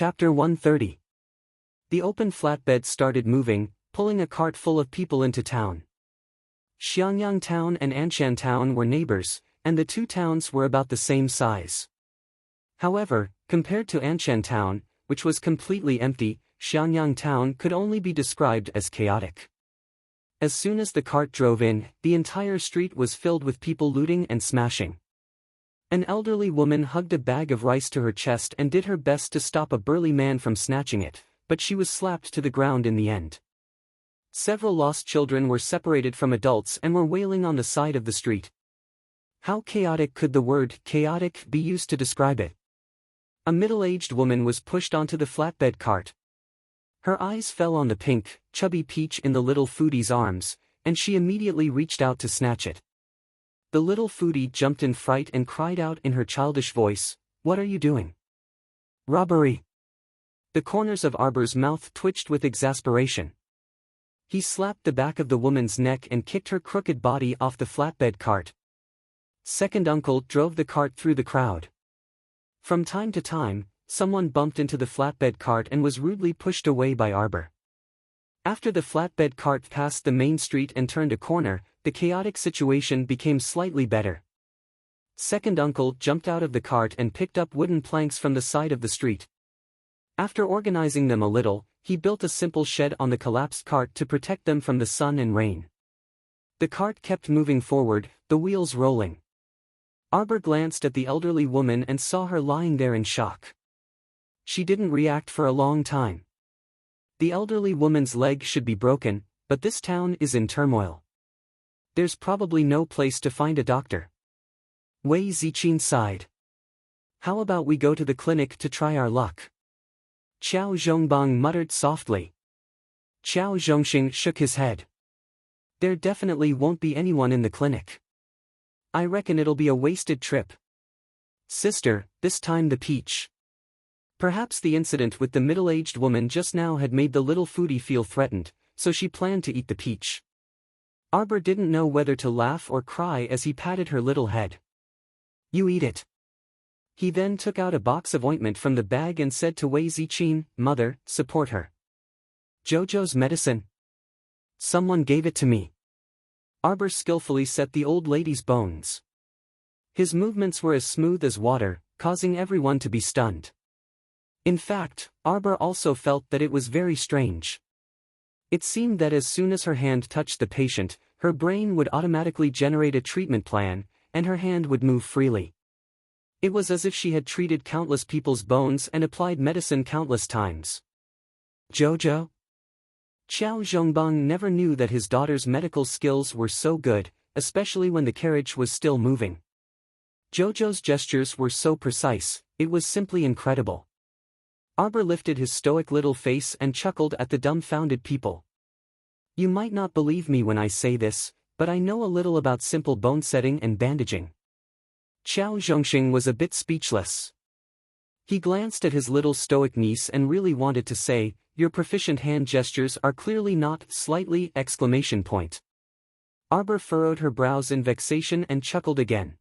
Chapter 130. The open flatbed started moving, pulling a cart full of people into town. Xiangyang Town and Anshan Town were neighbors, and the two towns were about the same size. However, compared to Anshan Town, which was completely empty, Xiangyang Town could only be described as chaotic. As soon as the cart drove in, the entire street was filled with people looting and smashing. An elderly woman hugged a bag of rice to her chest and did her best to stop a burly man from snatching it, but she was slapped to the ground in the end. Several lost children were separated from adults and were wailing on the side of the street. How chaotic could the word chaotic be used to describe it? A middle-aged woman was pushed onto the flatbed cart. Her eyes fell on the pink, chubby peach in the little foodie's arms, and she immediately reached out to snatch it. The little foodie jumped in fright and cried out in her childish voice, "What are you doing? Robbery!" The corners of Arbor's mouth twitched with exasperation. He slapped the back of the woman's neck and kicked her crooked body off the flatbed cart. Second uncle drove the cart through the crowd. From time to time, someone bumped into the flatbed cart and was rudely pushed away by Arbor. After the flatbed cart passed the main street and turned a corner, the chaotic situation became slightly better. Second uncle jumped out of the cart and picked up wooden planks from the side of the street. After organizing them a little, he built a simple shed on the collapsed cart to protect them from the sun and rain. The cart kept moving forward, the wheels rolling. Arbor glanced at the elderly woman and saw her lying there in shock. She didn't react for a long time. The elderly woman's leg should be broken, but this town is in turmoil. There's probably no place to find a doctor. Wei Ziqin sighed. How about we go to the clinic to try our luck? Qiao Zhongbang muttered softly. Qiao Zhongxing shook his head. There definitely won't be anyone in the clinic. I reckon it'll be a wasted trip. Sister, this time the peach. Perhaps the incident with the middle-aged woman just now had made the little foodie feel threatened, so she planned to eat the peach. Arbor didn't know whether to laugh or cry as he patted her little head. You eat it. He then took out a box of ointment from the bag and said to Wei Ziqin, Mother, support her. Jojo's medicine. Someone gave it to me. Arbor skillfully set the old lady's bones. His movements were as smooth as water, causing everyone to be stunned. In fact, Arbor also felt that it was very strange. It seemed that as soon as her hand touched the patient, her brain would automatically generate a treatment plan, and her hand would move freely. It was as if she had treated countless people's bones and applied medicine countless times. Jojo? Qiao Zhongbang never knew that his daughter's medical skills were so good, especially when the carriage was still moving. Jojo's gestures were so precise, it was simply incredible. Arbor lifted his stoic little face and chuckled at the dumbfounded people. You might not believe me when I say this, but I know a little about simple bone setting and bandaging. Qiao Zhongxing was a bit speechless. He glanced at his little stoic niece and really wanted to say, your proficient hand gestures are clearly not slightly! Arbor furrowed her brows in vexation and chuckled again.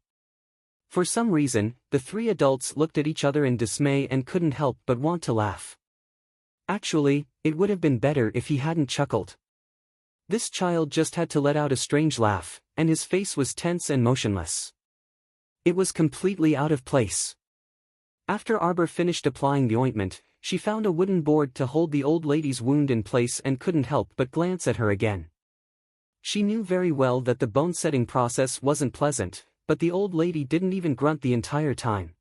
For some reason, the three adults looked at each other in dismay and couldn't help but want to laugh. Actually, it would have been better if he hadn't chuckled. This child just had to let out a strange laugh, and his face was tense and motionless. It was completely out of place. After Arbor finished applying the ointment, she found a wooden board to hold the old lady's wound in place and couldn't help but glance at her again. She knew very well that the bone-setting process wasn't pleasant, but the old lady didn't even grunt the entire time.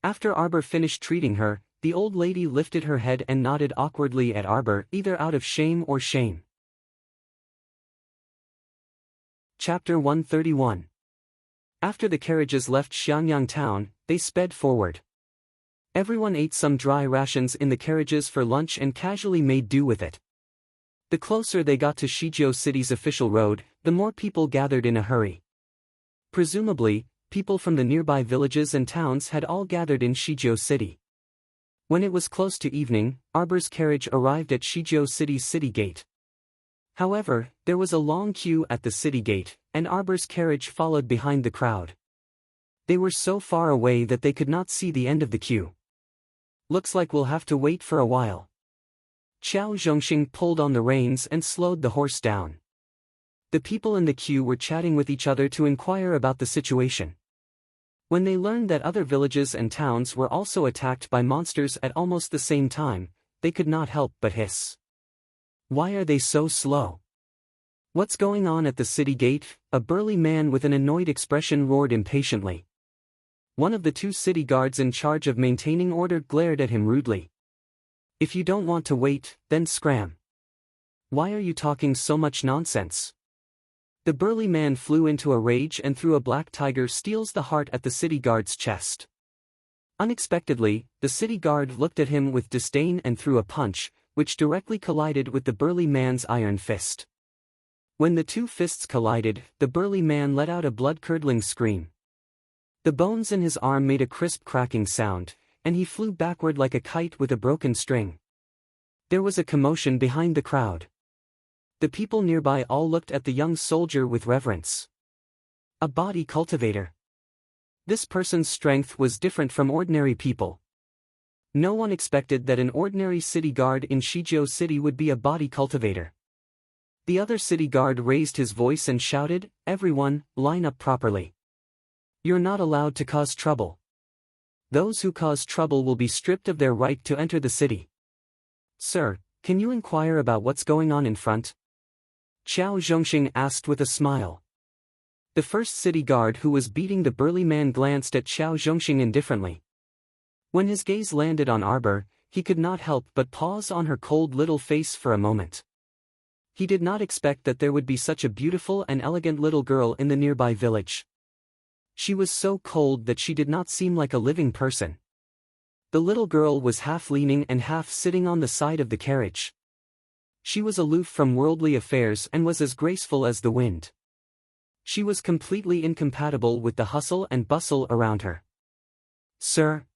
After Arbor finished treating her, the old lady lifted her head and nodded awkwardly at Arbor, either out of shame or shame. Chapter 131. After the carriages left Xiangyang Town, they sped forward. Everyone ate some dry rations in the carriages for lunch and casually made do with it. The closer they got to Shijiao City's official road, the more people gathered in a hurry. Presumably, people from the nearby villages and towns had all gathered in Shijiao City. When it was close to evening, Arbor's carriage arrived at Shijiao City's city gate. However, there was a long queue at the city gate, and Arbor's carriage followed behind the crowd. They were so far away that they could not see the end of the queue. Looks like we'll have to wait for a while. Qiao Zhongxing pulled on the reins and slowed the horse down. The people in the queue were chatting with each other to inquire about the situation. When they learned that other villages and towns were also attacked by monsters at almost the same time, they could not help but hiss. Why are they so slow? What's going on at the city gate? A burly man with an annoyed expression roared impatiently. One of the two city guards in charge of maintaining order glared at him rudely. If you don't want to wait, then scram. Why are you talking so much nonsense? The burly man flew into a rage and threw a black tiger steals the heart at the city guard's chest. Unexpectedly, the city guard looked at him with disdain and threw a punch, which directly collided with the burly man's iron fist. When the two fists collided, the burly man let out a blood-curdling scream. The bones in his arm made a crisp cracking sound, and he flew backward like a kite with a broken string. There was a commotion behind the crowd. The people nearby all looked at the young soldier with reverence. A body cultivator. This person's strength was different from ordinary people. No one expected that an ordinary city guard in Shijiao City would be a body cultivator. The other city guard raised his voice and shouted, "Everyone, line up properly. You're not allowed to cause trouble. Those who cause trouble will be stripped of their right to enter the city." "Sir, can you inquire about what's going on in front?" Qiao Zhongxing asked with a smile. The first city guard who was beating the burly man glanced at Qiao Zhongxing indifferently. When his gaze landed on Arbor, he could not help but pause on her cold little face for a moment. He did not expect that there would be such a beautiful and elegant little girl in the nearby village. She was so cold that she did not seem like a living person. The little girl was half leaning and half sitting on the side of the carriage. She was aloof from worldly affairs and was as graceful as the wind. She was completely incompatible with the hustle and bustle around her. "Sir?"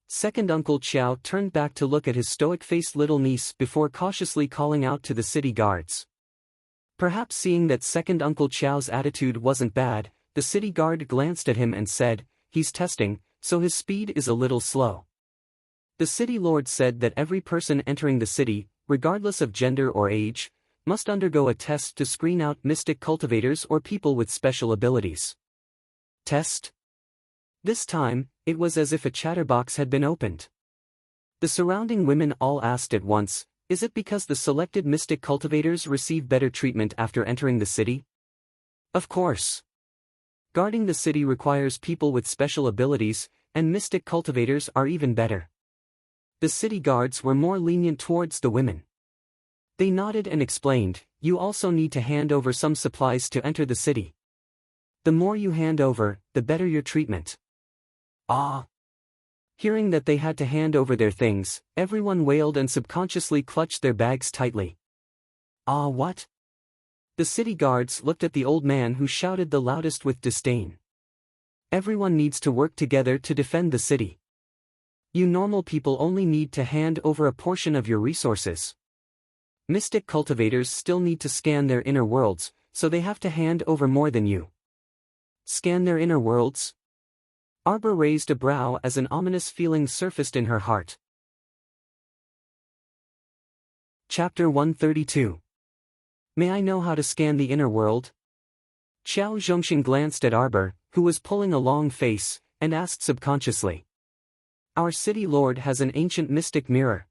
Second Uncle Qiao turned back to look at his stoic-faced little niece before cautiously calling out to the city guards. Perhaps seeing that Second Uncle Qiao's attitude wasn't bad, the city guard glanced at him and said, "He's testing, so his speed is a little slow." The city lord said that every person entering the city, regardless of gender or age, must undergo a test to screen out mystic cultivators or people with special abilities. Test? This time, it was as if a chatterbox had been opened. The surrounding women all asked at once, "Is it because the selected mystic cultivators receive better treatment after entering the city?" Of course. Guarding the city requires people with special abilities, and mystic cultivators are even better. The city guards were more lenient towards the women. They nodded and explained, "You also need to hand over some supplies to enter the city. The more you hand over, the better your treatment." Ah! Hearing that they had to hand over their things, everyone wailed and subconsciously clutched their bags tightly. Ah, what? The city guards looked at the old man who shouted the loudest with disdain. Everyone needs to work together to defend the city. You normal people only need to hand over a portion of your resources. Mystic cultivators still need to scan their inner worlds, so they have to hand over more than you. Scan their inner worlds? Arbor raised a brow as an ominous feeling surfaced in her heart. Chapter 132. May I know how to scan the inner world? Qiao Zhongxing glanced at Arbor, who was pulling a long face, and asked subconsciously. Our city lord has an ancient mystic mirror.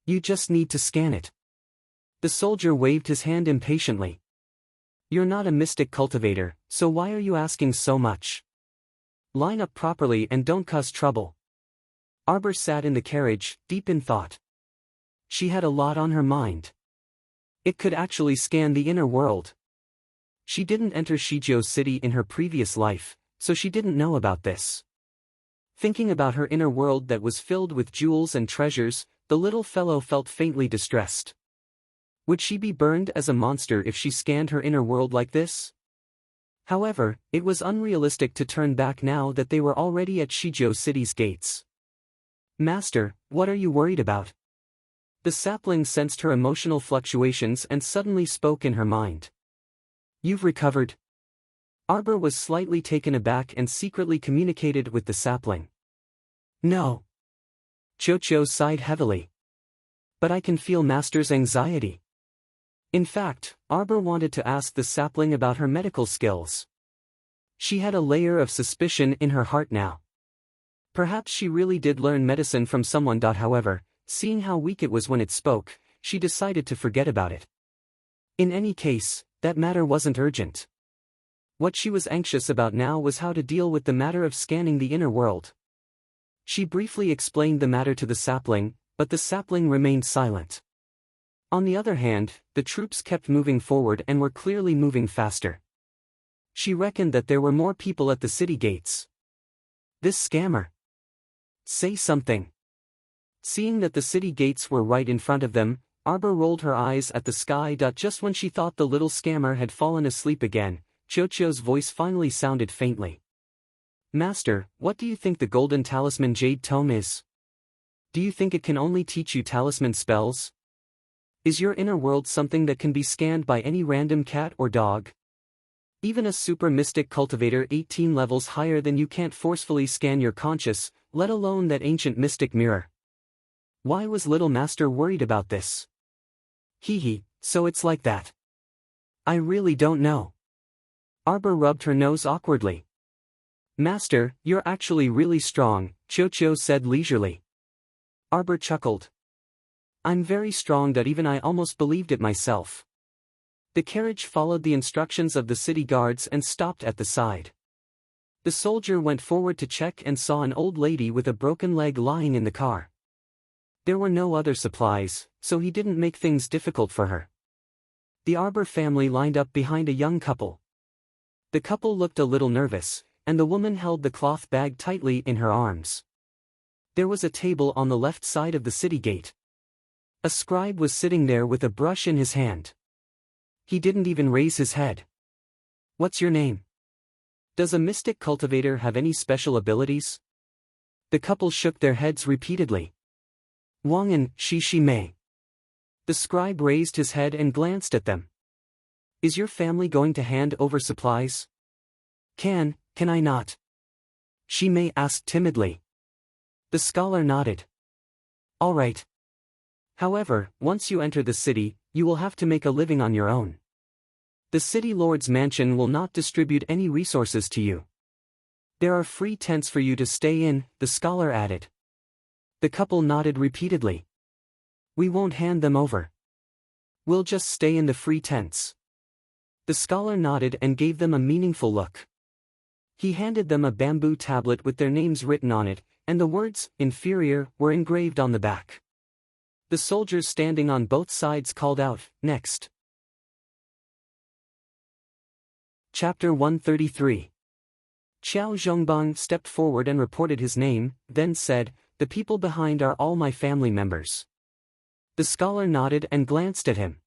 You just need to scan it. The soldier waved his hand impatiently. You're not a mystic cultivator, so why are you asking so much? Line up properly and don't cause trouble. Arbor sat in the carriage, deep in thought. She had a lot on her mind. It could actually scan the inner world. She didn't enter Shijiao City in her previous life, so she didn't know about this. Thinking about her inner world that was filled with jewels and treasures, the little fellow felt faintly distressed. Would she be burned as a monster if she scanned her inner world like this? However, it was unrealistic to turn back now that they were already at Shijiao City's gates. Master, what are you worried about? The sapling sensed her emotional fluctuations and suddenly spoke in her mind. You've recovered? Arbor was slightly taken aback and secretly communicated with the sapling. No. Cho sighed heavily. But I can feel Master's anxiety. In fact, Arbor wanted to ask the sapling about her medical skills. She had a layer of suspicion in her heart now. Perhaps she really did learn medicine from someone. However, seeing how weak it was when it spoke, she decided to forget about it. In any case, that matter wasn't urgent. What she was anxious about now was how to deal with the matter of scanning the inner world. She briefly explained the matter to the sapling, but the sapling remained silent. On the other hand, the troops kept moving forward and were clearly moving faster. She reckoned that there were more people at the city gates. This scammer. Say something. Seeing that the city gates were right in front of them, Arbor rolled her eyes at the sky. Just when she thought the little scammer had fallen asleep again, Cho's voice finally sounded faintly. Master, what do you think the golden talisman jade tome is? Do you think it can only teach you talisman spells? Is your inner world something that can be scanned by any random cat or dog? Even a super mystic cultivator 18 levels higher than you can't forcefully scan your conscious, let alone that ancient mystic mirror. Why was little Master worried about this? So it's like that. I really don't know. Arbor rubbed her nose awkwardly. Master, you're actually really strong, Cho said leisurely. Arbor chuckled. I'm very strong. Even I almost believed it myself. The carriage followed the instructions of the city guards and stopped at the side. The soldier went forward to check and saw an old lady with a broken leg lying in the car. There were no other supplies, so he didn't make things difficult for her. The Arbor family lined up behind a young couple. The couple looked a little nervous, and the woman held the cloth bag tightly in her arms. There was a table on the left side of the city gate. A scribe was sitting there with a brush in his hand. He didn't even raise his head. What's your name? Does a mystic cultivator have any special abilities? The couple shook their heads repeatedly. Wang and Shi Mei. The scribe raised his head and glanced at them. Is your family going to hand over supplies? Can I not? Shi Mei asked timidly. The scholar nodded. All right. However, once you enter the city, you will have to make a living on your own. The city lord's mansion will not distribute any resources to you. There are free tents for you to stay in, the scholar added. The couple nodded repeatedly. We won't hand them over. We'll just stay in the free tents. The scholar nodded and gave them a meaningful look. He handed them a bamboo tablet with their names written on it, and the words, inferior, were engraved on the back. The soldiers standing on both sides called out, next. Chapter 133. Qiao Zhongbang stepped forward and reported his name, then said, the people behind are all my family members. The scholar nodded and glanced at him.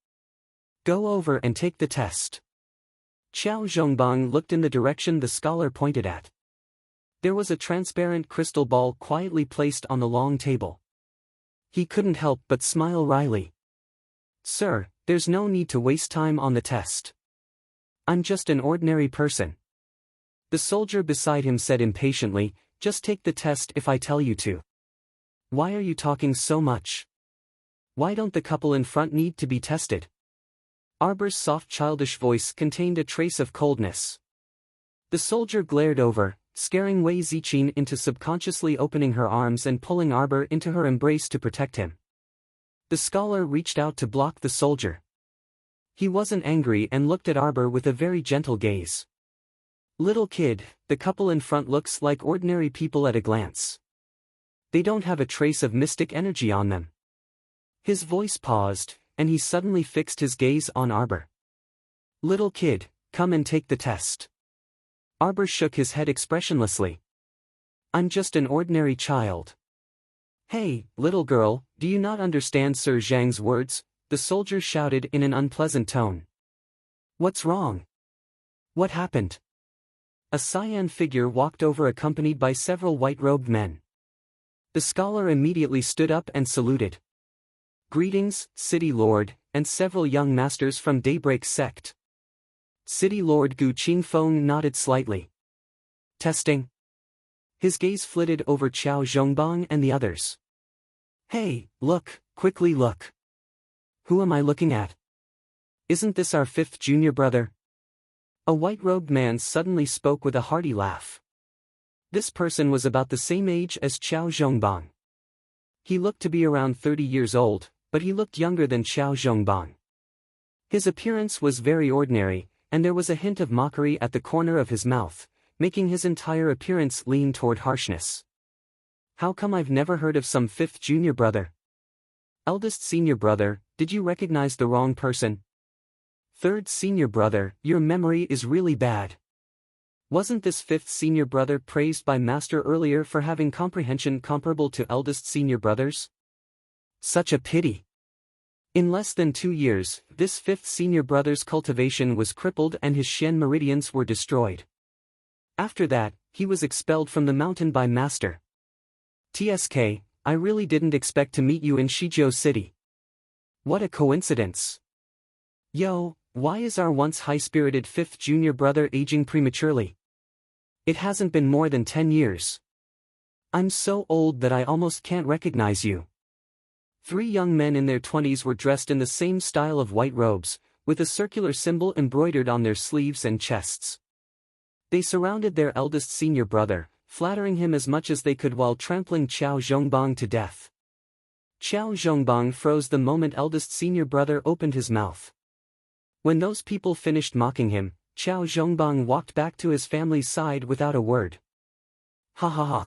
Go over and take the test. Qiao Zhongbang looked in the direction the scholar pointed at. There was a transparent crystal ball quietly placed on the long table. He couldn't help but smile wryly. Sir, there's no need to waste time on the test. I'm just an ordinary person. The soldier beside him said impatiently, just take the test if I tell you to. Why are you talking so much? Why don't the couple in front need to be tested? Arbor's soft childish voice contained a trace of coldness. The soldier glared over, scaring Wei Ziqin into subconsciously opening her arms and pulling Arbor into her embrace to protect him. The scholar reached out to block the soldier. He wasn't angry and looked at Arbor with a very gentle gaze. Little kid, the couple in front looks like ordinary people at a glance. They don't have a trace of mystic energy on them. His voice paused, and he suddenly fixed his gaze on Arbor. Little kid, come and take the test. Arbor shook his head expressionlessly. I'm just an ordinary child. Hey, little girl, do you not understand Sir Zhang's words? The soldier shouted in an unpleasant tone. What's wrong? What happened? A cyan figure walked over accompanied by several white-robed men. The scholar immediately stood up and saluted. Greetings, City Lord, and several young masters from Daybreak Sect. City Lord Gu Qingfeng nodded slightly. Testing. His gaze flitted over Qiao Zhongbang and the others. Hey, look, quickly look. Who am I looking at? Isn't this our fifth junior brother? A white-robed man suddenly spoke with a hearty laugh. This person was about the same age as Qiao Zhongbang. He looked to be around 30 years old, but he looked younger than Qiao Zhongbang. His appearance was very ordinary, and there was a hint of mockery at the corner of his mouth, making his entire appearance lean toward harshness. How come I've never heard of some fifth junior brother? Eldest senior brother, did you recognize the wrong person? Third senior brother, your memory is really bad. Wasn't this fifth senior brother praised by Master earlier for having comprehension comparable to eldest senior brothers? Such a pity. In less than 2 years, this fifth senior brother's cultivation was crippled and his Shen meridians were destroyed. After that, he was expelled from the mountain by Master. TSK, I really didn't expect to meet you in Shizhou City. What a coincidence. Yo, why is our once high-spirited fifth junior brother aging prematurely? It hasn't been more than 10 years. I'm so old that I almost can't recognize you. 3 young men in their 20s were dressed in the same style of white robes, with a circular symbol embroidered on their sleeves and chests. They surrounded their eldest senior brother, flattering him as much as they could while trampling Qiao Zhongbang to death. Qiao Zhongbang froze the moment eldest senior brother opened his mouth. When those people finished mocking him, Qiao Zhongbang walked back to his family's side without a word. Ha ha ha.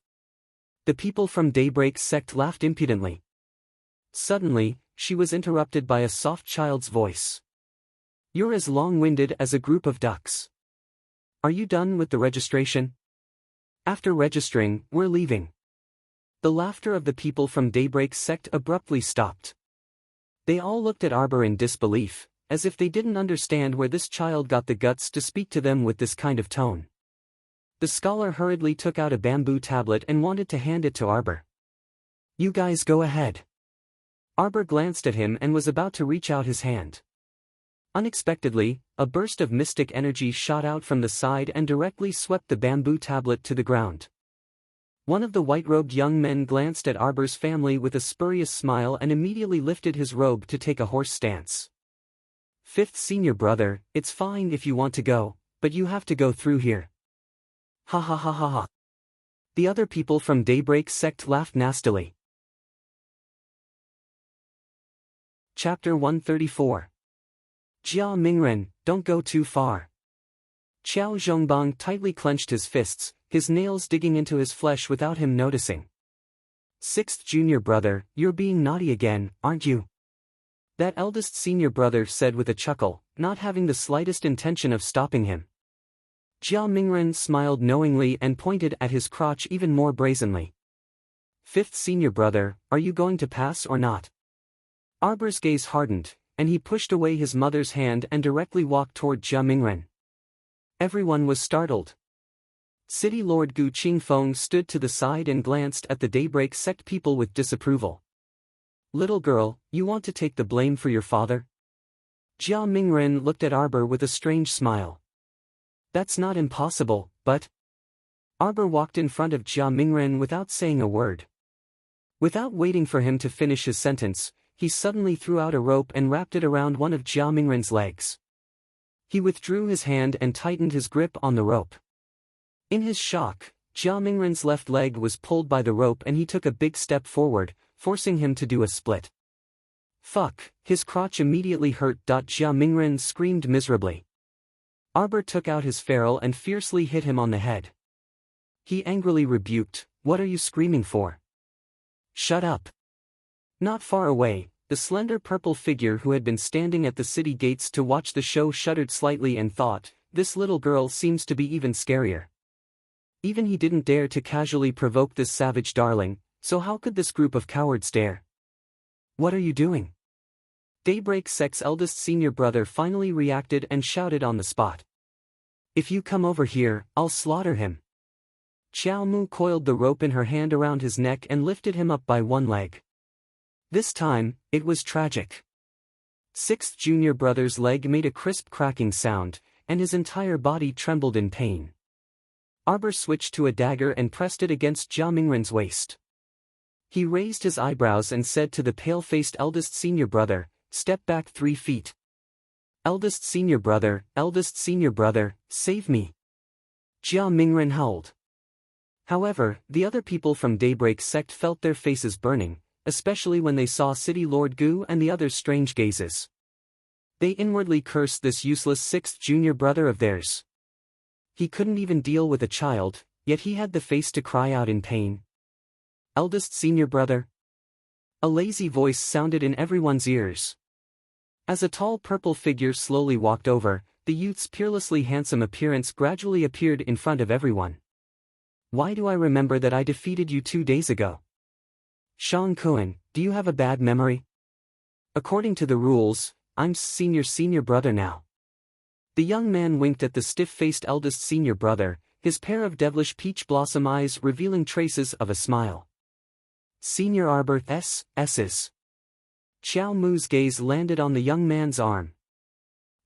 The people from Daybreak's sect laughed impudently. Suddenly, she was interrupted by a soft child's voice. You're as long-winded as a group of ducks. Are you done with the registration? After registering, we're leaving. The laughter of the people from Daybreak's sect abruptly stopped. They all looked at Arbor in disbelief, as if they didn't understand where this child got the guts to speak to them with this kind of tone. The scholar hurriedly took out a bamboo tablet and wanted to hand it to Arbor. You guys go ahead. Arbor glanced at him and was about to reach out his hand. Unexpectedly, a burst of mystic energy shot out from the side and directly swept the bamboo tablet to the ground. One of the white-robed young men glanced at Arbor's family with a spurious smile and immediately lifted his robe to take a horse stance. Fifth senior brother, it's fine if you want to go, but you have to go through here. Ha ha ha ha ha. The other people from Daybreak's sect laughed nastily. Chapter 134. Jia Mingren, don't go too far. Qiao Zhongbang tightly clenched his fists, his nails digging into his flesh without him noticing. Sixth junior brother, you're being naughty again, aren't you? That eldest senior brother said with a chuckle, not having the slightest intention of stopping him. Jia Mingren smiled knowingly and pointed at his crotch even more brazenly. Fifth senior brother, are you going to pass or not? Arbor's gaze hardened, and he pushed away his mother's hand and directly walked toward Jia Mingren. Everyone was startled. City Lord Gu Qingfeng stood to the side and glanced at the Daybreak sect people with disapproval. Little girl, you want to take the blame for your father? Jia Mingren looked at Arbor with a strange smile. That's not impossible, but... Arbor walked in front of Jia Mingren without saying a word. Without waiting for him to finish his sentence, he suddenly threw out a rope and wrapped it around one of Jia Mingren's legs. He withdrew his hand and tightened his grip on the rope. In his shock, Jia Mingren's left leg was pulled by the rope and he took a big step forward, forcing him to do a split. Fuck, his crotch immediately hurt. Jia Mingren screamed miserably. Arbor took out his ferrule and fiercely hit him on the head. He angrily rebuked, what are you screaming for? Shut up. Not far away, the slender purple figure who had been standing at the city gates to watch the show shuddered slightly and thought, this little girl seems to be even scarier. Even he didn't dare to casually provoke this savage darling, so how could this group of cowards dare? What are you doing? Daybreak sect's eldest senior brother finally reacted and shouted on the spot. If you come over here, I'll slaughter him. Qiao Mu coiled the rope in her hand around his neck and lifted him up by one leg. This time, it was tragic. Sixth junior brother's leg made a crisp cracking sound, and his entire body trembled in pain. Arbor switched to a dagger and pressed it against Jia Mingren's waist. He raised his eyebrows and said to the pale-faced eldest senior brother, "Step back 3 feet. Eldest senior brother, save me." Jia Mingren howled. However, the other people from Daybreak sect felt their faces burning, especially when they saw City Lord Gu and the others' strange gazes. They inwardly cursed this useless 6th junior brother of theirs. He couldn't even deal with a child, yet he had the face to cry out in pain. "Eldest senior brother?" A lazy voice sounded in everyone's ears. As a tall purple figure slowly walked over, the youth's peerlessly handsome appearance gradually appeared in front of everyone. "Why do I remember that I defeated you 2 days ago? Shang Kuan, do you have a bad memory? According to the rules, I'm senior brother now." The young man winked at the stiff-faced eldest senior brother, his pair of devilish peach blossom eyes revealing traces of a smile. "Senior Arbor S's." Xiao Mu's gaze landed on the young man's arm.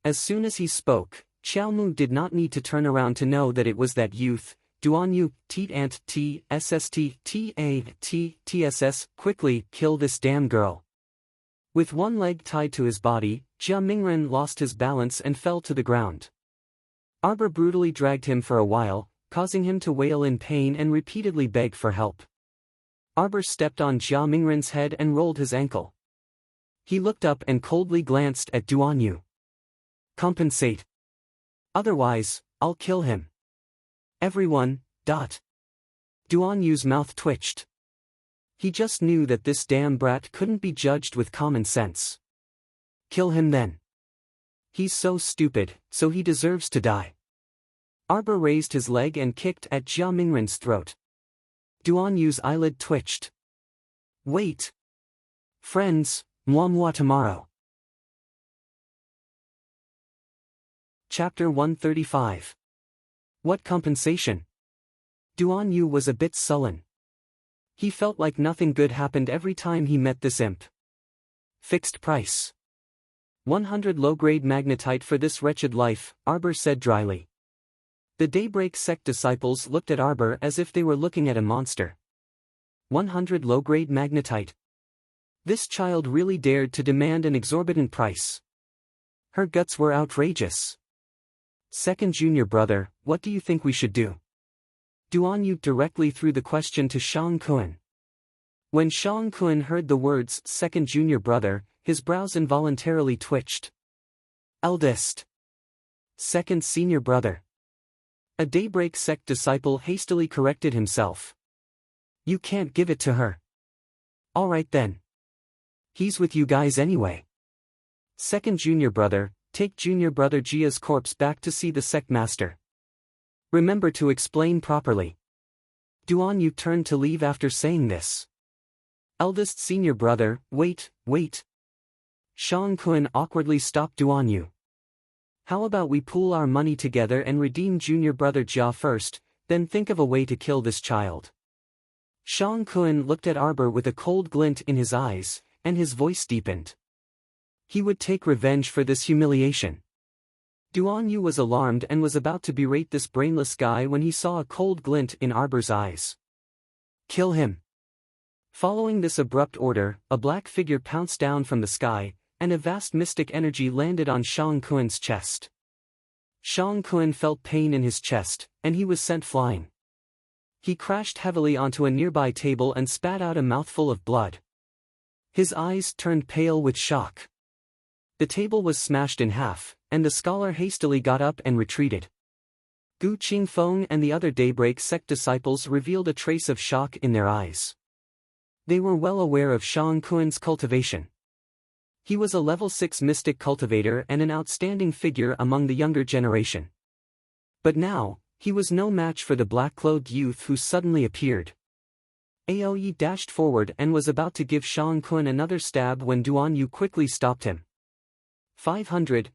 As soon as he spoke, Xiao Mu did not need to turn around to know that it was that youth, Duan Yu, Teat Ant T SST TSS, quickly, kill this damn girl. With one leg tied to his body, Jia Mingren lost his balance and fell to the ground. Arbor brutally dragged him for a while, causing him to wail in pain and repeatedly beg for help. Arbor stepped on Jia Mingren's head and rolled his ankle. He looked up and coldly glanced at Duan Yu. "Compensate. Otherwise, I'll kill him. Everyone, . Duan Yu's mouth twitched. He just knew that this damn brat couldn't be judged with common sense. Kill him then. He's so stupid, so he deserves to die. Arbor raised his leg and kicked at Jia Mingren's throat. Duan Yu's eyelid twitched. Wait. Friends, moi tomorrow. Chapter 135. What compensation? Duan Yu was a bit sullen. He felt like nothing good happened every time he met this imp. Fixed price. 100 low-grade magnetite for this wretched life, Arbor said dryly. The Daybreak sect disciples looked at Arbor as if they were looking at a monster. 100 low-grade magnetite. This child really dared to demand an exorbitant price. Her guts were outrageous. Second junior brother, what do you think we should do? Duan Yu directly threw the question to Shang Kuan. When Shang Kuan heard the words second junior brother, his brows involuntarily twitched. Eldest. Second senior brother. A Daybreak sect disciple hastily corrected himself. You can't give it to her. Alright then. He's with you guys anyway. Second junior brother, take junior brother Jia's corpse back to see the sect master. Remember to explain properly. Duan Yu turned to leave after saying this. Eldest senior brother, wait. Shang Kuan awkwardly stopped Duan Yu. How about we pool our money together and redeem junior brother Jia first, then think of a way to kill this child. Shang Kuan looked at Arbor with a cold glint in his eyes, and his voice deepened. He would take revenge for this humiliation. Duan Yu was alarmed and was about to berate this brainless guy when he saw a cold glint in Arbor's eyes. Kill him. Following this abrupt order, a black figure pounced down from the sky, and a vast mystic energy landed on Shang Kuan's chest. Shang Kuan felt pain in his chest, and he was sent flying. He crashed heavily onto a nearby table and spat out a mouthful of blood. His eyes turned pale with shock. The table was smashed in half, and the scholar hastily got up and retreated. Gu Qingfeng and the other Daybreak sect disciples revealed a trace of shock in their eyes. They were well aware of Shang Kuan's cultivation. He was a level 6 mystic cultivator and an outstanding figure among the younger generation. But now, he was no match for the black-clothed youth who suddenly appeared. Aoe dashed forward and was about to give Shang Kuan another stab when Duan Yu quickly stopped him. 500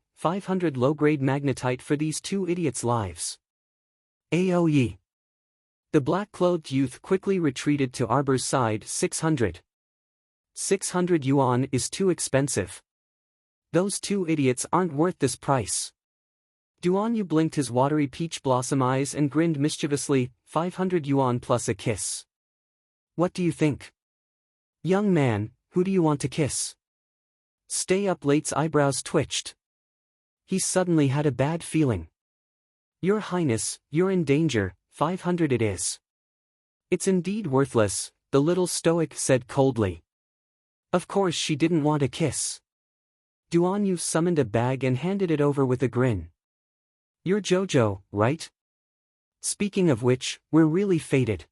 low-grade magnetite for these two idiots' lives. Aoe. The black-clothed youth quickly retreated to Arbor's side. 600 yuan is too expensive. Those two idiots aren't worth this price. Duan Yu blinked his watery peach blossom eyes and grinned mischievously. 500 yuan plus a kiss. What do you think? Young man, who do you want to kiss? Stay up late's eyebrows twitched. He suddenly had a bad feeling. Your Highness, you're in danger, 500 it is. It's indeed worthless, the little stoic said coldly. Of course she didn't want a kiss. Duan Yu summoned a bag and handed it over with a grin. You're Jojo, right? Speaking of which, we're really fated.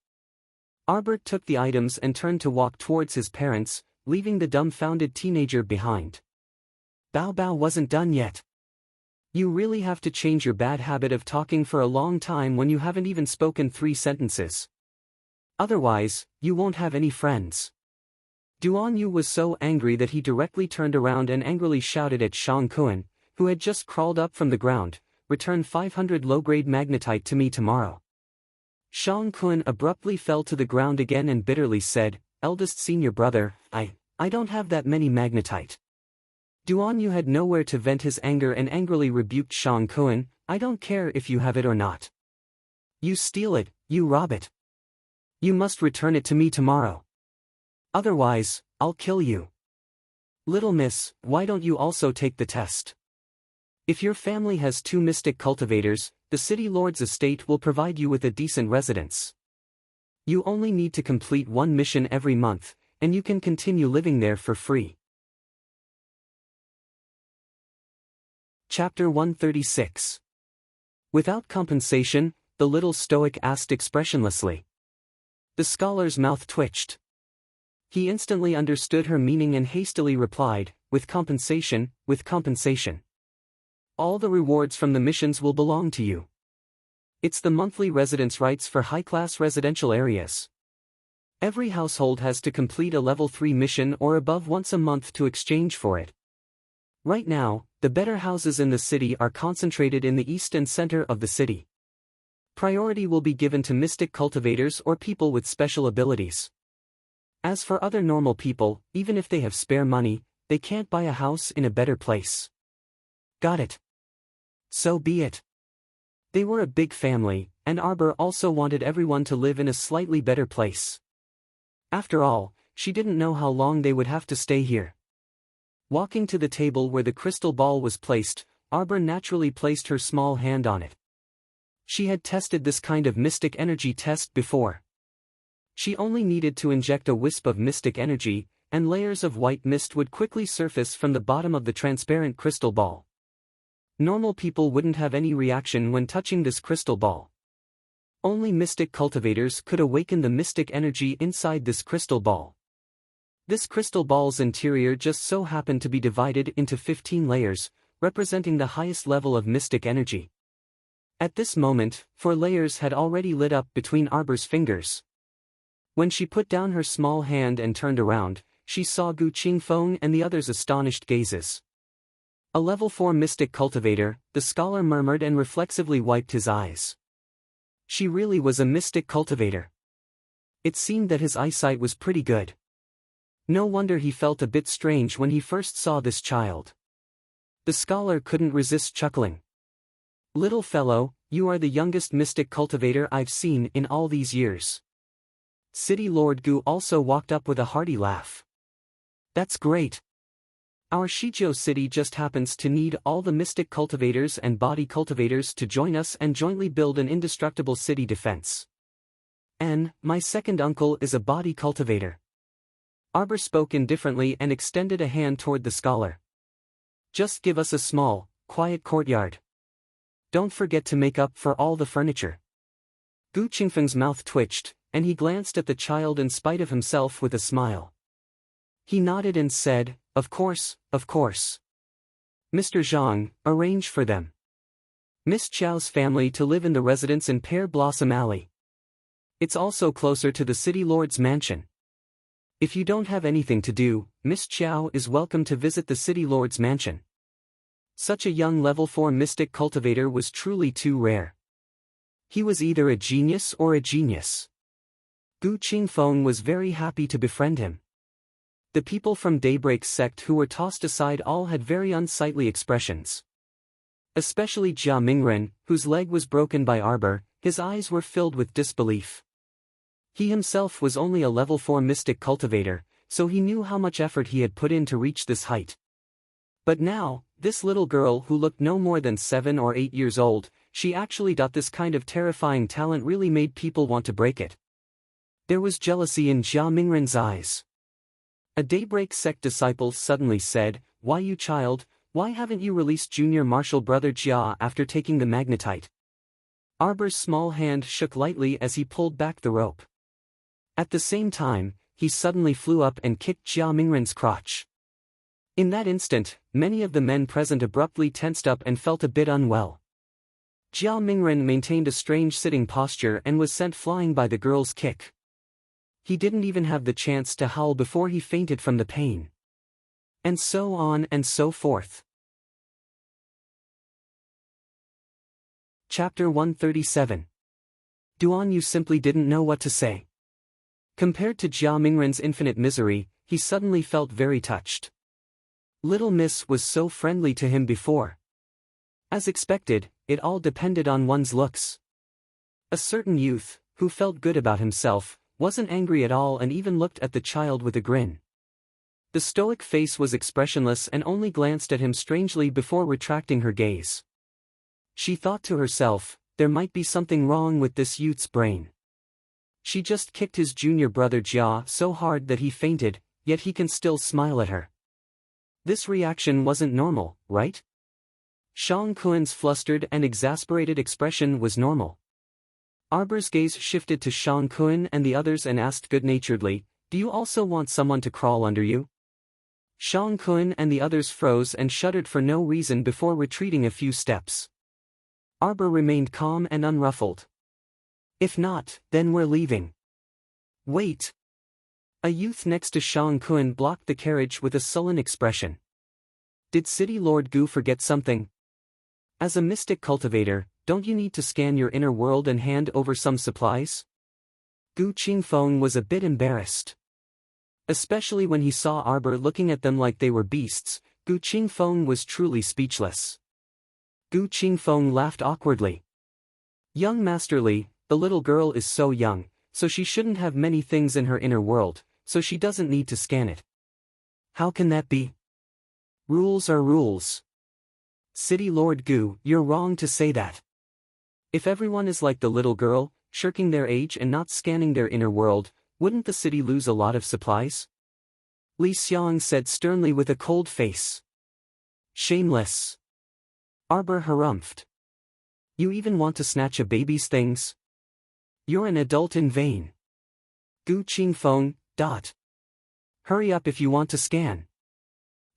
Arbor took the items and turned to walk towards his parents, leaving the dumbfounded teenager behind. Bao Bao wasn't done yet. You really have to change your bad habit of talking for a long time when you haven't even spoken 3 sentences. Otherwise, you won't have any friends. Duan Yu was so angry that he directly turned around and angrily shouted at Shang Kuan, who had just crawled up from the ground, return 500 low-grade magnetite to me tomorrow. Shang Kuan abruptly fell to the ground again and bitterly said, eldest senior brother, I don't have that many magnetite. Duan Yu had nowhere to vent his anger and angrily rebuked Shang Kuan, I don't care if you have it or not. You steal it, you rob it. You must return it to me tomorrow. Otherwise, I'll kill you. Little miss, why don't you also take the test? If your family has 2 mystic cultivators, the city lord's estate will provide you with a decent residence. You only need to complete 1 mission every month, and you can continue living there for free. Chapter 136. Without compensation, the little stoic asked expressionlessly. The scholar's mouth twitched. He instantly understood her meaning and hastily replied, with compensation, with compensation. All the rewards from the missions will belong to you. It's the monthly residence rights for high-class residential areas. Every household has to complete a level 3 mission or above once a month to exchange for it. Right now, the better houses in the city are concentrated in the east and center of the city. Priority will be given to mystic cultivators or people with special abilities. As for other normal people, even if they have spare money, they can't buy a house in a better place. Got it. So be it. They were a big family, and Arbor also wanted everyone to live in a slightly better place. After all, she didn't know how long they would have to stay here. Walking to the table where the crystal ball was placed, Arbor naturally placed her small hand on it. She had tested this kind of mystic energy test before. She only needed to inject a wisp of mystic energy, and layers of white mist would quickly surface from the bottom of the transparent crystal ball. Normal people wouldn't have any reaction when touching this crystal ball. Only mystic cultivators could awaken the mystic energy inside this crystal ball. This crystal ball's interior just so happened to be divided into 15 layers, representing the highest level of mystic energy. At this moment, 4 layers had already lit up between Arbor's fingers. When she put down her small hand and turned around, she saw Gu Qingfeng and the others' astonished gazes. A level 4 mystic cultivator, the scholar murmured and reflexively wiped his eyes. She really was a mystic cultivator. It seemed that his eyesight was pretty good. No wonder he felt a bit strange when he first saw this child. The scholar couldn't resist chuckling. Little fellow, you are the youngest mystic cultivator I've seen in all these years. City Lord Gu also walked up with a hearty laugh. That's great. Our Shijiao city just happens to need all the mystic cultivators and body cultivators to join us and jointly build an indestructible city defense. And, my second uncle is a body cultivator. Arbor spoke indifferently and extended a hand toward the scholar. Just give us a small, quiet courtyard. Don't forget to make up for all the furniture. Gu Qingfeng's mouth twitched, and he glanced at the child in spite of himself with a smile. He nodded and said, of course, of course. Mr. Zhang, arrange for them. Miss Chiao's family to live in the residence in Pear Blossom Alley. It's also closer to the city lord's mansion. If you don't have anything to do, Miss Chiao is welcome to visit the city lord's mansion. Such a young level 4 mystic cultivator was truly too rare. He was either a genius or a genius. Gu Qingfeng was very happy to befriend him. The people from Daybreak's sect who were tossed aside all had very unsightly expressions. Especially Jia Mingren, whose leg was broken by Arbor, his eyes were filled with disbelief. He himself was only a level 4 mystic cultivator, so he knew how much effort he had put in to reach this height. But now, this little girl who looked no more than 7 or 8 years old, she actually got this kind of terrifying talent really made people want to break it. There was jealousy in Jia Mingren's eyes. A Daybreak sect disciple suddenly said, "Why you child, why haven't you released junior martial brother Jia after taking the magnetite?" Arbor's small hand shook lightly as he pulled back the rope. At the same time, he suddenly flew up and kicked Jia Mingren's crotch. In that instant, many of the men present abruptly tensed up and felt a bit unwell. Jia Mingren maintained a strange sitting posture and was sent flying by the girl's kick. He didn't even have the chance to howl before he fainted from the pain. And so on and so forth. Chapter 137. Duan Yu simply didn't know what to say. Compared to Jia Mingren's infinite misery, he suddenly felt very touched. Little Miss was so friendly to him before. As expected, it all depended on one's looks. A certain youth, who felt good about himself, wasn't angry at all and even looked at the child with a grin. The stoic face was expressionless and only glanced at him strangely before retracting her gaze. She thought to herself, there might be something wrong with this youth's brain. She just kicked his junior brother Jia so hard that he fainted, yet he can still smile at her. This reaction wasn't normal, right? Shang Kuen's flustered and exasperated expression was normal. Arbor's gaze shifted to Shang Kuen and the others and asked good-naturedly, "Do you also want someone to crawl under you?" Shang Kuen and the others froze and shuddered for no reason before retreating a few steps. Arbor remained calm and unruffled. "If not, then we're leaving." "Wait." A youth next to Shang Kuen blocked the carriage with a sullen expression. "Did City Lord Gu forget something? As a mystic cultivator, don't you need to scan your inner world and hand over some supplies?" Gu Qingfeng was a bit embarrassed. Especially when he saw Arbor looking at them like they were beasts, Gu Qingfeng was truly speechless. Gu Qingfeng laughed awkwardly. "Young Master Li, the little girl is so young, so she shouldn't have many things in her inner world, so she doesn't need to scan it." "How can that be? Rules are rules." "City Lord Gu, you're wrong to say that. If everyone is like the little girl, shirking their age and not scanning their inner world, wouldn't the city lose a lot of supplies?" Li Xiang said sternly with a cold face. "Shameless." Arbor harumphed. "You even want to snatch a baby's things? You're an adult in vain." Gu Qingfeng, "Hurry up if you want to scan.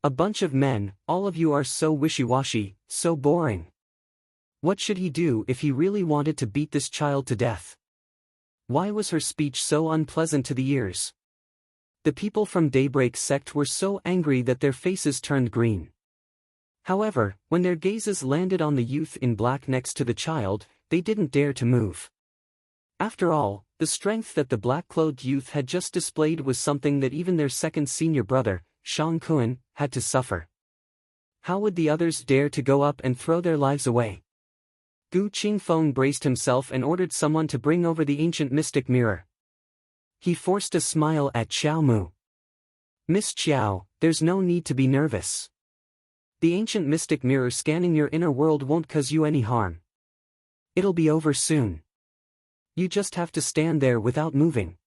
A bunch of men, all of you are so wishy-washy, so boring. What should he do if he really wanted to beat this child to death?" Why was her speech so unpleasant to the ears? The people from Daybreak sect were so angry that their faces turned green. However, when their gazes landed on the youth in black next to the child, they didn't dare to move. After all, the strength that the black-clothed youth had just displayed was something that even their second senior brother, Shang Kuen, had to suffer. How would the others dare to go up and throw their lives away? Gu Qingfeng braced himself and ordered someone to bring over the ancient mystic mirror. He forced a smile at Xiao Mu. "Miss Xiao, there's no need to be nervous. The ancient mystic mirror scanning your inner world won't cause you any harm. It'll be over soon. You just have to stand there without moving.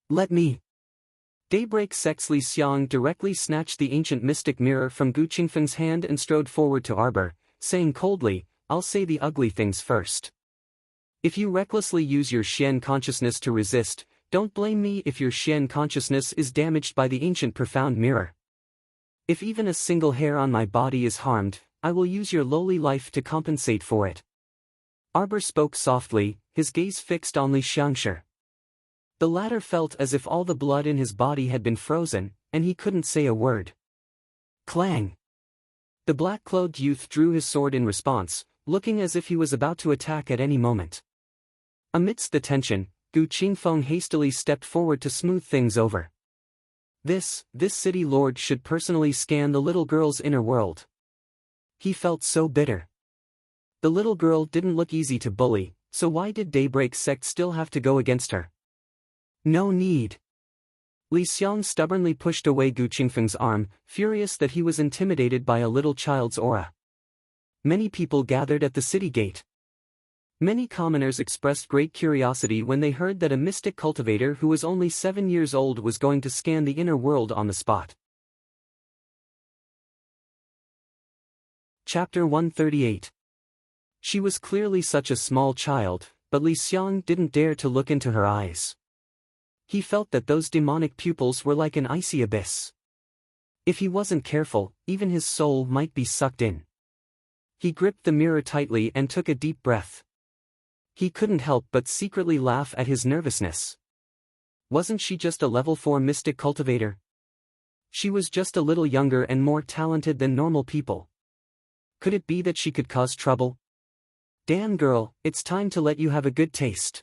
Let me." Daybreak Sect's Li Xiang directly snatched the ancient mystic mirror from Gu Qingfeng's hand and strode forward to Arbor, saying coldly, "I'll say the ugly things first. If you recklessly use your Xian consciousness to resist, don't blame me if your Xian consciousness is damaged by the ancient profound mirror. If even a single hair on my body is harmed, I will use your lowly life to compensate for it." Arbor spoke softly, his gaze fixed on Li Xiangshi. The latter felt as if all the blood in his body had been frozen, and he couldn't say a word. Clang! The black-clothed youth drew his sword in response, looking as if he was about to attack at any moment. Amidst the tension, Gu Qingfeng hastily stepped forward to smooth things over. This city lord should personally scan the little girl's inner world. He felt so bitter. The little girl didn't look easy to bully, so why did Daybreak Sect still have to go against her? No need. Li Xiang stubbornly pushed away Gu Qingfeng's arm, furious that he was intimidated by a little child's aura. Many people gathered at the city gate. Many commoners expressed great curiosity when they heard that a mystic cultivator who was only 7 years old was going to scan the inner world on the spot. Chapter 138. She was clearly such a small child, but Li Xiang didn't dare to look into her eyes. He felt that those demonic pupils were like an icy abyss. If he wasn't careful, even his soul might be sucked in. He gripped the mirror tightly and took a deep breath. He couldn't help but secretly laugh at his nervousness. Wasn't she just a level 4 mystic cultivator? She was just a little younger and more talented than normal people. Could it be that she could cause trouble? Damn girl, it's time to let you have a good taste.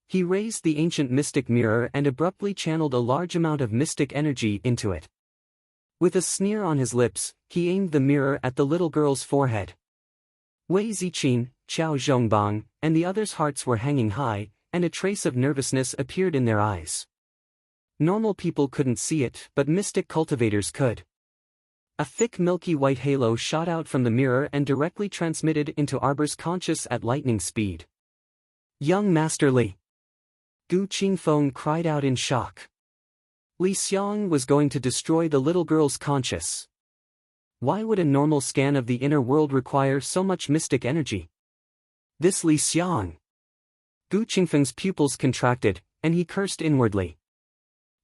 He raised the ancient mystic mirror and abruptly channeled a large amount of mystic energy into it. With a sneer on his lips, he aimed the mirror at the little girl's forehead. Wei Ziqin, Qiao Zhongbang, and the others' hearts were hanging high, and a trace of nervousness appeared in their eyes. Normal people couldn't see it, but mystic cultivators could. A thick milky white halo shot out from the mirror and directly transmitted into Arbor's conscious at lightning speed. Young Master Li! Gu Qingfeng cried out in shock. Li Xiang was going to destroy the little girl's conscious. Why would a normal scan of the inner world require so much mystic energy? This Li Xiang! Gu Qingfeng's pupils contracted, and he cursed inwardly.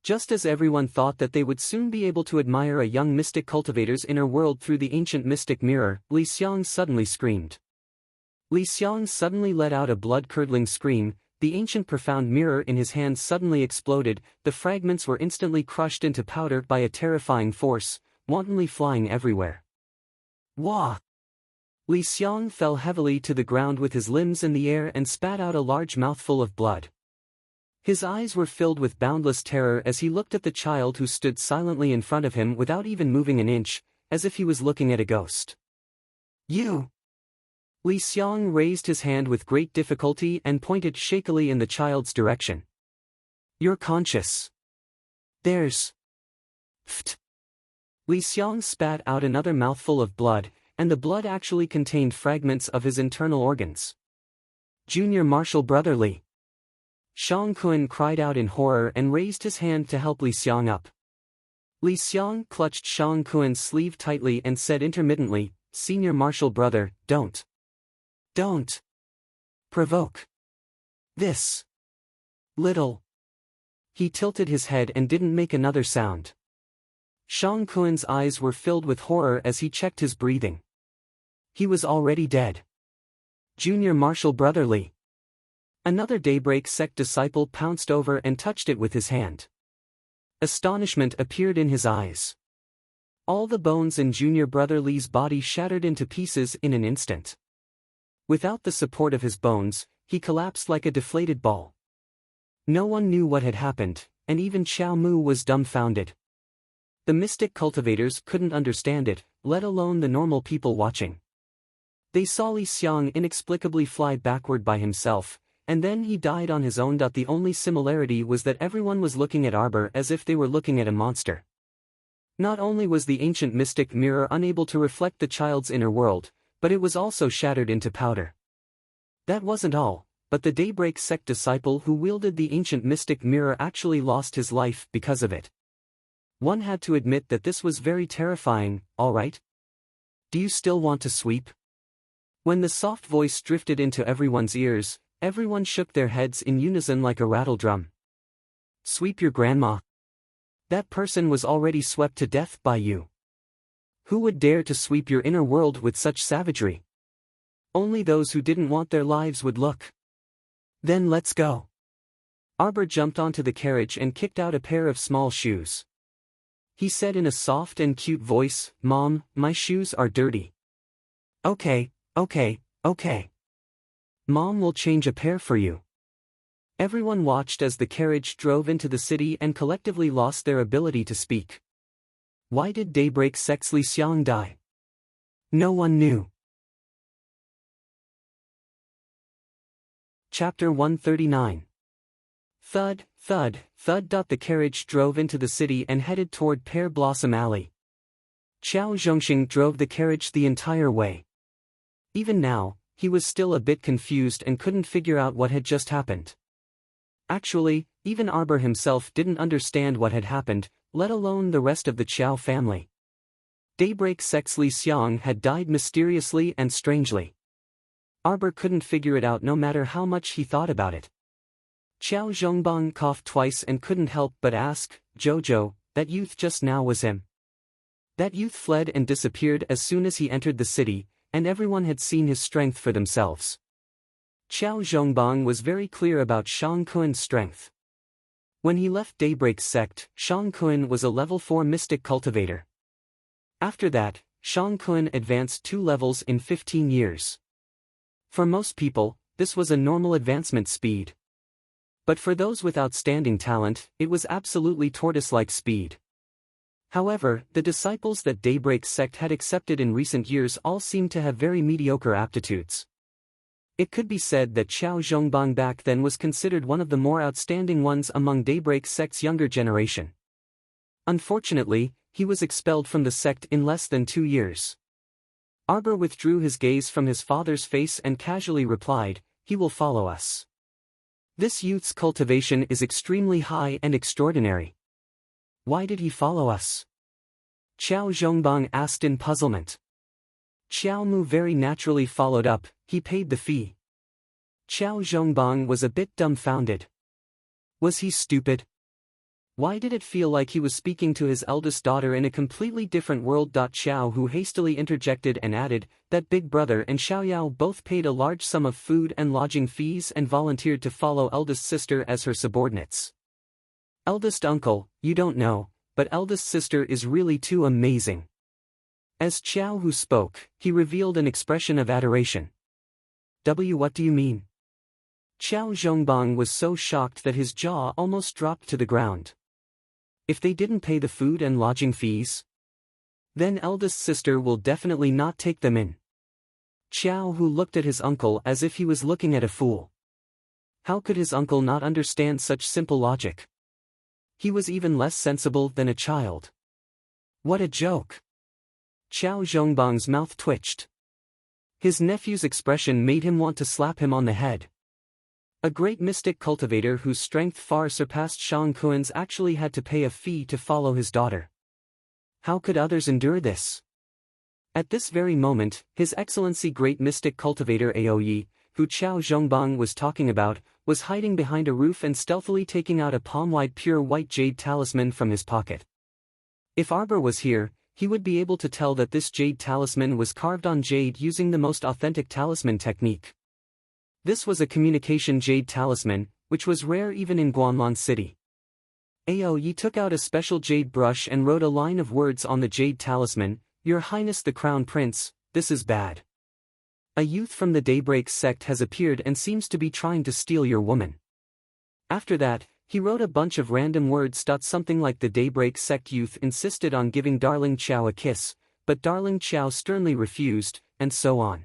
Just as everyone thought that they would soon be able to admire a young mystic cultivator's inner world through the ancient mystic mirror, Li Xiang suddenly screamed. Li Xiang suddenly let out a blood-curdling scream. The ancient profound mirror in his hand suddenly exploded. The fragments were instantly crushed into powder by a terrifying force, wantonly flying everywhere. Wah! Li Xiang fell heavily to the ground with his limbs in the air and spat out a large mouthful of blood. His eyes were filled with boundless terror as he looked at the child who stood silently in front of him without even moving an inch, as if he was looking at a ghost. You! Li Xiang raised his hand with great difficulty and pointed shakily in the child's direction. You're conscious. There's... Pht! Li Xiang spat out another mouthful of blood, and the blood actually contained fragments of his internal organs. Junior Marshal Brother Li! Shang Kun cried out in horror and raised his hand to help Li Xiang up. Li Xiang clutched Shang Kun's sleeve tightly and said intermittently, Senior Marshal Brother, don't provoke this little. He tilted his head and didn't make another sound. Shang Kun's eyes were filled with horror as he checked his breathing. He was already dead. Junior Marshal Brother Li! Another Daybreak sect disciple pounced over and touched it with his hand. Astonishment appeared in his eyes. All the bones in Junior Brother Li's body shattered into pieces in an instant. Without the support of his bones, he collapsed like a deflated ball. No one knew what had happened, and even Xiao Mu was dumbfounded. The mystic cultivators couldn't understand it, let alone the normal people watching. They saw Li Xiang inexplicably fly backward by himself, and then he died on his own. The only similarity was that everyone was looking at Arbor as if they were looking at a monster. Not only was the ancient mystic mirror unable to reflect the child's inner world, but it was also shattered into powder. That wasn't all, but the Daybreak sect disciple who wielded the ancient mystic mirror actually lost his life because of it. One had to admit that this was very terrifying. All right? Do you still want to sweep? When the soft voice drifted into everyone's ears, everyone shook their heads in unison like a rattle drum. Sweep your grandma. That person was already swept to death by you. Who would dare to sweep your inner world with such savagery? Only those who didn't want their lives would look. Then let's go. Arbor jumped onto the carriage and kicked out a pair of small shoes. He said in a soft and cute voice, Mom, my shoes are dirty. Okay. Mom will change a pair for you. Everyone watched as the carriage drove into the city and collectively lost their ability to speak. Why did Daybreak sect's Li Xiang die? No one knew. Chapter 139. Thud, thud, thud. The carriage drove into the city and headed toward Pear Blossom Alley. Qiao Zhongxing drove the carriage the entire way. Even now, he was still a bit confused and couldn't figure out what had just happened. Actually, even Arbor himself didn't understand what had happened, let alone the rest of the Qiao family. Daybreak Sect's Li Xiang had died mysteriously and strangely. Arbor couldn't figure it out no matter how much he thought about it. Qiao Zhongbang coughed twice and couldn't help but ask, Jojo, that youth just now was him? That youth fled and disappeared as soon as he entered the city, and everyone had seen his strength for themselves. Qiao Zhongbang was very clear about Shang Kuan's strength. When he left Daybreak Sect, Shang Kuan was a level 4 mystic cultivator. After that, Shang Kuan advanced 2 levels in 15 years. For most people, this was a normal advancement speed. But for those with outstanding talent, it was absolutely tortoise-like speed. However, the disciples that Daybreak Sect had accepted in recent years all seemed to have very mediocre aptitudes. It could be said that Qiao Zhongbang back then was considered one of the more outstanding ones among Daybreak Sect's younger generation. Unfortunately, he was expelled from the sect in less than 2 years. Arbor withdrew his gaze from his father's face and casually replied, "He will follow us. This youth's cultivation is extremely high and extraordinary. Why did he follow us?" Qiao Zhongbang asked in puzzlement. Qiao Mu very naturally followed up, "He paid the fee." Qiao Zhongbang was a bit dumbfounded. Was he stupid? Why did it feel like he was speaking to his eldest daughter in a completely different world? Qiao Hu hastily interjected and added, that Big Brother and Xiaoyao both paid a large sum of food and lodging fees and volunteered to follow eldest sister as her subordinates. Eldest uncle, you don't know, but eldest sister is really too amazing. As Qiao Hu spoke, he revealed an expression of adoration. What do you mean? Qiao Zhongbang was so shocked that his jaw almost dropped to the ground. If they didn't pay the food and lodging fees, then eldest sister will definitely not take them in. Qiao Hu looked at his uncle as if he was looking at a fool. How could his uncle not understand such simple logic? He was even less sensible than a child. What a joke! Qiao Zhongbang's mouth twitched. His nephew's expression made him want to slap him on the head. A great mystic cultivator whose strength far surpassed Shang Kuan's actually had to pay a fee to follow his daughter. How could others endure this? At this very moment, His Excellency Great Mystic Cultivator Aoyi, who Qiao Zhongbang was talking about, was hiding behind a roof and stealthily taking out a palm-wide pure white jade talisman from his pocket. If Arbor was here, he would be able to tell that this jade talisman was carved on jade using the most authentic talisman technique. This was a communication jade talisman, which was rare even in Guanlan City. Aoyi took out a special jade brush and wrote a line of words on the jade talisman, "Your Highness the Crown Prince, this is bad. A youth from the Daybreak Sect has appeared and seems to be trying to steal your woman." After that, he wrote a bunch of random words. Something like the Daybreak Sect youth insisted on giving Darling Qiao a kiss, but Darling Qiao sternly refused, and so on.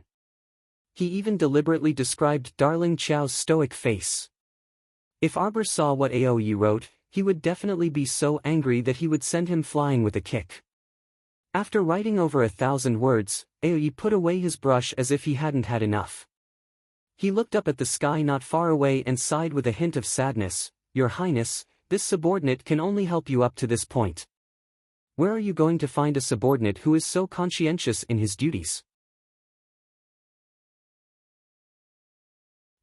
He even deliberately described Darling Qiao's stoic face. If Arbor saw what Aoyi wrote, he would definitely be so angry that he would send him flying with a kick. After writing over 1,000 words, Aoyi put away his brush as if he hadn't had enough. He looked up at the sky not far away and sighed with a hint of sadness, "Your Highness, this subordinate can only help you up to this point. Where are you going to find a subordinate who is so conscientious in his duties?"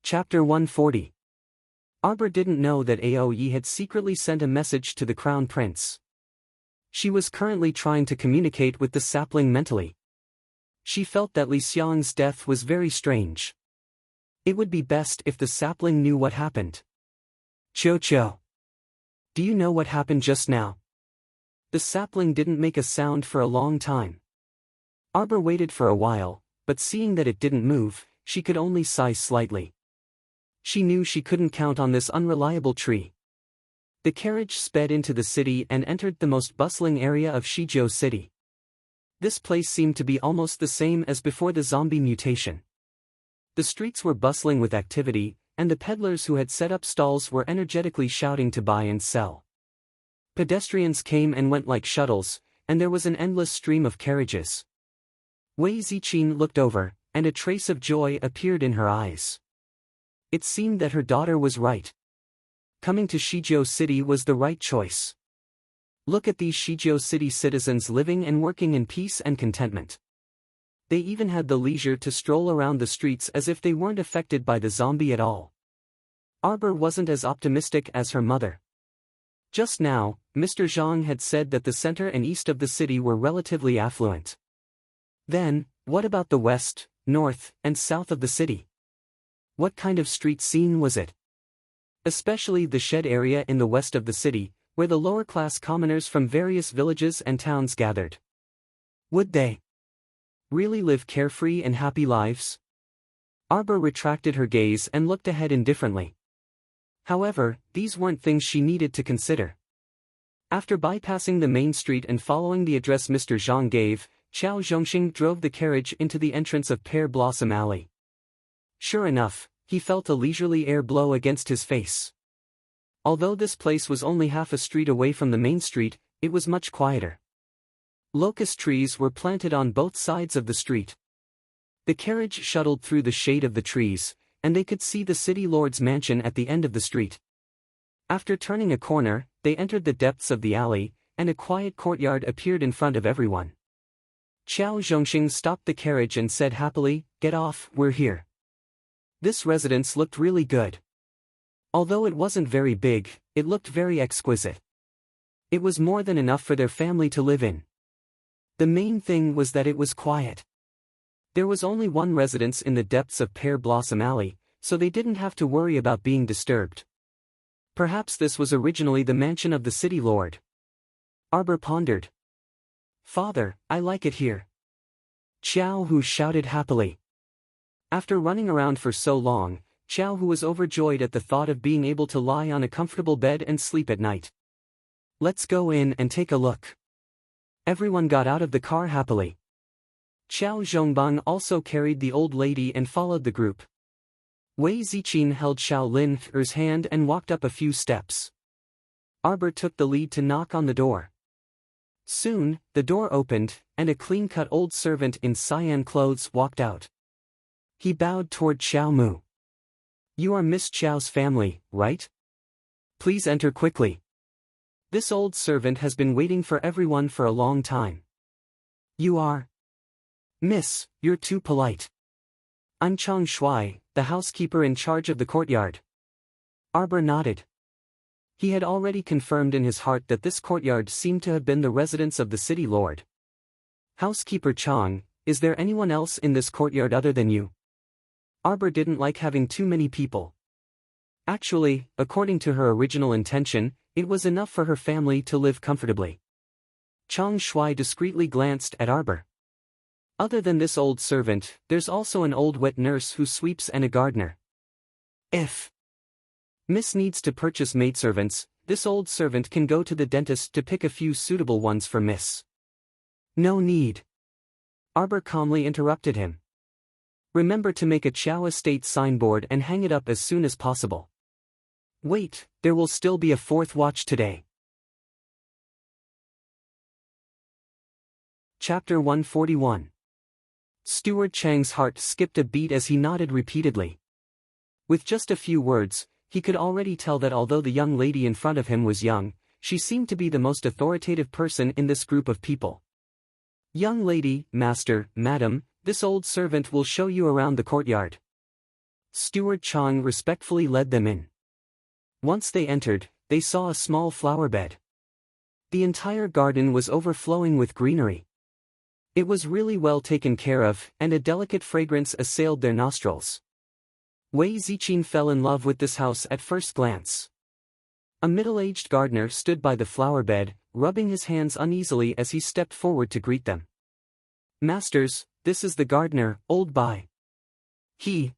Chapter 140. Arbor didn't know that Aoyi had secretly sent a message to the Crown Prince. She was currently trying to communicate with the sapling mentally. She felt that Li Xiang's death was very strange. It would be best if the sapling knew what happened. "Cho-cho. Do you know what happened just now?" The sapling didn't make a sound for a long time. Arbor waited for a while, but seeing that it didn't move, she could only sigh slightly. She knew she couldn't count on this unreliable tree. The carriage sped into the city and entered the most bustling area of Shizhou City. This place seemed to be almost the same as before the zombie mutation. The streets were bustling with activity, and the peddlers who had set up stalls were energetically shouting to buy and sell. Pedestrians came and went like shuttles, and there was an endless stream of carriages. Wei Ziqin looked over, and a trace of joy appeared in her eyes. It seemed that her daughter was right. Coming to Shijiao City was the right choice. Look at these Shijiao City citizens living and working in peace and contentment. They even had the leisure to stroll around the streets as if they weren't affected by the zombie at all. Arbor wasn't as optimistic as her mother. Just now, Mr. Zhang had said that the center and east of the city were relatively affluent. Then, what about the west, north, and south of the city? What kind of street scene was it? Especially the shed area in the west of the city, where the lower-class commoners from various villages and towns gathered. Would they really live carefree and happy lives? Arbor retracted her gaze and looked ahead indifferently. However, these weren't things she needed to consider. After bypassing the main street and following the address Mr. Zhang gave, Qiao Zhongxing drove the carriage into the entrance of Pear Blossom Alley. Sure enough, he felt a leisurely air blow against his face. Although this place was only half a street away from the main street, it was much quieter. Locust trees were planted on both sides of the street. The carriage shuttled through the shade of the trees, and they could see the city lord's mansion at the end of the street. After turning a corner, they entered the depths of the alley, and a quiet courtyard appeared in front of everyone. Qiao Zhongxing stopped the carriage and said happily, "Get off, we're here." This residence looked really good. Although it wasn't very big, it looked very exquisite. It was more than enough for their family to live in. The main thing was that it was quiet. There was only one residence in the depths of Pear Blossom Alley, so they didn't have to worry about being disturbed. Perhaps this was originally the mansion of the city lord. Arbor pondered. "Father, I like it here." Qiao Hu shouted happily. After running around for so long, Qiao Hu was overjoyed at the thought of being able to lie on a comfortable bed and sleep at night. "Let's go in and take a look." Everyone got out of the car happily. Qiao Zhongbang also carried the old lady and followed the group. Wei Ziqin held Xiao Lin's hand and walked up a few steps. Arbor took the lead to knock on the door. Soon, the door opened, and a clean-cut old servant in cyan clothes walked out. He bowed toward Xiao Mu. "You are Miss Qiao's family, right? Please enter quickly. This old servant has been waiting for everyone for a long time." "You are? Miss, you're too polite. I'm Chang Shui, the housekeeper in charge of the courtyard." Arbor nodded. He had already confirmed in his heart that this courtyard seemed to have been the residence of the city lord. "Housekeeper Chang, is there anyone else in this courtyard other than you?" Arbor didn't like having too many people. Actually, according to her original intention, it was enough for her family to live comfortably. Chang Shui discreetly glanced at Arbor. "Other than this old servant, there's also an old wet nurse who sweeps and a gardener. If Miss needs to purchase maidservants, this old servant can go to the dentist to pick a few suitable ones for Miss." "No need." Arbor calmly interrupted him. "Remember to make a Qiao Estate signboard and hang it up as soon as possible. Wait, there will still be a fourth watch today." Chapter 141. Steward Chang's heart skipped a beat as he nodded repeatedly. With just a few words, he could already tell that although the young lady in front of him was young, she seemed to be the most authoritative person in this group of people. "Young lady, master, madam, this old servant will show you around the courtyard." Steward Chang respectfully led them in. Once they entered, they saw a small flower bed. The entire garden was overflowing with greenery. It was really well taken care of, and a delicate fragrance assailed their nostrils. Wei Ziqin fell in love with this house at first glance. A middle-aged gardener stood by the flower bed, rubbing his hands uneasily as he stepped forward to greet them. "Masters, this is the gardener, Old Bai. He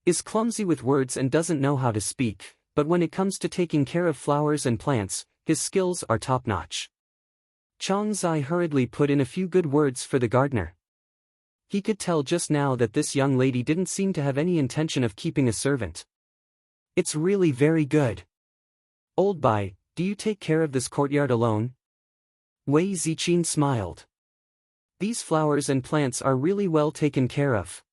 is clumsy with words and doesn't know how to speak, but when it comes to taking care of flowers and plants, his skills are top-notch." Chang Zai hurriedly put in a few good words for the gardener. He could tell just now that this young lady didn't seem to have any intention of keeping a servant. It's really very good. Old Bai, do you take care of this courtyard alone? Wei Ziqin smiled. These flowers and plants are really well taken care of.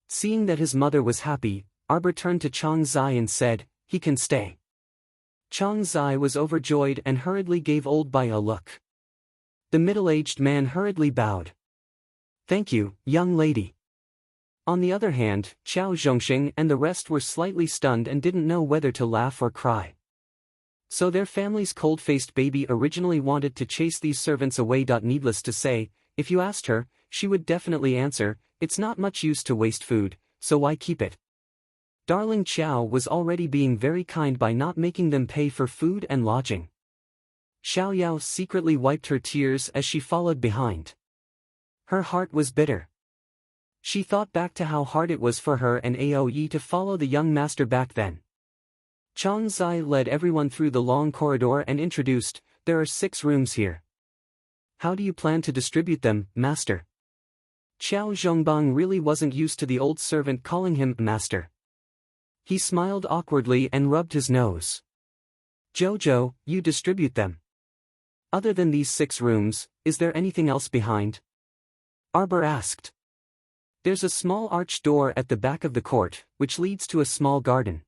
Seeing that his mother was happy, Arbor turned to Chang Zai and said, he can stay. Chang Zai was overjoyed and hurriedly gave Old Bai a look. The middle-aged man hurriedly bowed. Thank you, young lady. On the other hand, Qiao Zhongxing and the rest were slightly stunned and didn't know whether to laugh or cry. So their family's cold-faced baby originally wanted to chase these servants away. Needless to say, if you asked her, she would definitely answer, it's not much use to waste food, so why keep it? Darling Qiao was already being very kind by not making them pay for food and lodging. Xiao Yao secretly wiped her tears as she followed behind. Her heart was bitter. She thought back to how hard it was for her and Aoyi to follow the young master back then. Chang Zai led everyone through the long corridor and introduced, there are 6 rooms here. How do you plan to distribute them, master? Qiao Zhongbang really wasn't used to the old servant calling him master. He smiled awkwardly and rubbed his nose. Jojo, you distribute them. Other than these 6 rooms, is there anything else behind? Arbor asked. There's a small arched door at the back of the court, which leads to a small garden.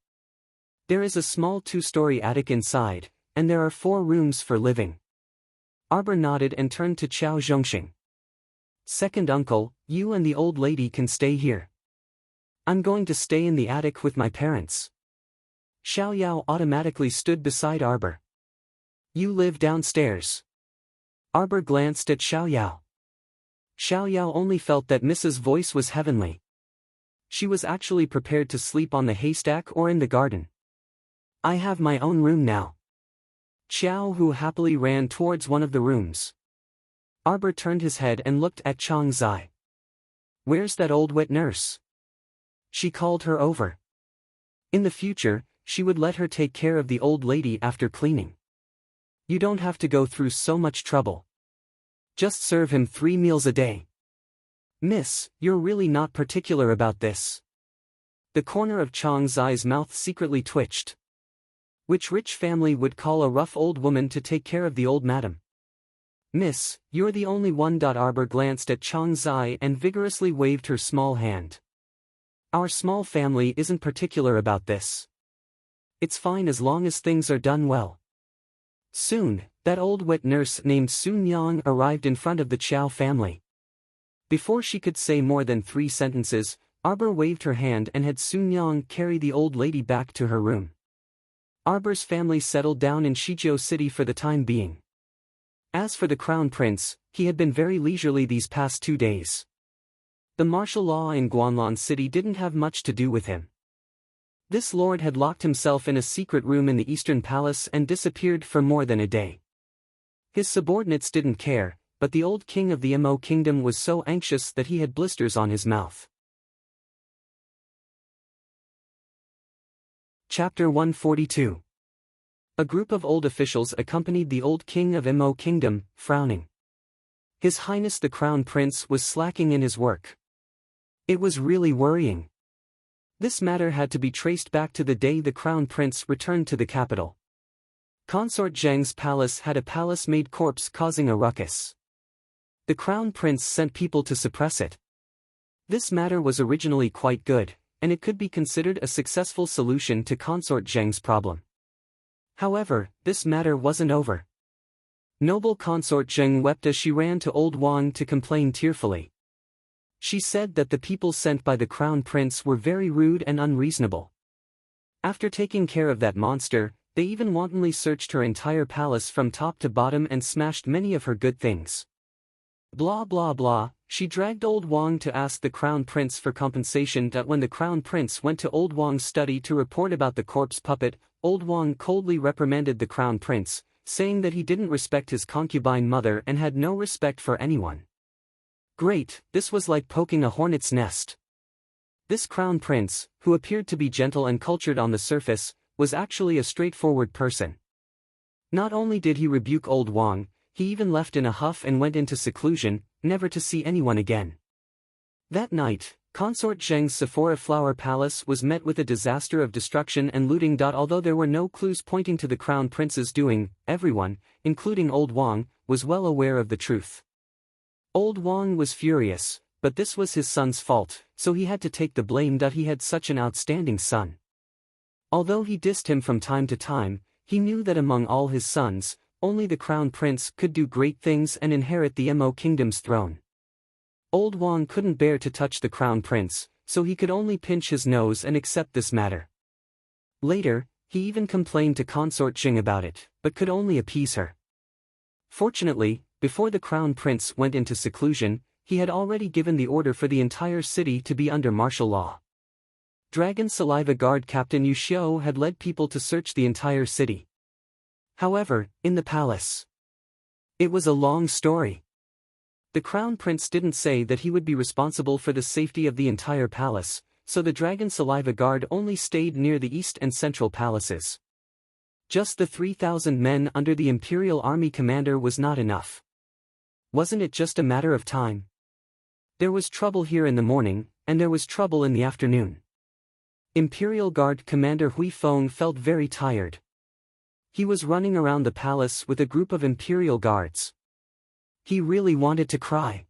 There is a small 2-story attic inside, and there are 4 rooms for living. Arbor nodded and turned to Qiao Zhongxing. Second uncle, you and the old lady can stay here. I'm going to stay in the attic with my parents. Xiao Yao automatically stood beside Arbor. You live downstairs. Arbor glanced at Xiao Yao. Xiao Yao only felt that Mrs. Voice was heavenly. She was actually prepared to sleep on the haystack or in the garden. I have my own room now. Qiao Hu happily ran towards one of the rooms. Arbor turned his head and looked at Chang Zai. Where's that old wet nurse? She called her over. In the future, she would let her take care of the old lady after cleaning. You don't have to go through so much trouble. Just serve him 3 meals a day. Miss, you're really not particular about this. The corner of Chang Zai's mouth secretly twitched. Which rich family would call a rough old woman to take care of the old madam? Miss, you're the only one. Arbor glanced at Chang Zai and vigorously waved her small hand. Our small family isn't particular about this. It's fine as long as things are done well. Soon, that old wet nurse named Sun Yang arrived in front of the Qiao family. Before she could say more than 3 sentences, Arbor waved her hand and had Sun Yang carry the old lady back to her room. Arbor's family settled down in Shizhou City for the time being. As for the Crown Prince, he had been very leisurely these past 2 days. The martial law in Guanlan City didn't have much to do with him. This lord had locked himself in a secret room in the Eastern Palace and disappeared for more than a day. His subordinates didn't care, but the old king of the Mo kingdom was so anxious that he had blisters on his mouth. Chapter 142. A group of old officials accompanied the old king of Mo kingdom, frowning. His Highness the Crown Prince was slacking in his work. It was really worrying. This matter had to be traced back to the day the Crown Prince returned to the capital. Consort Zheng's palace had a palace-made corpse causing a ruckus. The Crown Prince sent people to suppress it. This matter was originally quite good, and it could be considered a successful solution to Consort Zheng's problem. However, this matter wasn't over. Noble Consort Zheng wept as she ran to old Wang to complain tearfully. She said that the people sent by the Crown Prince were very rude and unreasonable. After taking care of that monster, they even wantonly searched her entire palace from top to bottom and smashed many of her good things. Blah blah blah, she dragged old Wang to ask the Crown Prince for compensation. When the Crown Prince went to old Wang's study to report about the corpse puppet, old Wang coldly reprimanded the Crown Prince, saying that he didn't respect his concubine mother and had no respect for anyone. Great, this was like poking a hornet's nest. This Crown Prince, who appeared to be gentle and cultured on the surface, was actually a straightforward person. Not only did he rebuke old Wang, he even left in a huff and went into seclusion, never to see anyone again. That night, Consort Zheng's Sephora Flower Palace was met with a disaster of destruction and looting. Although there were no clues pointing to the crown prince's doing, everyone, including Old Wang, was well aware of the truth. Old Wang was furious, but this was his son's fault, so he had to take the blame. He had such an outstanding son. Although he dissed him from time to time, he knew that among all his sons, only the crown prince could do great things and inherit the Mo kingdom's throne. Old Wang couldn't bear to touch the crown prince, so he could only pinch his nose and accept this matter. Later, he even complained to Consort Jing about it, but could only appease her. Fortunately, before the crown prince went into seclusion, he had already given the order for the entire city to be under martial law. Dragon Saliva Guard Captain Yu Xiao had led people to search the entire city. However, in the palace, it was a long story. The crown prince didn't say that he would be responsible for the safety of the entire palace, so the Dragon Saliva Guard only stayed near the east and central palaces. Just the 3,000 men under the Imperial Army commander was not enough. Wasn't it just a matter of time? There was trouble here in the morning, and there was trouble in the afternoon. Imperial Guard Commander Hui Feng felt very tired. He was running around the palace with a group of Imperial Guards. He really wanted to cry.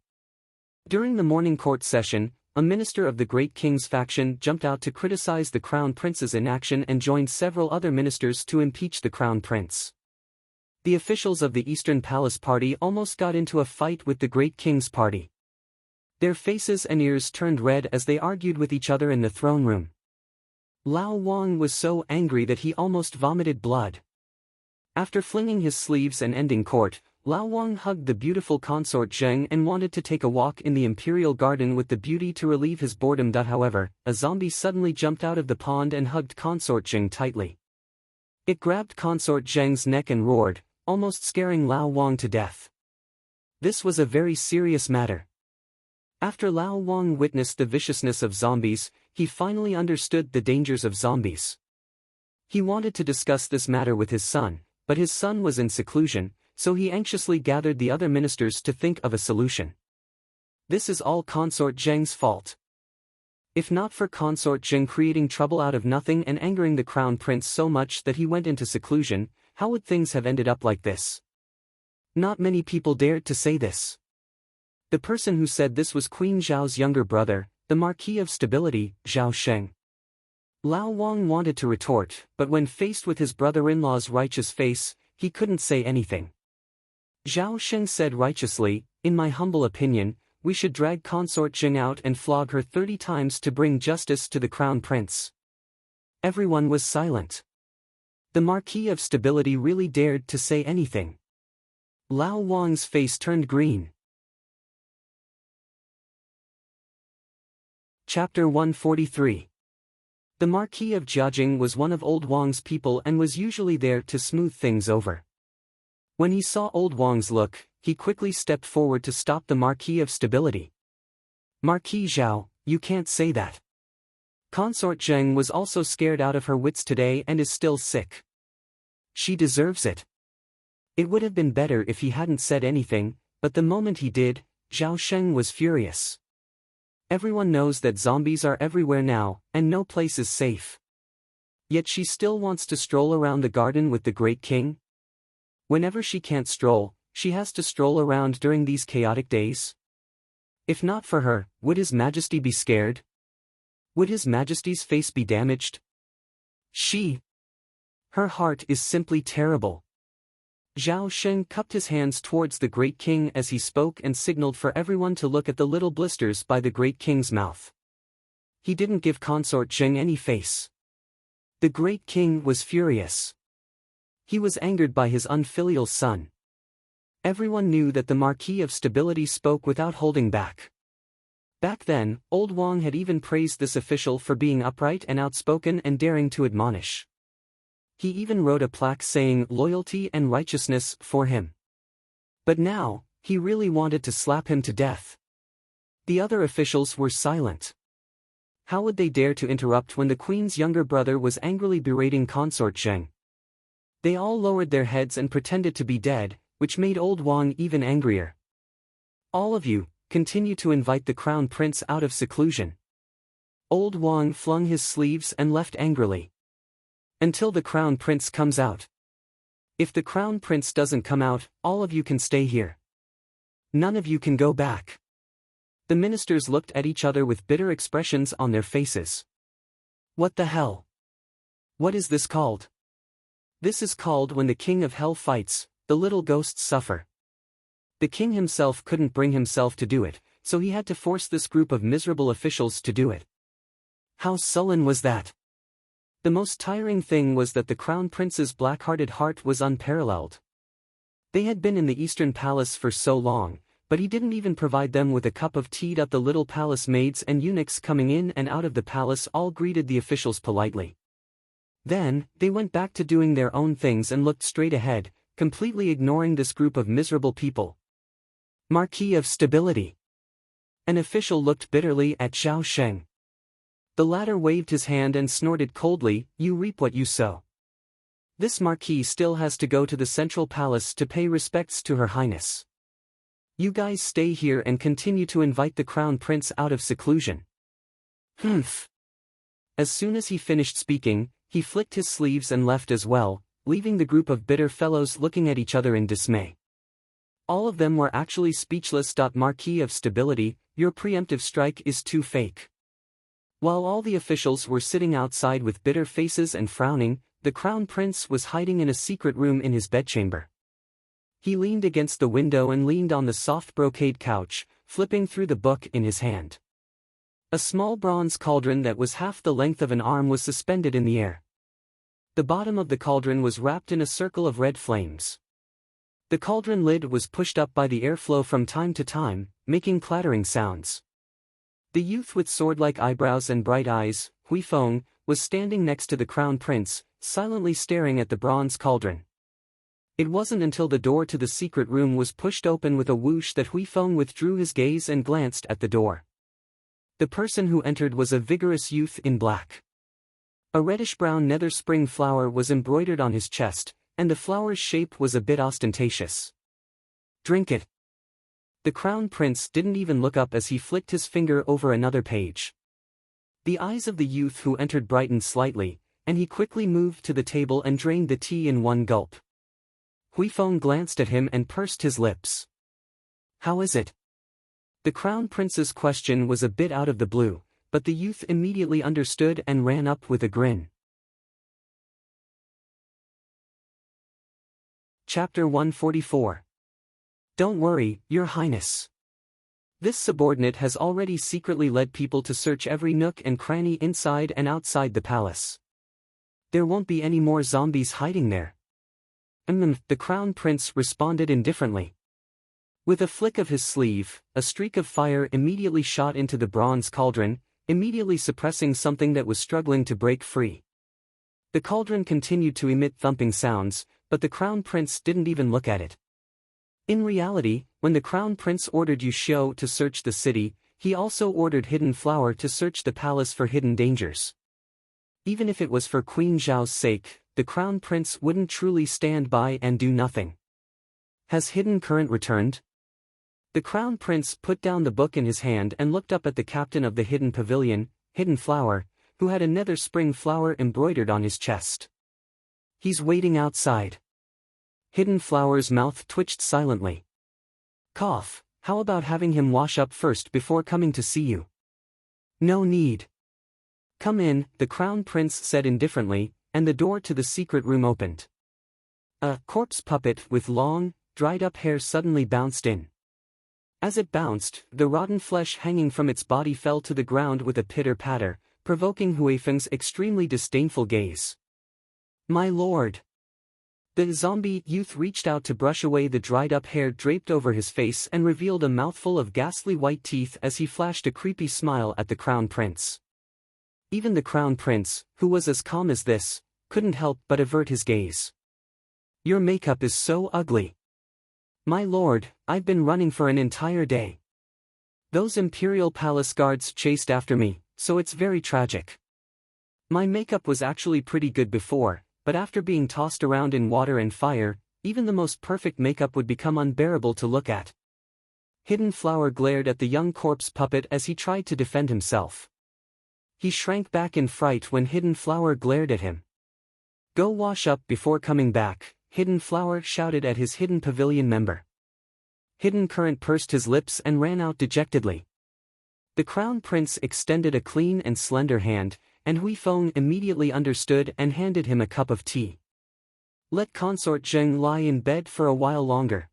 During the morning court session, a minister of the Great King's faction jumped out to criticize the Crown Prince's inaction and joined several other ministers to impeach the Crown Prince. The officials of the Eastern Palace Party almost got into a fight with the Great King's party. Their faces and ears turned red as they argued with each other in the throne room. Lao Wang was so angry that he almost vomited blood. After flinging his sleeves and ending court, Lao Wang hugged the beautiful consort Zheng and wanted to take a walk in the imperial garden with the beauty to relieve his boredom. However, a zombie suddenly jumped out of the pond and hugged consort Zheng tightly. It grabbed consort Zheng's neck and roared, almost scaring Lao Wang to death. This was a very serious matter. After Lao Wang witnessed the viciousness of zombies, he finally understood the dangers of zombies. He wanted to discuss this matter with his son, but his son was in seclusion, so he anxiously gathered the other ministers to think of a solution. This is all Consort Zheng's fault. If not for Consort Zheng creating trouble out of nothing and angering the crown prince so much that he went into seclusion, how would things have ended up like this? Not many people dared to say this. The person who said this was Queen Zhao's younger brother, the Marquis of Stability, Zhao Sheng. Lao Wang wanted to retort, but when faced with his brother-in-law's righteous face, he couldn't say anything. Zhao Sheng said righteously, "In my humble opinion, we should drag Consort Zheng out and flog her 30 times to bring justice to the crown prince." Everyone was silent. The Marquis of Stability really dared to say anything. Lao Wang's face turned green. Chapter 143. The Marquis of Jiajing was one of Old Wang's people and was usually there to smooth things over. When he saw Old Wang's look, he quickly stepped forward to stop the Marquis of Stability. "Marquis Zhao, you can't say that. Consort Zheng was also scared out of her wits today and is still sick. She deserves it." It would have been better if he hadn't said anything, but the moment he did, Zhao Sheng was furious. Everyone knows that zombies are everywhere now, and no place is safe. Yet she still wants to stroll around the garden with the Great King? Whenever she can't stroll, she has to stroll around during these chaotic days? If not for her, would His Majesty be scared? Would His Majesty's face be damaged? Her heart is simply terrible. Zhao Sheng cupped his hands towards the Great King as he spoke and signaled for everyone to look at the little blisters by the Great King's mouth. He didn't give Consort Zheng any face. The Great King was furious. He was angered by his unfilial son. Everyone knew that the Marquis of Stability spoke without holding back. Back then, Old Wang had even praised this official for being upright and outspoken and daring to admonish. He even wrote a plaque saying "Loyalty and Righteousness" for him. But now, he really wanted to slap him to death. The other officials were silent. How would they dare to interrupt when the Queen's younger brother was angrily berating Consort Zheng? They all lowered their heads and pretended to be dead, which made Old Wang even angrier. "All of you, continue to invite the crown prince out of seclusion. Old Wang flung his sleeves and left angrily. Until the Crown Prince comes out. If the Crown Prince doesn't come out, all of you can stay here. None of you can go back. The ministers looked at each other with bitter expressions on their faces. What the hell? What is this called? This is called when the king of hell fights, the little ghosts suffer. The king himself couldn't bring himself to do it, so he had to force this group of miserable officials to do it. How sullen was that? The most tiring thing was that the Crown Prince's black-hearted heart was unparalleled. They had been in the Eastern Palace for so long, but he didn't even provide them with a cup of tea. The little palace maids and eunuchs coming in and out of the palace all greeted the officials politely. Then, they went back to doing their own things and looked straight ahead, completely ignoring this group of miserable people. Marquis of Stability. An official looked bitterly at Zhao Sheng. The latter waved his hand and snorted coldly, "You reap what you sow." This marquis still has to go to the central palace to pay respects to Her Highness. You guys stay here and continue to invite the Crown Prince out of seclusion. Humph. As soon as he finished speaking, he flicked his sleeves and left as well, leaving the group of bitter fellows looking at each other in dismay. All of them were actually speechless. Marquis of Stability, your preemptive strike is too fake. While all the officials were sitting outside with bitter faces and frowning, the Crown Prince was hiding in a secret room in his bedchamber. He leaned against the window and leaned on the soft brocade couch, flipping through the book in his hand. A small bronze cauldron that was half the length of an arm was suspended in the air. The bottom of the cauldron was wrapped in a circle of red flames. The cauldron lid was pushed up by the airflow from time to time, making clattering sounds. The youth with sword-like eyebrows and bright eyes, Huifeng, was standing next to the Crown Prince, silently staring at the bronze cauldron. It wasn't until the door to the secret room was pushed open with a whoosh that Huifeng withdrew his gaze and glanced at the door. The person who entered was a vigorous youth in black. A reddish-brown nether spring flower was embroidered on his chest, and the flower's shape was a bit ostentatious. Drink it. The Crown Prince didn't even look up as he flicked his finger over another page. The eyes of the youth who entered brightened slightly, and he quickly moved to the table and drained the tea in one gulp. Huifeng glanced at him and pursed his lips. How is it? The Crown Prince's question was a bit out of the blue, but the youth immediately understood and ran up with a grin. Chapter 144. Don't worry, Your Highness. This subordinate has already secretly led people to search every nook and cranny inside and outside the palace. There won't be any more zombies hiding there. The Crown Prince responded indifferently. With a flick of his sleeve, a streak of fire immediately shot into the bronze cauldron, immediately suppressing something that was struggling to break free. The cauldron continued to emit thumping sounds, but the Crown Prince didn't even look at it. In reality, when the Crown Prince ordered Yu Xiu to search the city, he also ordered Hidden Flower to search the palace for hidden dangers. Even if it was for Queen Zhao's sake, the Crown Prince wouldn't truly stand by and do nothing. Has Hidden Current returned? The Crown Prince put down the book in his hand and looked up at the captain of the Hidden Pavilion, Hidden Flower, who had a nether spring flower embroidered on his chest. He's waiting outside. Hidden Flower's mouth twitched silently. Cough, how about having him wash up first before coming to see you? No need. Come in, the Crown Prince said indifferently, and the door to the secret room opened. A corpse puppet with long, dried-up hair suddenly bounced in. As it bounced, the rotten flesh hanging from its body fell to the ground with a pitter-patter, provoking Huifeng's extremely disdainful gaze. My lord! The zombie youth reached out to brush away the dried-up hair draped over his face and revealed a mouthful of ghastly white teeth as he flashed a creepy smile at the Crown Prince. Even the Crown Prince, who was as calm as this, couldn't help but avert his gaze. Your makeup is so ugly. My lord, I've been running for an entire day. Those Imperial Palace guards chased after me, so it's very tragic. My makeup was actually pretty good before, but after being tossed around in water and fire, even the most perfect makeup would become unbearable to look at. Hidden Flower glared at the young corpse puppet as he tried to defend himself. He shrank back in fright when Hidden Flower glared at him. "Go wash up before coming back," Hidden Flower shouted at his Hidden Pavilion member. Hidden Current pursed his lips and ran out dejectedly. The Crown Prince extended a clean and slender hand, and Huifeng immediately understood and handed him a cup of tea. "Let Consort Zheng lie in bed for a while longer.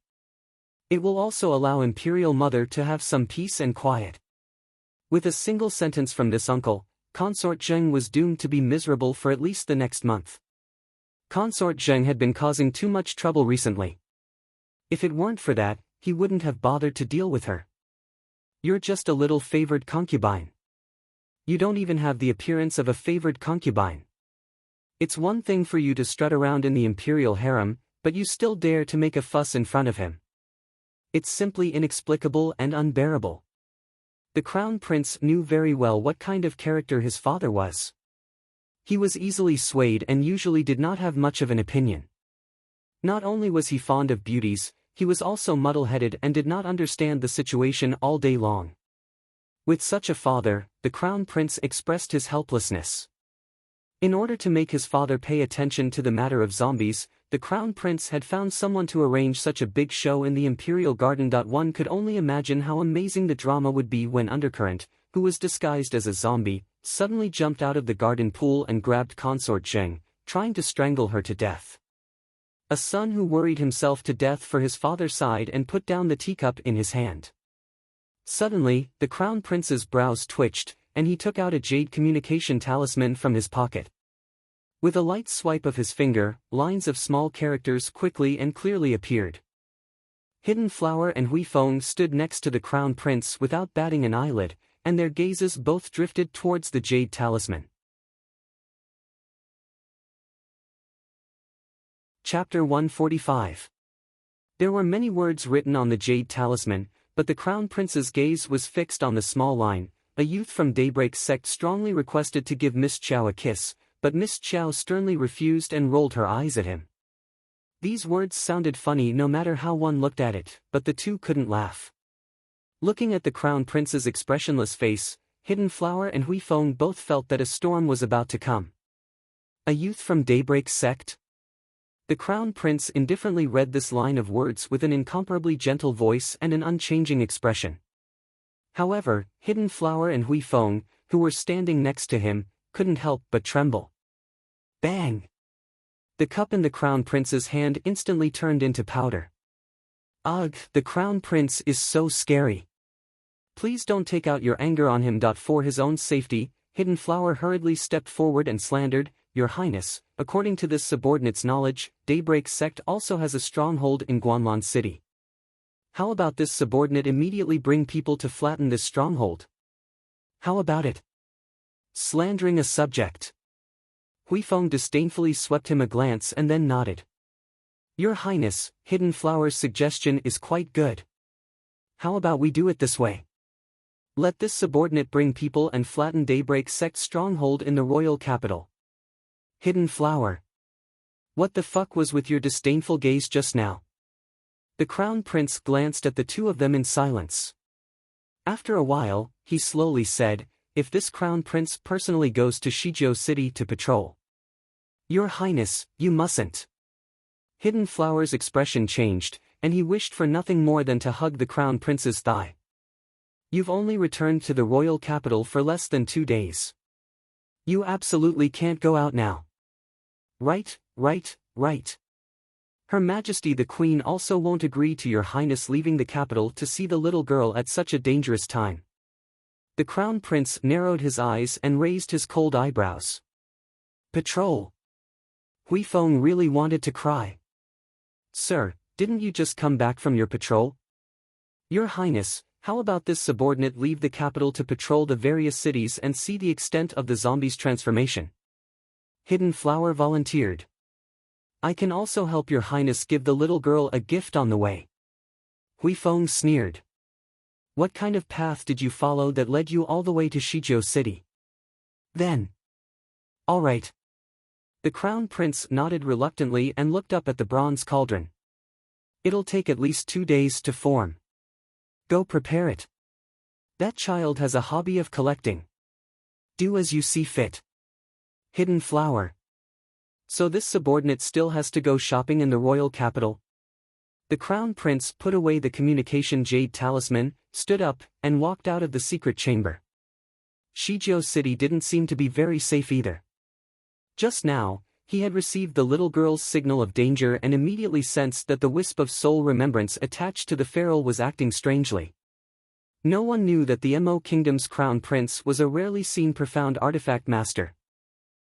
It will also allow Imperial Mother to have some peace and quiet." With a single sentence from this uncle, Consort Zheng was doomed to be miserable for at least the next month. Consort Zheng had been causing too much trouble recently. If it weren't for that, he wouldn't have bothered to deal with her. "You're just a little favored concubine. You don't even have the appearance of a favored concubine. It's one thing for you to strut around in the imperial harem, but you still dare to make a fuss in front of him. It's simply inexplicable and unbearable." The Crown Prince knew very well what kind of character his father was. He was easily swayed and usually did not have much of an opinion. Not only was he fond of beauties, he was also muddle-headed and did not understand the situation all day long. With such a father, the Crown Prince expressed his helplessness. In order to make his father pay attention to the matter of zombies, the Crown Prince had found someone to arrange such a big show in the Imperial Garden. One could only imagine how amazing the drama would be when Undercurrent, who was disguised as a zombie, suddenly jumped out of the garden pool and grabbed Consort Zheng, trying to strangle her to death. A son who worried himself to death for his father sighed and put down the teacup in his hand. Suddenly, the Crown Prince's brows twitched, and he took out a jade communication talisman from his pocket. With a light swipe of his finger, lines of small characters quickly and clearly appeared. Hidden Flower and Huifeng stood next to the Crown Prince without batting an eyelid, and their gazes both drifted towards the jade talisman. Chapter 145. There were many words written on the jade talisman, but the Crown Prince's gaze was fixed on the small line. "A youth from Daybreak's sect strongly requested to give Miss Chow a kiss, but Miss Chow sternly refused and rolled her eyes at him." These words sounded funny no matter how one looked at it, but the two couldn't laugh. Looking at the Crown Prince's expressionless face, Hidden Flower and Huifeng both felt that a storm was about to come. "A youth from Daybreak's sect?" The Crown Prince indifferently read this line of words with an incomparably gentle voice and an unchanging expression. However, Hidden Flower and Huifeng, who were standing next to him, couldn't help but tremble. Bang! The cup in the Crown Prince's hand instantly turned into powder. "Ugh, the Crown Prince is so scary. Please don't take out your anger on him." For his own safety, Hidden Flower hurriedly stepped forward and slandered, "Your Highness, according to this subordinate's knowledge, Daybreak sect also has a stronghold in Guanlan City. How about this subordinate immediately bring people to flatten this stronghold? How about it? Slandering a subject." Huifeng disdainfully swept him a glance and then nodded. "Your Highness, Hidden Flower's suggestion is quite good. How about we do it this way? Let this subordinate bring people and flatten Daybreak sect's stronghold in the royal capital." "Hidden Flower. What the fuck was with your disdainful gaze just now?" The Crown Prince glanced at the two of them in silence. After a while, he slowly said, "If this Crown Prince personally goes to Shizhou City to patrol." "Your Highness, you mustn't." Hidden Flower's expression changed, and he wished for nothing more than to hug the Crown Prince's thigh. "You've only returned to the royal capital for less than 2 days. You absolutely can't go out now." Right. Her Majesty the Queen also won't agree to your Highness leaving the capital to see the little girl at such a dangerous time." The Crown Prince narrowed his eyes and raised his cold eyebrows. "Patrol?" Huifeng really wanted to cry. "Sir, didn't you just come back from your patrol?" "Your Highness, how about this subordinate leave the capital to patrol the various cities and see the extent of the zombies' transformation?" Hidden Flower volunteered. "I can also help your Highness give the little girl a gift on the way." Huifeng sneered. "What kind of path did you follow that led you all the way to Shizhou City?" "Then. All right." The Crown Prince nodded reluctantly and looked up at the bronze cauldron. "It'll take at least 2 days to form. Go prepare it. That child has a hobby of collecting." Do as you see fit. Hidden flower. So this subordinate still has to go shopping in the royal capital? The crown prince put away the communication jade talisman, stood up, and walked out of the secret chamber. Shijiao City didn't seem to be very safe either. Just now, he had received the little girl's signal of danger and immediately sensed that the wisp of soul remembrance attached to the feral was acting strangely. No one knew that the Mo Kingdom's crown prince was a rarely seen profound artifact master.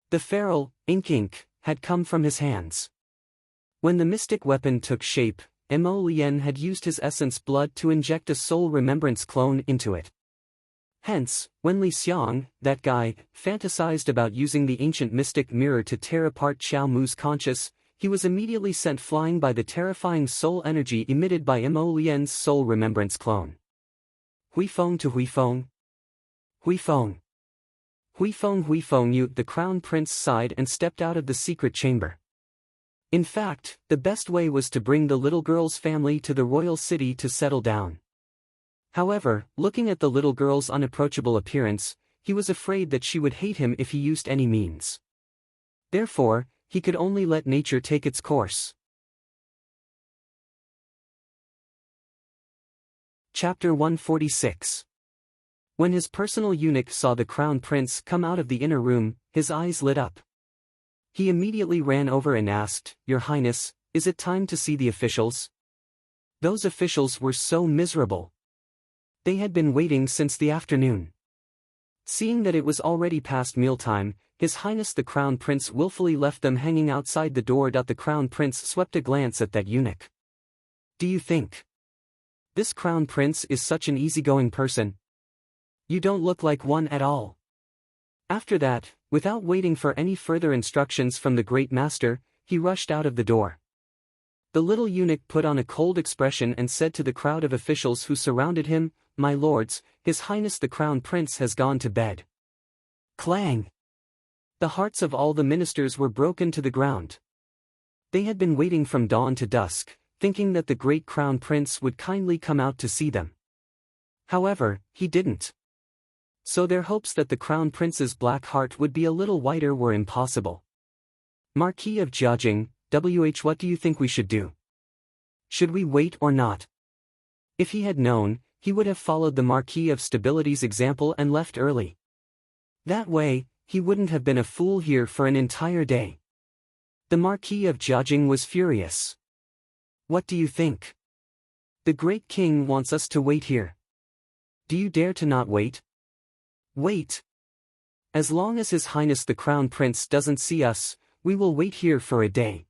The feral, ink, had come from his hands. When the mystic weapon took shape, Mo Lien had used his essence blood to inject a soul remembrance clone into it. Hence, when Li Xiang, that guy, fantasized about using the ancient mystic mirror to tear apart Xiao Mu's conscience, he was immediately sent flying by the terrifying soul energy emitted by Mo Lien's soul remembrance clone. Hui Feng to Hui Feng. Hui Feng. Hui Feng you, the crown prince sighed and stepped out of the secret chamber. In fact, the best way was to bring the little girl's family to the royal city to settle down. However, looking at the little girl's unapproachable appearance, he was afraid that she would hate him if he used any means. Therefore, he could only let nature take its course. Chapter 146. When his personal eunuch saw the crown prince come out of the inner room, his eyes lit up. He immediately ran over and asked, "Your Highness, is it time to see the officials?" Those officials were so miserable. They had been waiting since the afternoon. Seeing that it was already past mealtime, His Highness the Crown Prince willfully left them hanging outside the door. The Crown Prince swept a glance at that eunuch. "Do you think this Crown Prince is such an easygoing person? You don't look like one at all." After that, without waiting for any further instructions from the Great Master, he rushed out of the door. The little eunuch put on a cold expression and said to the crowd of officials who surrounded him, "My lords, His Highness the Crown Prince has gone to bed." Clang! The hearts of all the ministers were broken to the ground. They had been waiting from dawn to dusk, thinking that the great Crown Prince would kindly come out to see them. However, he didn't. So their hopes that the Crown Prince's black heart would be a little whiter were impossible. "Marquis of Jiajing, what do you think we should do? Should we wait or not?" If he had known, he would have followed the Marquis of Stability's example and left early. That way, he wouldn't have been a fool here for an entire day. The Marquis of Jiajing was furious. "What do you think? The great king wants us to wait here. Do you dare to not wait? Wait. As long as His Highness the Crown Prince doesn't see us, we will wait here for a day."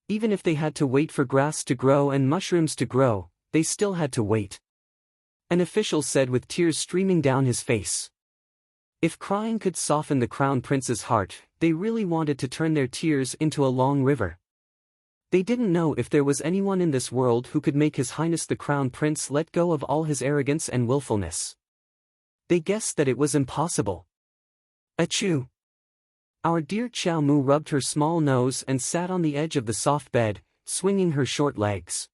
Even if they had to wait for grass to grow and mushrooms to grow, they still had to wait. An official said with tears streaming down his face. If crying could soften the Crown Prince's heart, they really wanted to turn their tears into a long river. They didn't know if there was anyone in this world who could make His Highness the Crown Prince let go of all his arrogance and willfulness. They guessed that it was impossible. Achoo! Our dear Xiao Mu rubbed her small nose and sat on the edge of the soft bed, swinging her short legs.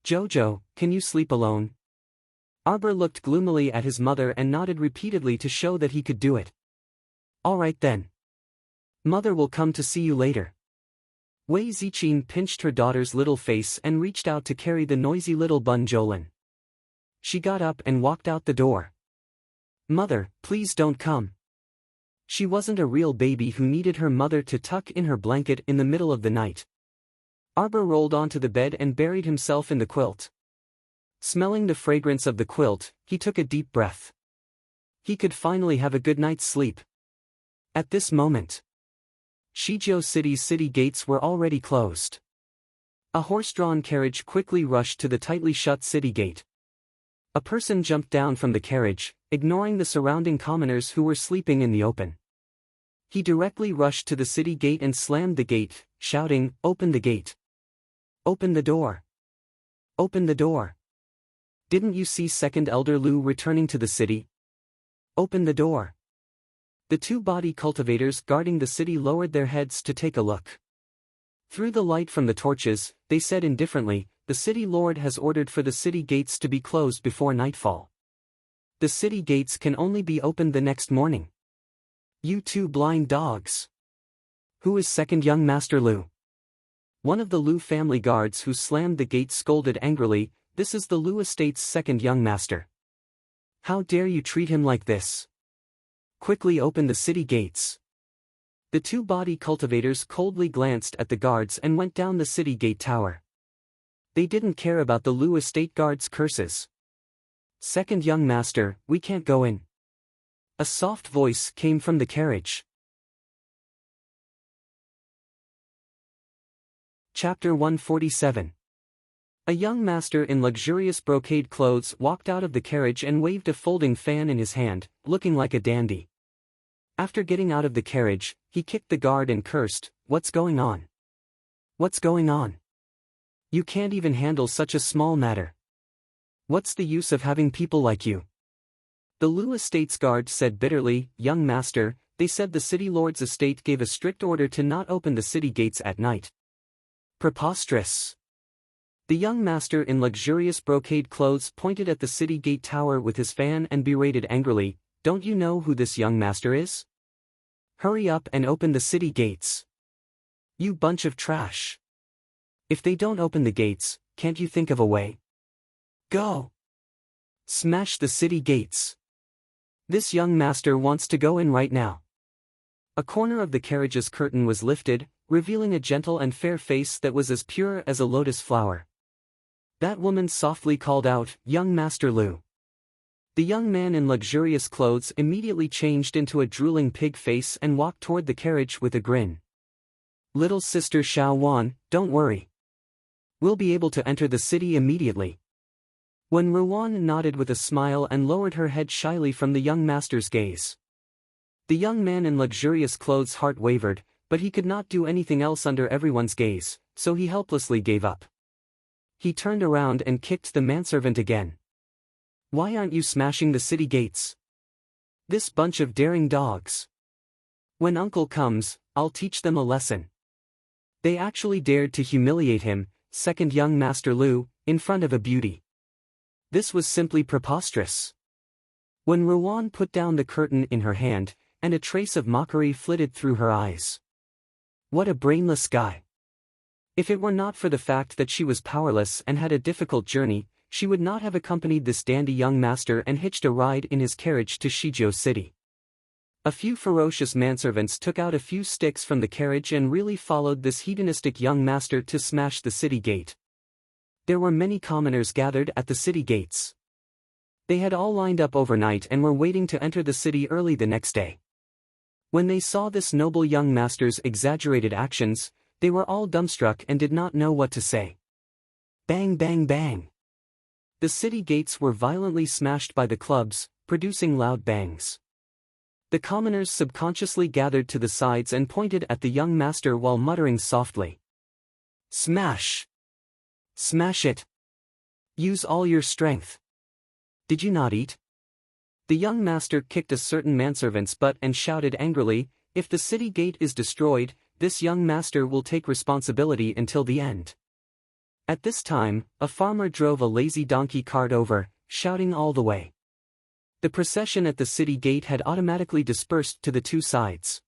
"Jojo, can you sleep alone?" Arbor looked gloomily at his mother and nodded repeatedly to show that he could do it. "All right then. Mother will come to see you later." Wei Ziqin pinched her daughter's little face and reached out to carry the noisy little Bun Jolin. She got up and walked out the door. "Mother, please don't come." She wasn't a real baby who needed her mother to tuck in her blanket in the middle of the night. Arbor rolled onto the bed and buried himself in the quilt. Smelling the fragrance of the quilt, he took a deep breath. He could finally have a good night's sleep. At this moment, Shijiao City's city gates were already closed. A horse-drawn carriage quickly rushed to the tightly shut city gate. A person jumped down from the carriage, ignoring the surrounding commoners who were sleeping in the open. He directly rushed to the city gate and slammed the gate, shouting, "Open the gate! Open the door! Open the door! Didn't you see Second Elder Lu returning to the city? Open the door!" The two body cultivators guarding the city lowered their heads to take a look. Through the light from the torches, they said indifferently, "The city lord has ordered for the city gates to be closed before nightfall. The city gates can only be opened the next morning." You two blind dogs. Who is second young Master Lu? One of the Lu family guards who slammed the gate scolded angrily, this is the Lu estate's second young master. How dare you treat him like this? Quickly open the city gates. The two body cultivators coldly glanced at the guards and went down the city gate tower. They didn't care about the Lu estate guards' curses. Second young master, we can't go in. A soft voice came from the carriage. Chapter 147. A young master in luxurious brocade clothes walked out of the carriage and waved a folding fan in his hand, looking like a dandy. After getting out of the carriage, he kicked the guard and cursed, "What's going on? What's going on? You can't even handle such a small matter. What's the use of having people like you?" The Lu estate's guard said bitterly, "Young master, they said the city lord's estate gave a strict order to not open the city gates at night." Preposterous. The young master in luxurious brocade clothes pointed at the city gate tower with his fan and berated angrily, "Don't you know who this young master is? Hurry up and open the city gates. You bunch of trash. If they don't open the gates, can't you think of a way? Go. Smash the city gates. This young master wants to go in right now." A corner of the carriage's curtain was lifted, revealing a gentle and fair face that was as pure as a lotus flower. That woman softly called out, "Young Master Lu." The young man in luxurious clothes immediately changed into a drooling pig face and walked toward the carriage with a grin. "Little sister Xiao Wan, don't worry. We'll be able to enter the city immediately." When Ruan nodded with a smile and lowered her head shyly from the young master's gaze. The young man in luxurious clothes' heart wavered, but he could not do anything else under everyone's gaze, so he helplessly gave up. He turned around and kicked the manservant again. "Why aren't you smashing the city gates? This bunch of daring dogs. When uncle comes, I'll teach them a lesson." They actually dared to humiliate him, second young Master Lu, in front of a beauty. This was simply preposterous. When Ruan put down the curtain in her hand, and a trace of mockery flitted through her eyes. What a brainless guy. If it were not for the fact that she was powerless and had a difficult journey, she would not have accompanied this dandy young master and hitched a ride in his carriage to Shizhou City. A few ferocious manservants took out a few sticks from the carriage and really followed this hedonistic young master to smash the city gate. There were many commoners gathered at the city gates. They had all lined up overnight and were waiting to enter the city early the next day. When they saw this noble young master's exaggerated actions, they were all dumbstruck and did not know what to say. Bang bang bang. The city gates were violently smashed by the clubs, producing loud bangs. The commoners subconsciously gathered to the sides and pointed at the young master while muttering softly. "Smash! Smash it! Use all your strength. Did you not eat?" The young master kicked a certain manservant's butt and shouted angrily, "If the city gate is destroyed, this young master will take responsibility until the end." At this time, a farmer drove a lazy donkey cart over, shouting all the way. The procession at the city gate had automatically dispersed to the two sides.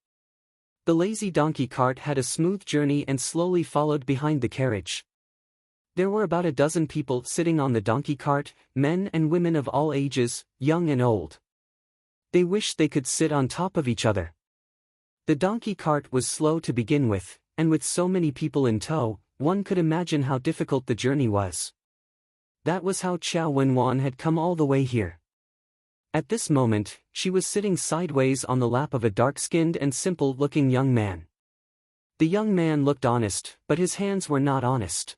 The lazy donkey cart had a smooth journey and slowly followed behind the carriage. There were about a dozen people sitting on the donkey cart, men and women of all ages, young and old. They wished they could sit on top of each other. The donkey cart was slow to begin with, and with so many people in tow, one could imagine how difficult the journey was. That was how Qiao Wenwan had come all the way here. At this moment, she was sitting sideways on the lap of a dark-skinned and simple-looking young man. The young man looked honest, but his hands were not honest.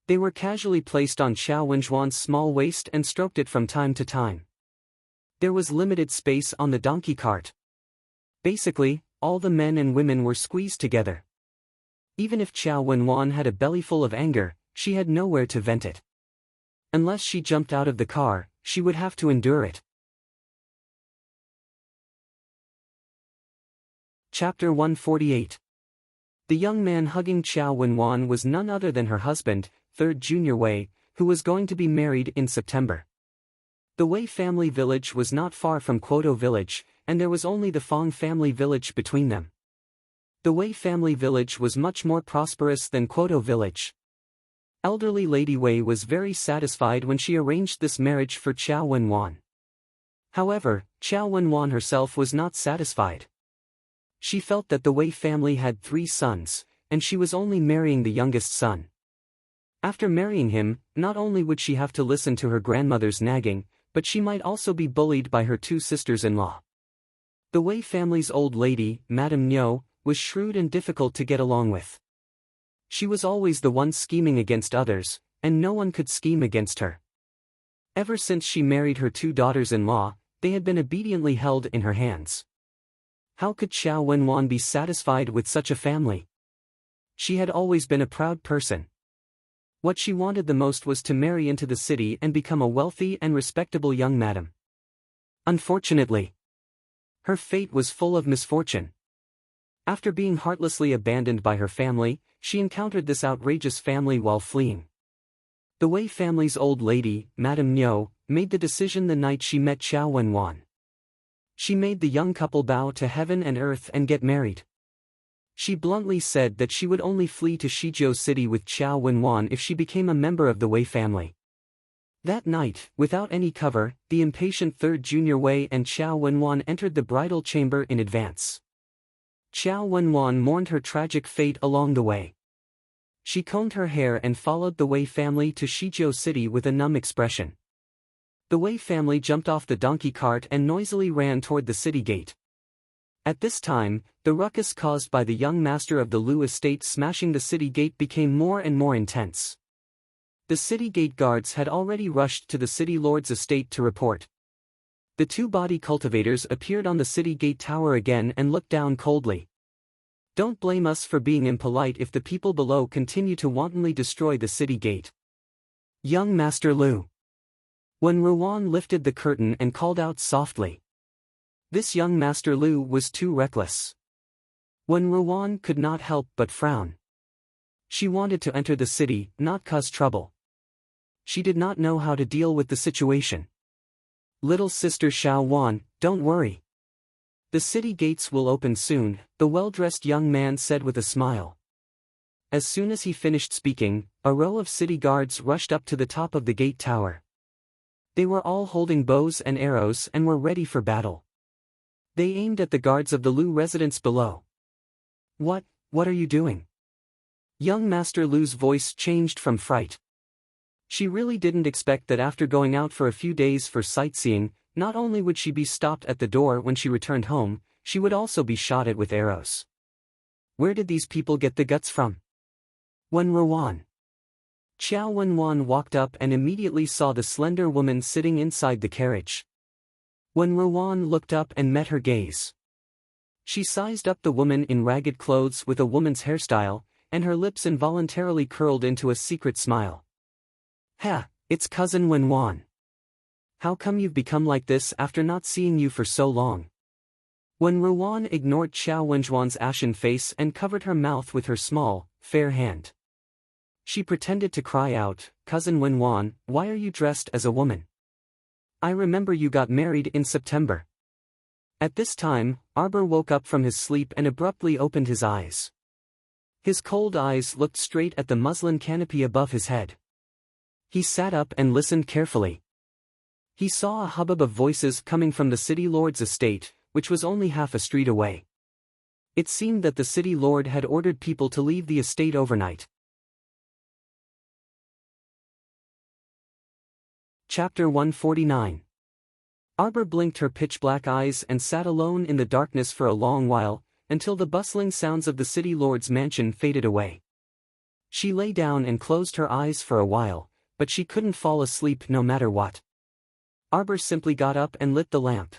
They were casually placed on Qiao Wenjuan's small waist and stroked it from time to time. There was limited space on the donkey cart. Basically, all the men and women were squeezed together. Even if Qiao Wenwan had a belly full of anger, she had nowhere to vent it. Unless she jumped out of the car, she would have to endure it. Chapter 148. The young man hugging Qiao Wenwan was none other than her husband, 3rd Junior Wei, who was going to be married in September. The Wei family village was not far from Quoto village, and there was only the Fong family village between them. The Wei family village was much more prosperous than Quoto village. Elderly Lady Wei was very satisfied when she arranged this marriage for Qiao Wenwan. However, Qiao Wenwan herself was not satisfied. She felt that the Wei family had 3 sons, and she was only marrying the youngest son. After marrying him, not only would she have to listen to her grandmother's nagging, but she might also be bullied by her 2 sisters-in-law. The Wei family's old lady, Madame Niu, was shrewd and difficult to get along with. She was always the one scheming against others, and no one could scheme against her. Ever since she married her 2 daughters-in-law, they had been obediently held in her hands. How could Qiao Wenwan be satisfied with such a family? She had always been a proud person. What she wanted the most was to marry into the city and become a wealthy and respectable young madam. Unfortunately, her fate was full of misfortune. After being heartlessly abandoned by her family, she encountered this outrageous family while fleeing. The Wei family's old lady, Madame Niu, made the decision the night she met Qiao Wenwan. She made the young couple bow to heaven and earth and get married. She bluntly said that she would only flee to Shizhou City with Qiao Wenwan if she became a member of the Wei family. That night, without any cover, the impatient 3rd Junior Wei and Qiao Wenwan entered the bridal chamber in advance. Qiao Wenwan mourned her tragic fate along the way. She combed her hair and followed the Wei family to Shizhou City with a numb expression. The Wei family jumped off the donkey cart and noisily ran toward the city gate. At this time, the ruckus caused by the young master of the Lu estate smashing the city gate became more and more intense. The city gate guards had already rushed to the city lord's estate to report. The 2 body cultivators appeared on the city gate tower again and looked down coldly. Don't blame us for being impolite if the people below continue to wantonly destroy the city gate. Young Master Lu. When Ruwan lifted the curtain and called out softly. This young Master Lu was too reckless. When Ruwan could not help but frown. She wanted to enter the city, not cause trouble. She did not know how to deal with the situation. Little sister Xiao Wan, don't worry. The city gates will open soon, the well-dressed young man said with a smile. As soon as he finished speaking, a row of city guards rushed up to the top of the gate tower. They were all holding bows and arrows and were ready for battle. They aimed at the guards of the Lu residence below. What are you doing? Young Master Lu's voice changed from fright. She really didn't expect that after going out for a few days for sightseeing, not only would she be stopped at the door when she returned home, she would also be shot at with arrows. Where did these people get the guts from? When Qiao Wenwan walked up and immediately saw the slender woman sitting inside the carriage. When Ruwan looked up and met her gaze, she sized up the woman in ragged clothes with a woman's hairstyle, and her lips involuntarily curled into a secret smile. Ha, it's cousin Wenwan. How come you've become like this after not seeing you for so long? When Ruwan ignored Qiao Wenjuan's ashen face and covered her mouth with her small, fair hand. She pretended to cry out, Cousin Wenwan, why are you dressed as a woman? I remember you got married in September. At this time, Arbor woke up from his sleep and abruptly opened his eyes. His cold eyes looked straight at the muslin canopy above his head. He sat up and listened carefully. He saw a hubbub of voices coming from the city lord's estate, which was only half a street away. It seemed that the city lord had ordered people to leave the estate overnight. Chapter 149. Arbor blinked her pitch-black eyes and sat alone in the darkness for a long while, until the bustling sounds of the city lord's mansion faded away. She lay down and closed her eyes for a while, but she couldn't fall asleep no matter what. Arbor simply got up and lit the lamp.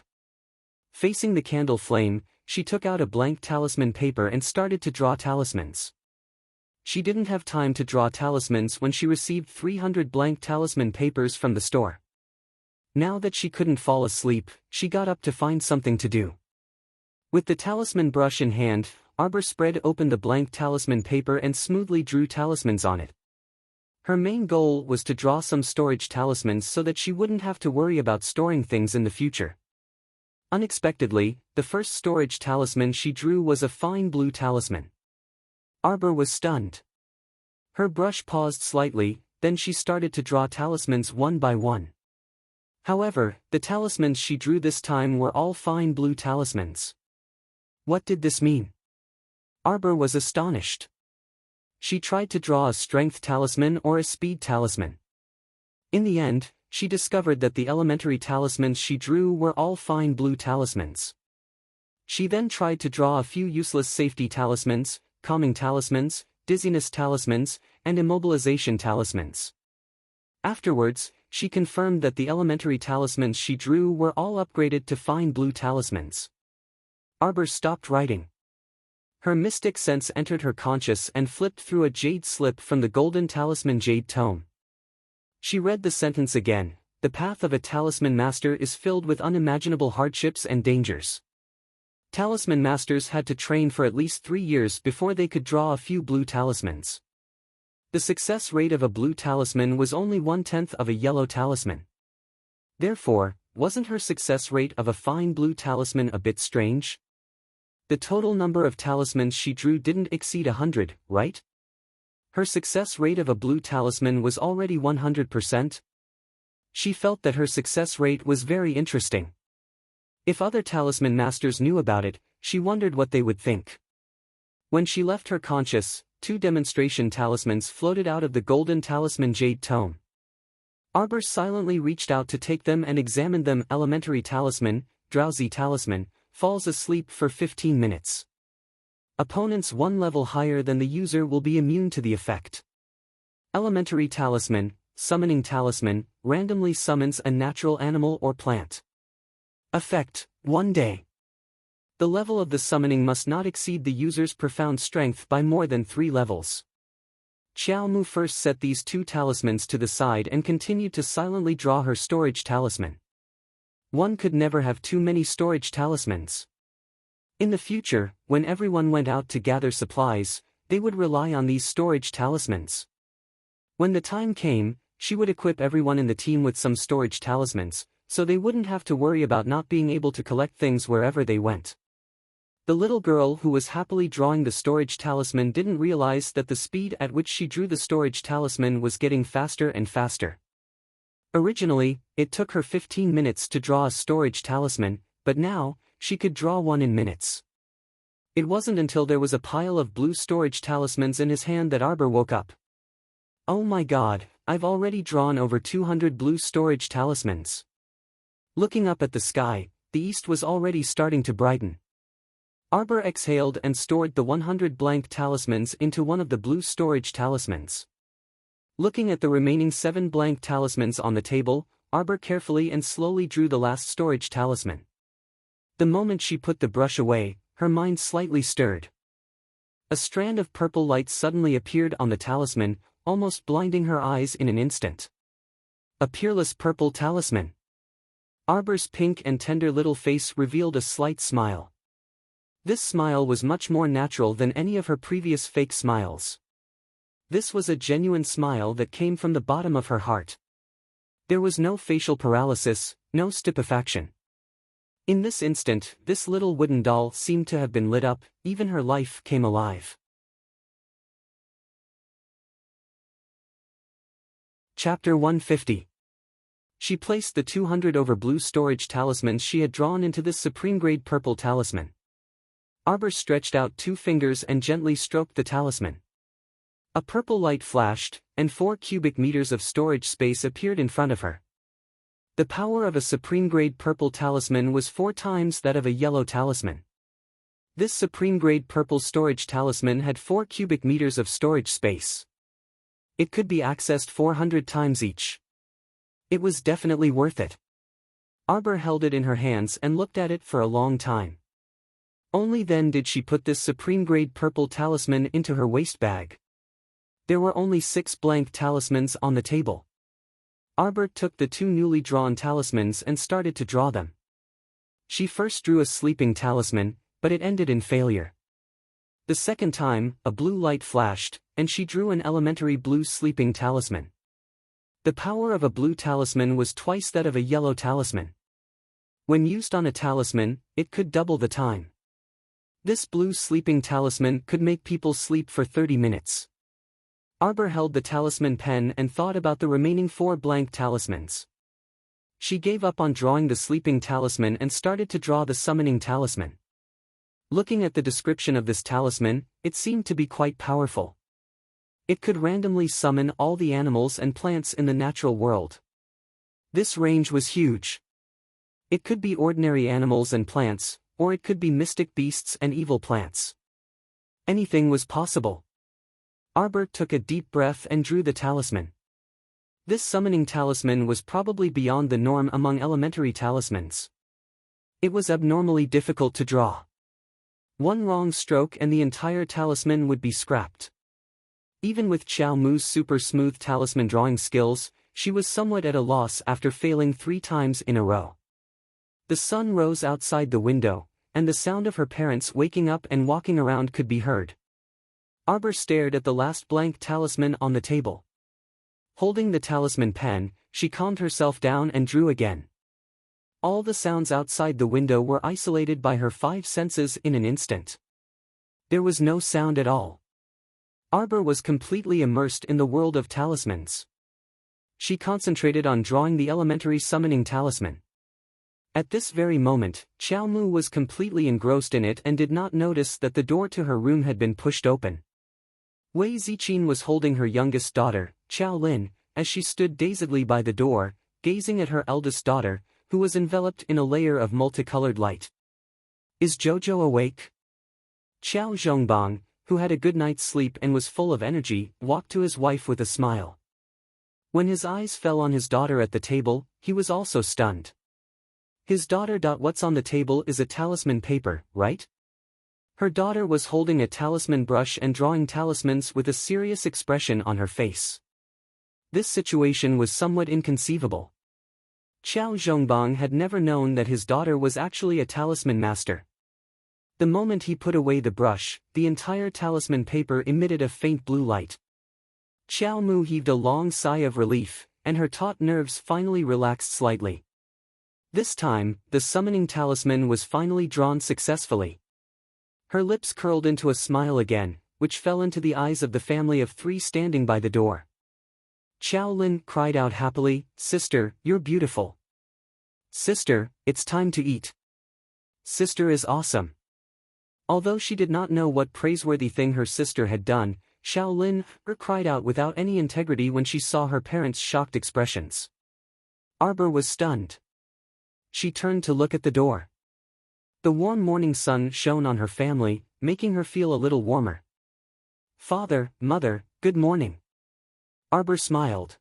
Facing the candle flame, she took out a blank talisman paper and started to draw talismans. She didn't have time to draw talismans when she received 300 blank talisman papers from the store. Now that she couldn't fall asleep, she got up to find something to do. With the talisman brush in hand, Arbor spread open the blank talisman paper and smoothly drew talismans on it. Her main goal was to draw some storage talismans so that she wouldn't have to worry about storing things in the future. Unexpectedly, the first storage talisman she drew was a fine blue talisman. Arbor was stunned. Her brush paused slightly, then she started to draw talismans one by one. However, the talismans she drew this time were all fine blue talismans. What did this mean? Arbor was astonished. She tried to draw a strength talisman or a speed talisman. In the end, she discovered that the elementary talismans she drew were all fine blue talismans. She then tried to draw a few useless safety talismans, calming talismans, dizziness talismans, and immobilization talismans. Afterwards, she confirmed that the elementary talismans she drew were all upgraded to fine blue talismans. Arbor stopped writing. Her mystic sense entered her conscious and flipped through a jade slip from the golden talisman jade tome. She read the sentence again: "The path of a talisman master is filled with unimaginable hardships and dangers." Talisman masters had to train for at least 3 years before they could draw a few blue talismans. The success rate of a blue talisman was only 1/10 of a yellow talisman. Therefore, wasn't her success rate of a fine blue talisman a bit strange? The total number of talismans she drew didn't exceed 100, right? Her success rate of a blue talisman was already 100%. She felt that her success rate was very interesting. If other talisman masters knew about it, she wondered what they would think. When she left her conscious, 2 demonstration talismans floated out of the golden talisman jade tome. Arbor silently reached out to take them and examined them. Elementary talisman, drowsy talisman, falls asleep for 15 minutes. Opponents 1 level higher than the user will be immune to the effect. Elementary talisman, summoning talisman, randomly summons a natural animal or plant. Effect: 1 day. The level of the summoning must not exceed the user's profound strength by more than 3 levels. Xiao Mu first set these 2 talismans to the side and continued to silently draw her storage talisman. One could never have too many storage talismans. In the future, when everyone went out to gather supplies, they would rely on these storage talismans. When the time came, she would equip everyone in the team with some storage talismans, so they wouldn't have to worry about not being able to collect things wherever they went. The little girl who was happily drawing the storage talisman didn't realize that the speed at which she drew the storage talisman was getting faster and faster. Originally, it took her 15 minutes to draw a storage talisman, but now, she could draw one in minutes. It wasn't until there was a pile of blue storage talismans in his hand that Arbor woke up. "Oh my god, I've already drawn over 200 blue storage talismans." Looking up at the sky, the east was already starting to brighten. Arbor exhaled and stored the 100 blank talismans into one of the blue storage talismans. Looking at the remaining 7 blank talismans on the table, Arbor carefully and slowly drew the last storage talisman. The moment she put the brush away, her mind slightly stirred. A strand of purple light suddenly appeared on the talisman, almost blinding her eyes in an instant. A peerless purple talisman. Arbor's pink and tender little face revealed a slight smile. This smile was much more natural than any of her previous fake smiles. This was a genuine smile that came from the bottom of her heart. There was no facial paralysis, no stupefaction. In this instant, this little wooden doll seemed to have been lit up, even her life came alive. Chapter 150. She placed the 200 over blue storage talismans she had drawn into this supreme-grade purple talisman. Arbor stretched out 2 fingers and gently stroked the talisman. A purple light flashed, and 4 cubic meters of storage space appeared in front of her. The power of a supreme-grade purple talisman was 4 times that of a yellow talisman. This supreme-grade purple storage talisman had 4 cubic meters of storage space. It could be accessed 400 times each. It was definitely worth it. Arbor held it in her hands and looked at it for a long time. Only then did she put this supreme-grade purple talisman into her waist bag. There were only 6 blank talismans on the table. Arbor took the 2 newly drawn talismans and started to draw them. She first drew a sleeping talisman, but it ended in failure. The second time, a blue light flashed, and she drew an elementary blue sleeping talisman. The power of a blue talisman was twice that of a yellow talisman. When used on a talisman, it could double the time. This blue sleeping talisman could make people sleep for 30 minutes. Arbor held the talisman pen and thought about the remaining 4 blank talismans. She gave up on drawing the sleeping talisman and started to draw the summoning talisman. Looking at the description of this talisman, it seemed to be quite powerful. It could randomly summon all the animals and plants in the natural world. This range was huge. It could be ordinary animals and plants, or it could be mystic beasts and evil plants. Anything was possible. Arbor took a deep breath and drew the talisman. This summoning talisman was probably beyond the norm among elementary talismans. It was abnormally difficult to draw. One wrong stroke and the entire talisman would be scrapped. Even with Xiao Mu's super smooth talisman drawing skills, she was somewhat at a loss after failing 3 times in a row. The sun rose outside the window, and the sound of her parents waking up and walking around could be heard. Arbor stared at the last blank talisman on the table. Holding the talisman pen, she calmed herself down and drew again. All the sounds outside the window were isolated by her 5 senses in an instant. There was no sound at all. Arbor was completely immersed in the world of talismans. She concentrated on drawing the elementary summoning talisman. At this very moment, Xiao Mu was completely engrossed in it and did not notice that the door to her room had been pushed open. Wei Ziqin was holding her youngest daughter, Xiao Lin, as she stood dazedly by the door, gazing at her eldest daughter, who was enveloped in a layer of multicolored light. "Is Jojo awake?" Xiao Zhongbang, who had a good night's sleep and was full of energy, walked to his wife with a smile. When his eyes fell on his daughter at the table, he was also stunned. His daughter. What's on the table is a talisman paper, right? Her daughter was holding a talisman brush and drawing talismans with a serious expression on her face. This situation was somewhat inconceivable. Xiao Zhongbang had never known that his daughter was actually a talisman master. The moment he put away the brush, the entire talisman paper emitted a faint blue light. Xiao Mu heaved a long sigh of relief, and her taut nerves finally relaxed slightly. This time, the summoning talisman was finally drawn successfully. Her lips curled into a smile again, which fell into the eyes of the family of 3 standing by the door. Xiao Lin cried out happily, "Sister, you're beautiful. Sister, it's time to eat. Sister is awesome." Although she did not know what praiseworthy thing her sister had done, Xiao Lin cried out without any integrity when she saw her parents' shocked expressions. Arbor was stunned. She turned to look at the door. The warm morning sun shone on her family, making her feel a little warmer. "Father, Mother, good morning." Arbor smiled.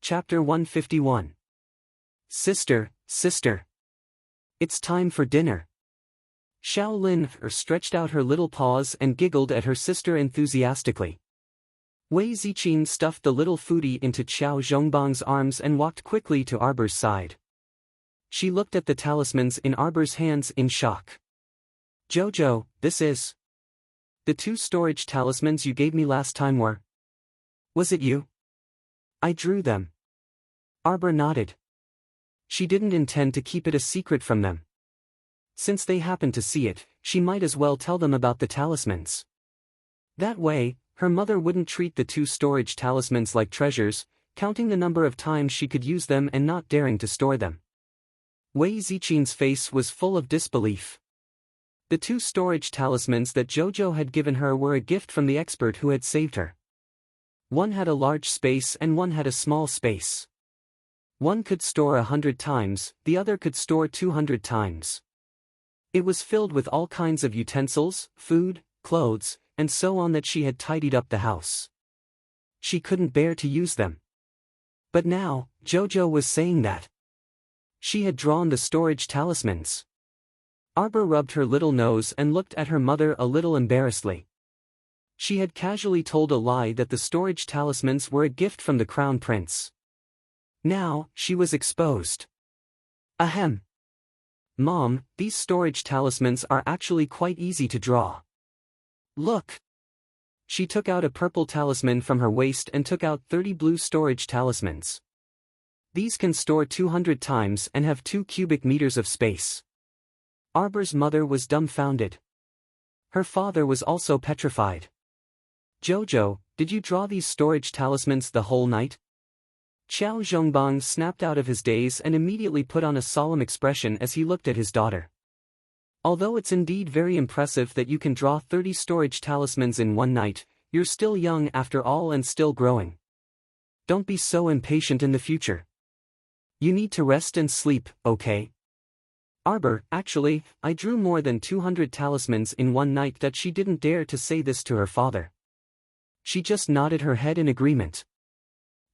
Chapter 151. Sister, sister. It's time for dinner. Xiao Lin stretched out her little paws and giggled at her sister enthusiastically. Wei Ziqin stuffed the little foodie into Xiao Zhongbang's arms and walked quickly to Arbor's side. She looked at the talismans in Arbor's hands in shock. "Jojo, this is... the 2 storage talismans you gave me last time were... was it you?" "I drew them." Arbor nodded. She didn't intend to keep it a secret from them. Since they happened to see it, she might as well tell them about the talismans. That way, her mother wouldn't treat the 2 storage talismans like treasures, counting the number of times she could use them and not daring to store them. Wei Ziqin's face was full of disbelief. The 2 storage talismans that Jojo had given her were a gift from the expert who had saved her. One had a large space and one had a small space. One could store 100 times, the other could store 200 times. It was filled with all kinds of utensils, food, clothes, and so on that she had tidied up the house. She couldn't bear to use them. But now, Jojo was saying that she had drawn the storage talismans. Arbor rubbed her little nose and looked at her mother a little embarrassedly. She had casually told a lie that the storage talismans were a gift from the Crown Prince. Now, she was exposed. Ahem. Mom, these storage talismans are actually quite easy to draw. Look. She took out a purple talisman from her waist and took out 30 blue storage talismans. These can store 200 times and have 2 cubic meters of space. Arbor's mother was dumbfounded. Her father was also petrified. Jojo, did you draw these storage talismans the whole night? Qiao Zhongbang snapped out of his daze and immediately put on a solemn expression as he looked at his daughter. Although it's indeed very impressive that you can draw 30 storage talismans in one night, you're still young after all and still growing. Don't be so impatient in the future. You need to rest and sleep, okay? Arbor, actually, I drew more than 200 talismans in one night. That she didn't dare to say this to her father. She just nodded her head in agreement.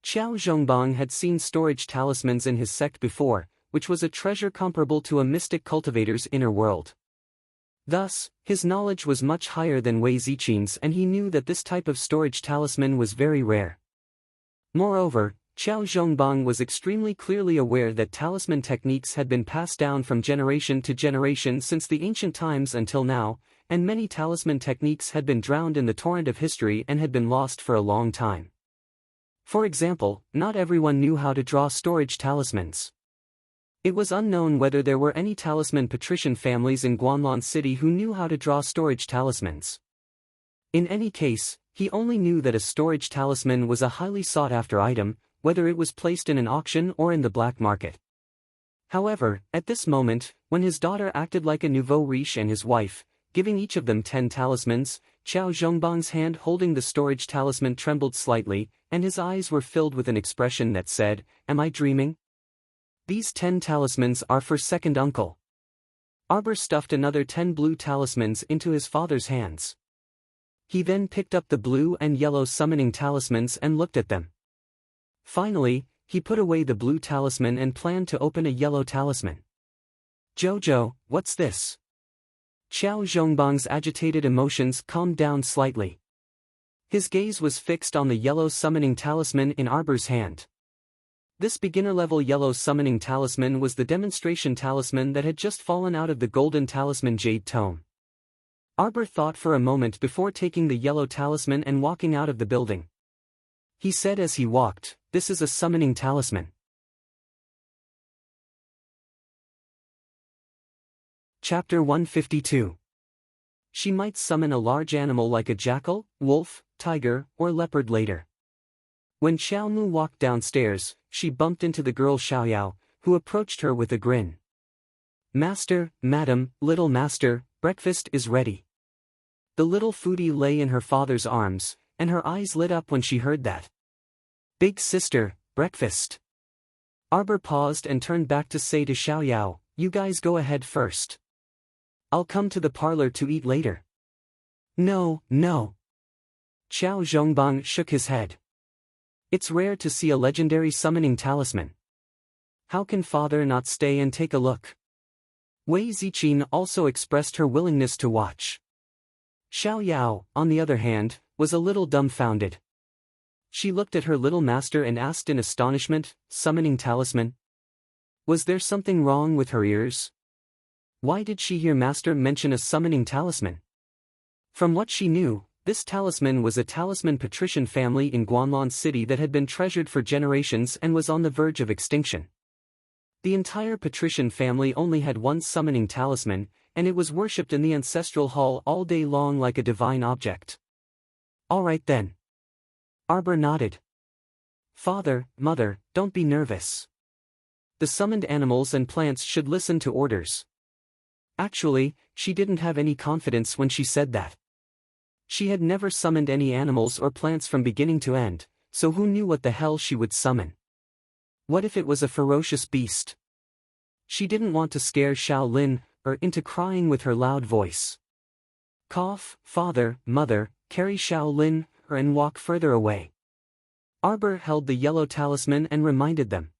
Qiao Zhongbang had seen storage talismans in his sect before, which was a treasure comparable to a mystic cultivator's inner world. Thus, his knowledge was much higher than Wei Zichin's, and he knew that this type of storage talisman was very rare. Moreover, Qiao Zhongbang was extremely clearly aware that talisman techniques had been passed down from generation to generation since the ancient times until now, and many talisman techniques had been drowned in the torrent of history and had been lost for a long time. For example, not everyone knew how to draw storage talismans. It was unknown whether there were any talisman patrician families in Guanlan City who knew how to draw storage talismans. In any case, he only knew that a storage talisman was a highly sought-after item, whether it was placed in an auction or in the black market. However, at this moment, when his daughter acted like a nouveau riche and his wife, giving each of them 10 talismans, Qiao Zhongbang's hand holding the storage talisman trembled slightly, and his eyes were filled with an expression that said, "Am I dreaming?" These 10 talismans are for second uncle. Arbor stuffed another 10 blue talismans into his father's hands. He then picked up the blue and yellow summoning talismans and looked at them. Finally, he put away the blue talisman and planned to open a yellow talisman. Jojo, what's this? Qiao Zhongbang's agitated emotions calmed down slightly. His gaze was fixed on the yellow summoning talisman in Arbor's hand. This beginner-level yellow summoning talisman was the demonstration talisman that had just fallen out of the golden talisman jade tome. Arbor thought for a moment before taking the yellow talisman and walking out of the building. He said as he walked, "This is a summoning talisman." Chapter 152. She might summon a large animal like a jackal, wolf, tiger, or leopard later. When Xiaomu walked downstairs, she bumped into the girl Xiaoyao, who approached her with a grin. "Master, madam, little master, breakfast is ready." The little foodie lay in her father's arms, and her eyes lit up when she heard that. "Big sister, breakfast." Arbor paused and turned back to say to Xiaoyao, "You guys go ahead first. I'll come to the parlor to eat later." "No, no." Qiao Zhongbang shook his head. "It's rare to see a legendary summoning talisman. How can father not stay and take a look?" Wei Zichin also expressed her willingness to watch. Xiaoyao, on the other hand, was a little dumbfounded. She looked at her little master and asked in astonishment, "Summoning talisman? Was there something wrong with her ears? Why did she hear master mention a summoning talisman?" From what she knew, this talisman was a talisman patrician family in Guanlan City that had been treasured for generations and was on the verge of extinction. The entire patrician family only had one summoning talisman, and it was worshipped in the ancestral hall all day long like a divine object. "All right then." Arbor nodded. "Father, mother, don't be nervous. The summoned animals and plants should listen to orders." Actually, she didn't have any confidence when she said that. She had never summoned any animals or plants from beginning to end, so who knew what the hell she would summon? What if it was a ferocious beast? She didn't want to scare Xiao Lin into crying with her loud voice. "Cough, father, mother, carry Xiao Lin and walk further away." Arbor held the yellow talisman and reminded them.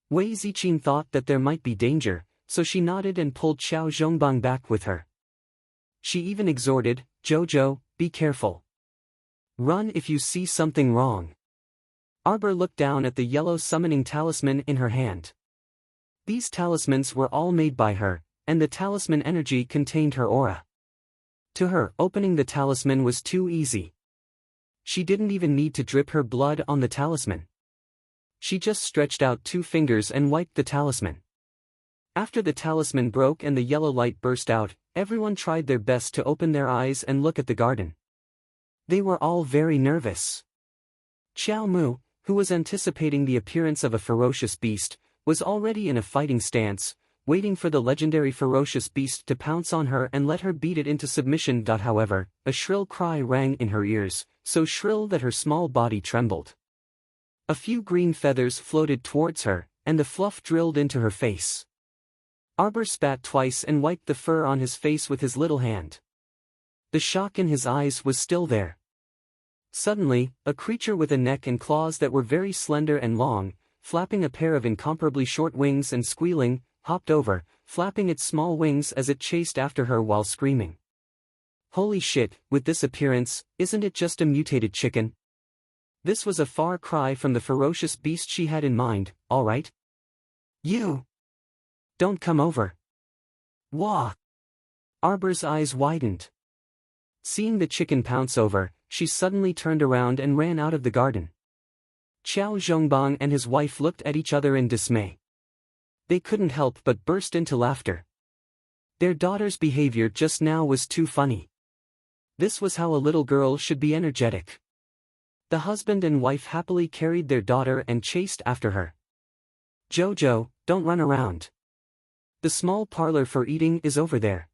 Wei Zichin thought that there might be danger, so she nodded and pulled Qiao Zhongbang back with her. She even exhorted, "Jojo, be careful. Run if you see something wrong." Arbor looked down at the yellow summoning talisman in her hand. These talismans were all made by her, and the talisman energy contained her aura. To her, opening the talisman was too easy. She didn't even need to drip her blood on the talisman. She just stretched out 2 fingers and wiped the talisman. After the talisman broke and the yellow light burst out, everyone tried their best to open their eyes and look at the garden. They were all very nervous. Xiao Mu, who was anticipating the appearance of a ferocious beast, was already in a fighting stance, waiting for the legendary ferocious beast to pounce on her and let her beat it into submission. However, a shrill cry rang in her ears, so shrill that her small body trembled. A few green feathers floated towards her, and the fluff drilled into her face. Arbor spat twice and wiped the fur on his face with his little hand. The shock in his eyes was still there. Suddenly, a creature with a neck and claws that were very slender and long, flapping a pair of incomparably short wings and squealing, hopped over, flapping its small wings as it chased after her while screaming. Holy shit, with this appearance, isn't it just a mutated chicken? This was a far cry from the ferocious beast she had in mind. All right? You! Don't come over. Wah! Arbor's eyes widened. Seeing the chicken pounce over, she suddenly turned around and ran out of the garden. Qiao Zhongbang and his wife looked at each other in dismay. They couldn't help but burst into laughter. Their daughter's behavior just now was too funny. This was how a little girl should be energetic. The husband and wife happily carried their daughter and chased after her. Jojo, don't run around. The small parlor for eating is over there.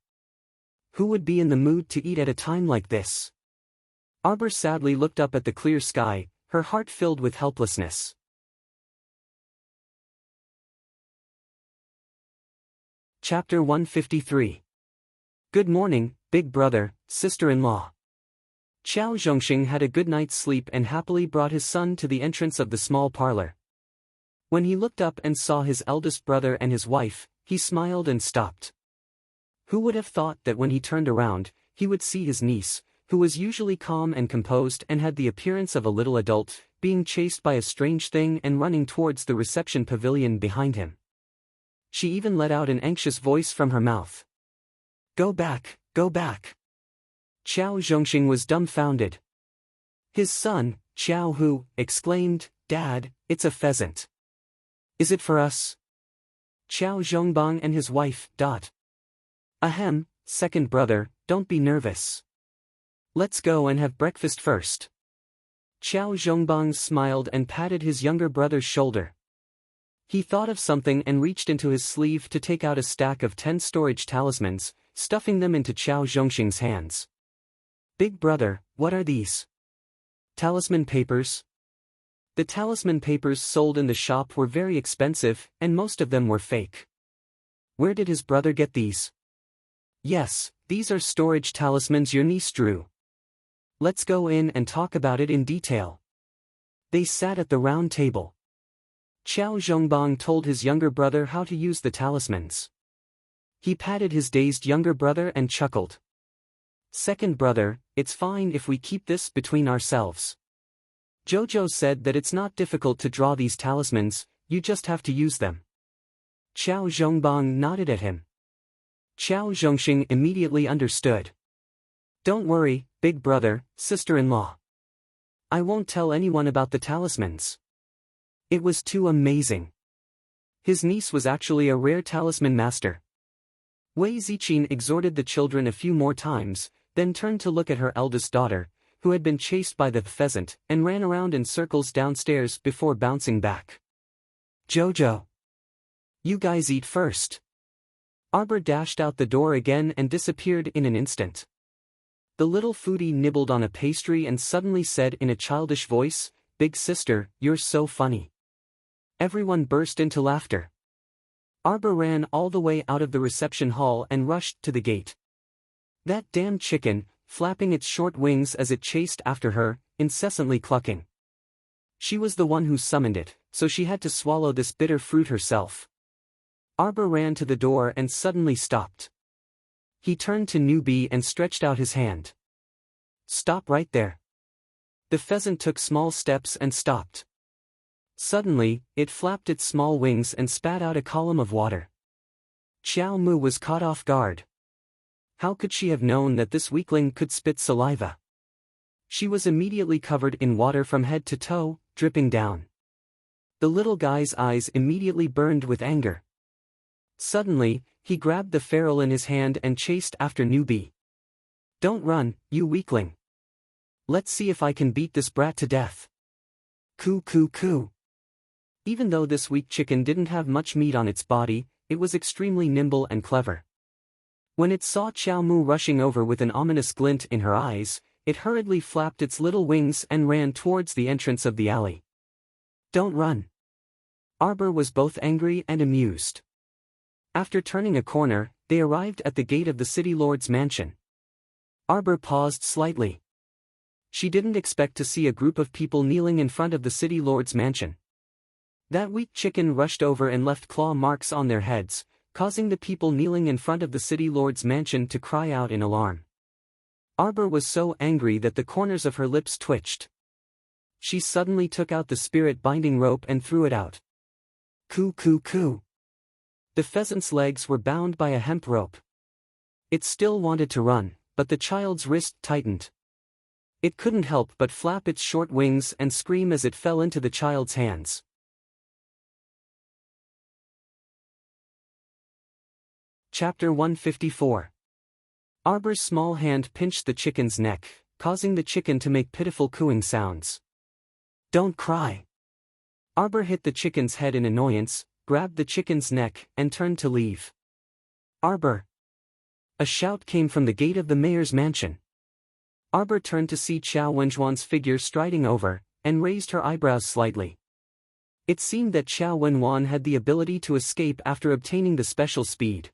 Who would be in the mood to eat at a time like this? Arbor sadly looked up at the clear sky, her heart filled with helplessness. Chapter 153. Good morning, big brother, sister-in-law. Qiao Zhongxing had a good night's sleep and happily brought his son to the entrance of the small parlor. When he looked up and saw his eldest brother and his wife, he smiled and stopped. Who would have thought that when he turned around, he would see his niece, who was usually calm and composed and had the appearance of a little adult, being chased by a strange thing and running towards the reception pavilion behind him. She even let out an anxious voice from her mouth. Go back, go back. Qiao Zhongxing was dumbfounded. His son, Qiao Hu, exclaimed, Dad, it's a pheasant. Is it for us? Qiao Zhongbang and his wife, Ahem, second brother, don't be nervous. Let's go and have breakfast first. Qiao Zhongbang smiled and patted his younger brother's shoulder. He thought of something and reached into his sleeve to take out a stack of 10 storage talismans, stuffing them into Qiao Zhongxing's hands. Big brother, what are these? Talisman papers? The talisman papers sold in the shop were very expensive, and most of them were fake. Where did his brother get these? Yes, these are storage talismans your niece drew. Let's go in and talk about it in detail. They sat at the round table. Qiao Zhongbang told his younger brother how to use the talismans. He patted his dazed younger brother and chuckled. Second brother, it's fine if we keep this between ourselves. Jojo said that it's not difficult to draw these talismans, you just have to use them. Qiao Zhongbang nodded at him. Qiao Zhongxing immediately understood. Don't worry, big brother, sister-in-law. I won't tell anyone about the talismans. It was too amazing. His niece was actually a rare talisman master. Wei Ziqin exhorted the children a few more times, then turned to look at her eldest daughter, who had been chased by the pheasant, and ran around in circles downstairs before bouncing back. Jojo. You guys eat first. Arbor dashed out the door again and disappeared in an instant. The little foodie nibbled on a pastry and suddenly said in a childish voice, Big sister, you're so funny. Everyone burst into laughter. Arbor ran all the way out of the reception hall and rushed to the gate. That damn chicken, flapping its short wings as it chased after her, incessantly clucking. She was the one who summoned it, so she had to swallow this bitter fruit herself. Arbor ran to the door and suddenly stopped. He turned to Newbie and stretched out his hand. Stop right there. The pheasant took small steps and stopped. Suddenly, it flapped its small wings and spat out a column of water. Xiao Mu was caught off guard. How could she have known that this weakling could spit saliva? She was immediately covered in water from head to toe, dripping down. The little guy's eyes immediately burned with anger. Suddenly, he grabbed the ferrule in his hand and chased after Newbie. "Don't run, you weakling. Let's see if I can beat this brat to death." Coo coo coo. Even though this weak chicken didn't have much meat on its body, it was extremely nimble and clever. When it saw Chow Mu rushing over with an ominous glint in her eyes, it hurriedly flapped its little wings and ran towards the entrance of the alley. "Don't run." Arbor was both angry and amused. After turning a corner, they arrived at the gate of the city lord's mansion. Arbor paused slightly. She didn't expect to see a group of people kneeling in front of the city lord's mansion. That weak chicken rushed over and left claw marks on their heads, causing the people kneeling in front of the city lord's mansion to cry out in alarm. Arbor was so angry that the corners of her lips twitched. She suddenly took out the spirit binding rope and threw it out. Coo coo coo. The pheasant's legs were bound by a hemp rope. It still wanted to run, but the child's wrist tightened. It couldn't help but flap its short wings and scream as it fell into the child's hands. Chapter 154. Arbor's small hand pinched the chicken's neck, causing the chicken to make pitiful cooing sounds. "Don't cry." Arbor hit the chicken's head in annoyance, grabbed the chicken's neck, and turned to leave. "Arbor!" A shout came from the gate of the mayor's mansion. Arbor turned to see Chow Wenjuan's figure striding over, and raised her eyebrows slightly. It seemed that Chow Wenjuan had the ability to escape after obtaining the special speed.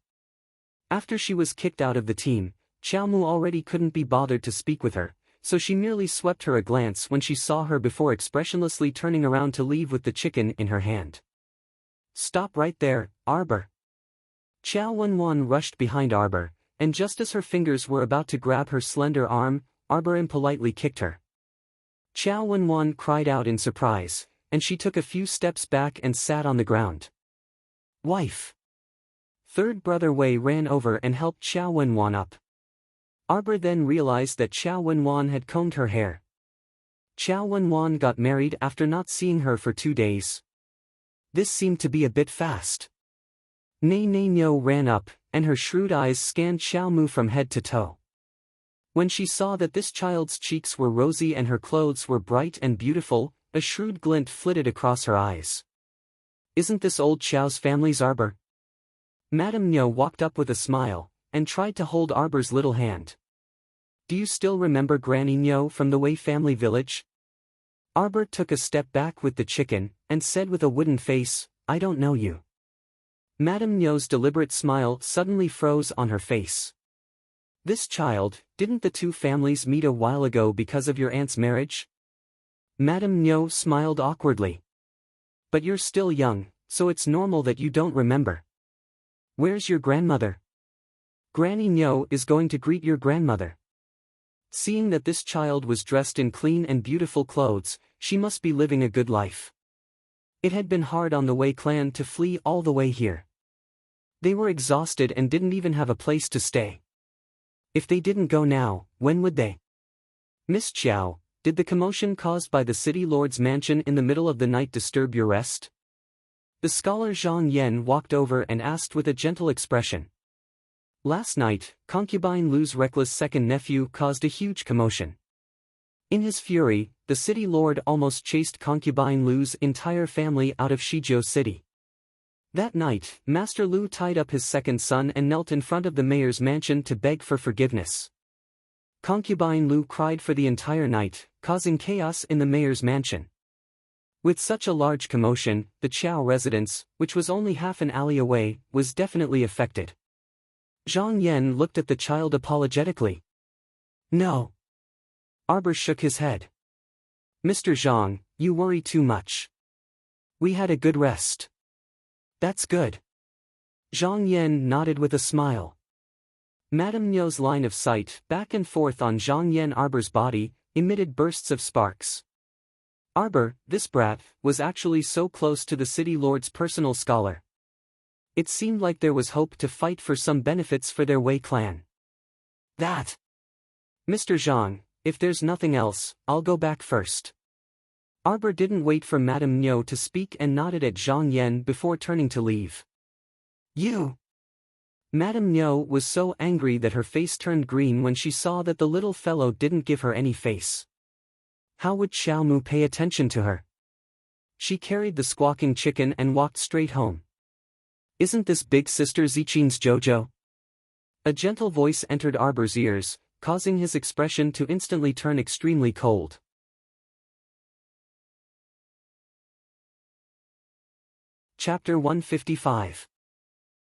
After she was kicked out of the team, Chow Mu already couldn't be bothered to speak with her, so she merely swept her a glance when she saw her before expressionlessly turning around to leave with the chicken in her hand. "Stop right there, Arbor." Chow Wenjuan rushed behind Arbor, and just as her fingers were about to grab her slender arm, Arbor impolitely kicked her. Chow Wenjuan cried out in surprise, and she took a few steps back and sat on the ground. "Wife!" Third brother Wei ran over and helped Chow Wenjuan up. Arbor then realized that Chow Wenjuan had combed her hair. Chow Wenjuan got married after not seeing her for 2 days. This seemed to be a bit fast. Nei Nei Nyo ran up, and her shrewd eyes scanned Chow Mu from head to toe. When she saw that this child's cheeks were rosy and her clothes were bright and beautiful, a shrewd glint flitted across her eyes. "Isn't this old Chow's family's Arbor?" Madame Nyo walked up with a smile, and tried to hold Arbor's little hand. "Do you still remember Granny Nyo from the Wei family village?" Arbor took a step back with the chicken, and said with a wooden face, "I don't know you." Madame Nyo's deliberate smile suddenly froze on her face. "This child, didn't the two families meet a while ago because of your aunt's marriage?" Madame Nyo smiled awkwardly. "But you're still young, so it's normal that you don't remember. Where's your grandmother?" "Granny Nyo is going to greet your grandmother." Seeing that this child was dressed in clean and beautiful clothes, she must be living a good life. It had been hard on the Wei clan to flee all the way here. They were exhausted and didn't even have a place to stay. If they didn't go now, when would they? "Miss Chow, did the commotion caused by the city lord's mansion in the middle of the night disturb your rest?" The scholar Zhang Yen walked over and asked with a gentle expression. Last night, concubine Lu's reckless second nephew caused a huge commotion. In his fury, the city lord almost chased concubine Lu's entire family out of Shizhou City. That night, Master Lu tied up his second son and knelt in front of the mayor's mansion to beg for forgiveness. Concubine Lu cried for the entire night, causing chaos in the mayor's mansion. With such a large commotion, the Chow residence, which was only half an alley away, was definitely affected. Zhang Yen looked at the child apologetically. "No." Arbor shook his head. "Mr. Zhang, you worry too much. We had a good rest." "That's good." Zhang Yen nodded with a smile. Madame Nyo's line of sight, back and forth on Zhang Yen Arbor's body, emitted bursts of sparks. Arbor, this brat, was actually so close to the city lord's personal scholar. It seemed like there was hope to fight for some benefits for their Wei clan. "That." "Mr. Zhang, if there's nothing else, I'll go back first." Arbor didn't wait for Madame Nyo to speak and nodded at Zhang Yan before turning to leave. You! Madame Nyo was so angry that her face turned green when she saw that the little fellow didn't give her any face. How would Xiao Mu pay attention to her? She carried the squawking chicken and walked straight home. Isn't this big sister Zichin's Jojo? A gentle voice entered Arbor's ears, causing his expression to instantly turn extremely cold. Chapter 155.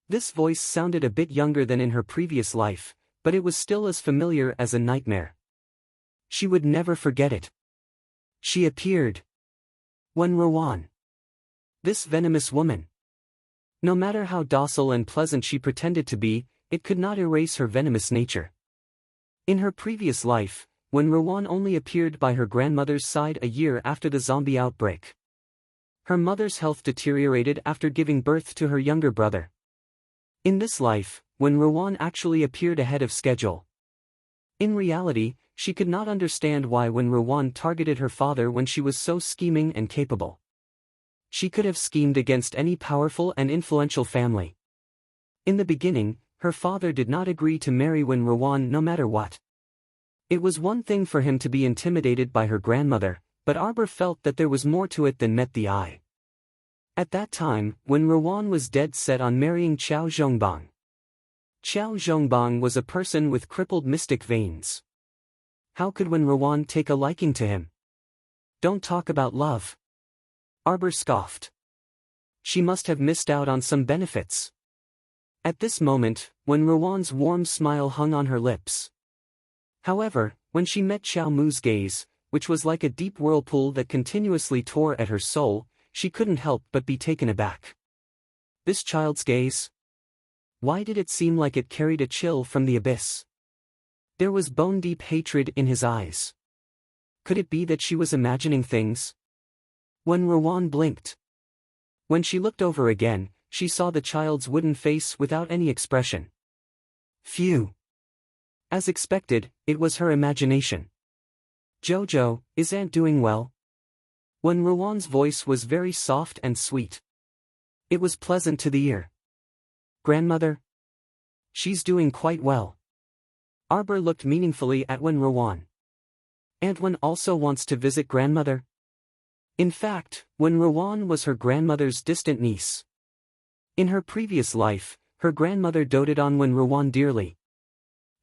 This voice sounded a bit younger than in her previous life, but it was still as familiar as a nightmare. She would never forget it. She appeared. When Rowan. This venomous woman. No matter how docile and pleasant she pretended to be, it could not erase her venomous nature. In her previous life, when Rowan only appeared by her grandmother's side a year after the zombie outbreak. Her mother's health deteriorated after giving birth to her younger brother. In this life, when Rowan actually appeared ahead of schedule. In reality, she could not understand why when Rowan targeted her father when she was so scheming and capable. She could have schemed against any powerful and influential family. In the beginning, her father did not agree to marry Wen Rowan no matter what. It was one thing for him to be intimidated by her grandmother, but Arbor felt that there was more to it than met the eye. At that time, Wen Rowan was dead set on marrying Qiao Zhongbang. Qiao Zhongbang was a person with crippled mystic veins. How could Wen Rowan take a liking to him? Don't talk about love. Arbor scoffed. She must have missed out on some benefits. At this moment, Wen Rowan's warm smile hung on her lips. However, when she met Xiao Mu's gaze, which was like a deep whirlpool that continuously tore at her soul, she couldn't help but be taken aback. This child's gaze? Why did it seem like it carried a chill from the abyss? There was bone-deep hatred in his eyes. Could it be that she was imagining things? When Rowan blinked. When she looked over again, she saw the child's wooden face without any expression. Phew. As expected, it was her imagination. Jojo, is Aunt doing well? When Rowan's voice was very soft and sweet. It was pleasant to the ear. Grandmother? She's doing quite well. Arbor looked meaningfully at Wen Rowan. Aunt Wen also wants to visit grandmother? In fact, Wen Rowan was her grandmother's distant niece. In her previous life, her grandmother doted on Wen Rowan dearly.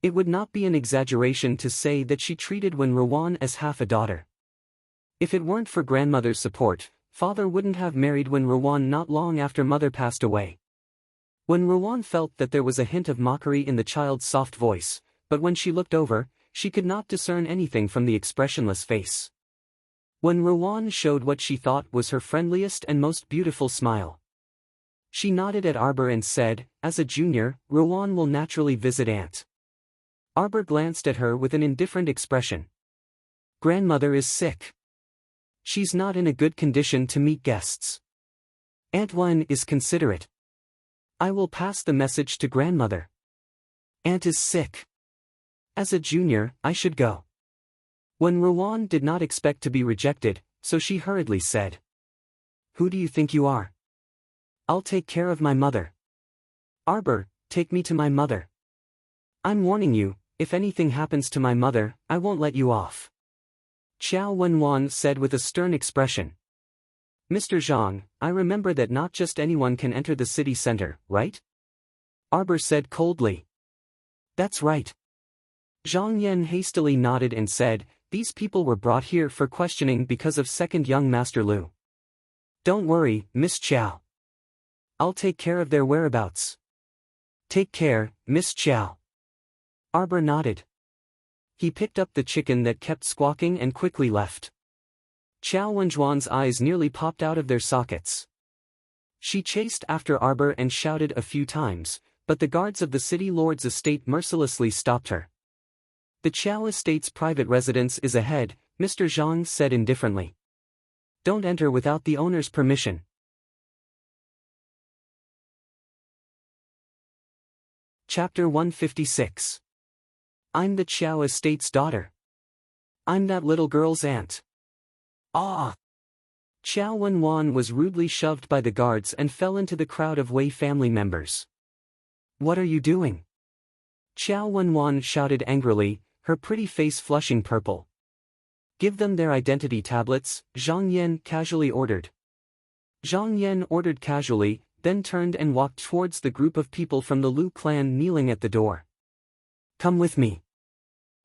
It would not be an exaggeration to say that she treated Wen Rowan as half a daughter. If it weren't for grandmother's support, father wouldn't have married Wen Rowan not long after mother passed away. Wen Rowan felt that there was a hint of mockery in the child's soft voice, but when she looked over, she could not discern anything from the expressionless face. Wen Rowan showed what she thought was her friendliest and most beautiful smile. She nodded at Arbor and said, as a junior, Rowan will naturally visit Aunt. Arbor glanced at her with an indifferent expression. Grandmother is sick. She's not in a good condition to meet guests. Aunt Wen is considerate. I will pass the message to grandmother. Aunt is sick. As a junior, I should go. When Rowan did not expect to be rejected, so she hurriedly said. Who do you think you are? I'll take care of my mother. Arbor, take me to my mother. I'm warning you, if anything happens to my mother, I won't let you off. Qiao Wenwan said with a stern expression. Mr. Zhang, I remember that not just anyone can enter the city center, right? Arbor said coldly. That's right. Zhang Yan hastily nodded and said, these people were brought here for questioning because of second young Master Lu. Don't worry, Miss Qiao. I'll take care of their whereabouts. Take care, Miss Qiao. Arbor nodded. He picked up the chicken that kept squawking and quickly left. Qiao Wenjuan's eyes nearly popped out of their sockets. She chased after Arbor and shouted a few times, but the guards of the city lord's estate mercilessly stopped her. The Qiao estate's private residence is ahead, Mr. Zhang said indifferently. Don't enter without the owner's permission. Chapter 156. I'm the Qiao estate's daughter. I'm that little girl's aunt. Ah! Qiao Wenwan was rudely shoved by the guards and fell into the crowd of Wei family members. "What are you doing?" Qiao Wenwan shouted angrily, her pretty face flushing purple. "Give them their identity tablets," Zhang Yan casually ordered. Zhang Yan ordered casually, then turned and walked towards the group of people from the Lu clan kneeling at the door. "Come with me."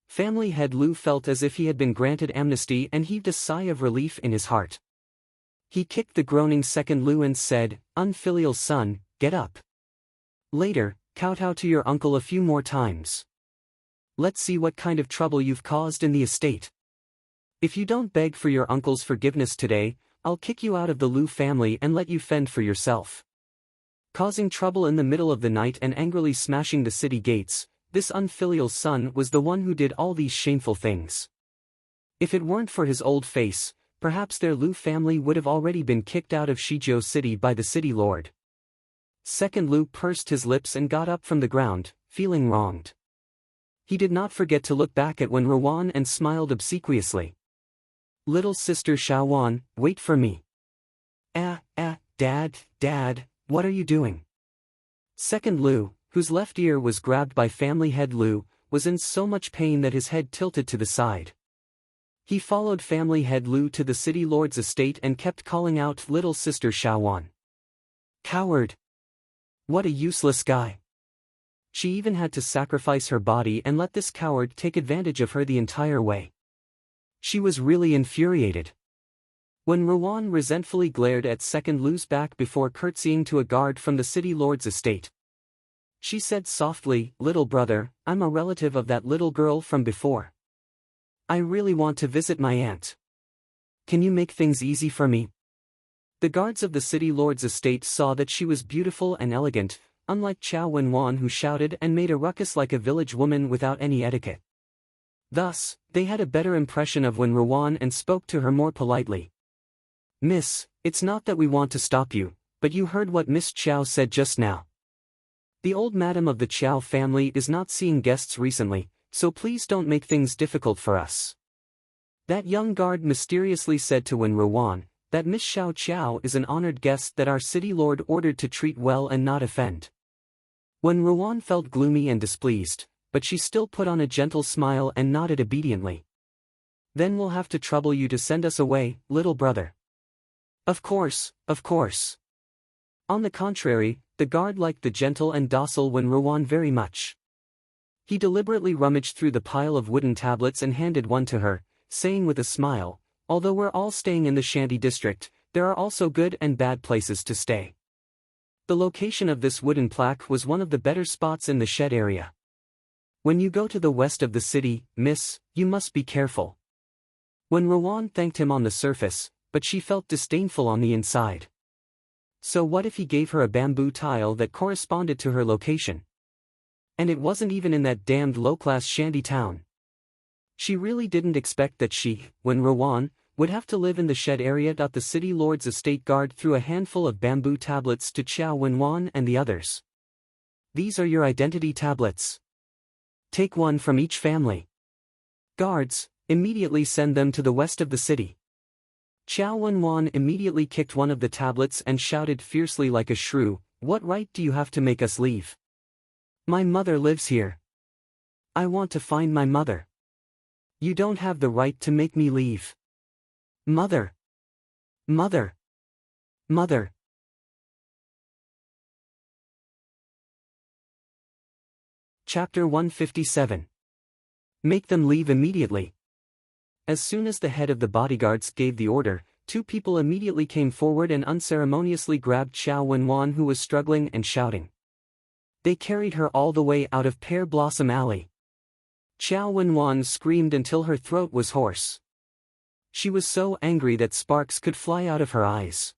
Family head Lu felt as if he had been granted amnesty and heaved a sigh of relief in his heart. He kicked the groaning second Lu and said, "Unfilial son, get up. Later, kowtow to your uncle a few more times. Let's see what kind of trouble you've caused in the estate. If you don't beg for your uncle's forgiveness today, I'll kick you out of the Lu family and let you fend for yourself." Causing trouble in the middle of the night and angrily smashing the city gates, this unfilial son was the one who did all these shameful things. If it weren't for his old face, perhaps their Lu family would have already been kicked out of Shijiao City by the city lord. Second Lu pursed his lips and got up from the ground, feeling wronged. He did not forget to look back at Wen Ruwan and smiled obsequiously. "Little sister Xiaowan, wait for me." Dad, what are you doing?" Second Lu, whose left ear was grabbed by family head Lu, was in so much pain that his head tilted to the side. He followed family head Lu to the city lord's estate and kept calling out, "Little sister Xiaowan. Coward! What a useless guy." She even had to sacrifice her body and let this coward take advantage of her the entire way. She was really infuriated. When Ruwan resentfully glared at second Lu's back before curtsying to a guard from the city lord's estate, she said softly, "Little brother, I'm a relative of that little girl from before. I really want to visit my aunt. Can you make things easy for me?" The guards of the city lord's estate saw that she was beautiful and elegant, unlike Qiao Wenwan who shouted and made a ruckus like a village woman without any etiquette. Thus, they had a better impression of Wen Ruwan and spoke to her more politely. "Miss, it's not that we want to stop you, but you heard what Miss Qiao said just now. The old madam of the Qiao family is not seeing guests recently, so please don't make things difficult for us." That young guard mysteriously said to Wen Ruwan, that Miss Xiao Qiao is an honored guest that our city lord ordered to treat well and not offend. Wen Ruwan felt gloomy and displeased, but she still put on a gentle smile and nodded obediently. "Then we'll have to trouble you to send us away, little brother." Of course. On the contrary, the guard liked the gentle and docile Wen Ruwan very much. He deliberately rummaged through the pile of wooden tablets and handed one to her, saying with a smile, "Although we're all staying in the Shanty district, there are also good and bad places to stay. The location of this wooden plaque was one of the better spots in the shed area. When you go to the west of the city, miss, you must be careful." Wen Ruwan thanked him on the surface, but she felt disdainful on the inside. So what if he gave her a bamboo tile that corresponded to her location? And it wasn't even in that damned low-class shanty town. She really didn't expect that she, Wen Ruwan, would have to live in the shed area. The city lord's estate guard threw a handful of bamboo tablets to Qiao Wenwan and the others. "These are your identity tablets. Take one from each family. Guards, immediately send them to the west of the city." Qiao Wenwan immediately kicked one of the tablets and shouted fiercely like a shrew, "What right do you have to make us leave? My mother lives here. I want to find my mother. You don't have the right to make me leave. Mother! Mother! Mother!" Chapter 157. Make them leave immediately. As soon as the head of the bodyguards gave the order, two people immediately came forward and unceremoniously grabbed Qiao Wenwan, who was struggling and shouting. They carried her all the way out of Pear Blossom Alley. Qiao Wenwan screamed until her throat was hoarse. She was so angry that sparks could fly out of her eyes.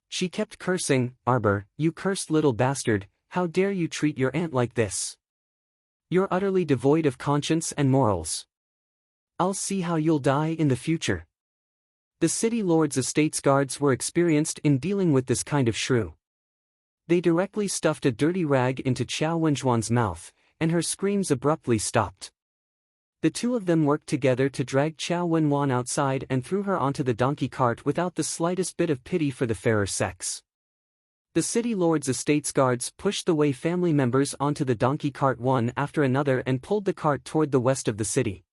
She kept cursing, "Arbor, you cursed little bastard, how dare you treat your aunt like this? You're utterly devoid of conscience and morals. I'll see how you'll die in the future." The city lord's estate's guards were experienced in dealing with this kind of shrew. They directly stuffed a dirty rag into Qiao Wenjuan's mouth, and her screams abruptly stopped. The two of them worked together to drag Chow Wen-wan outside and threw her onto the donkey cart without the slightest bit of pity for the fairer sex. The city lord's estate's guards pushed the Wei family members onto the donkey cart one after another and pulled the cart toward the west of the city.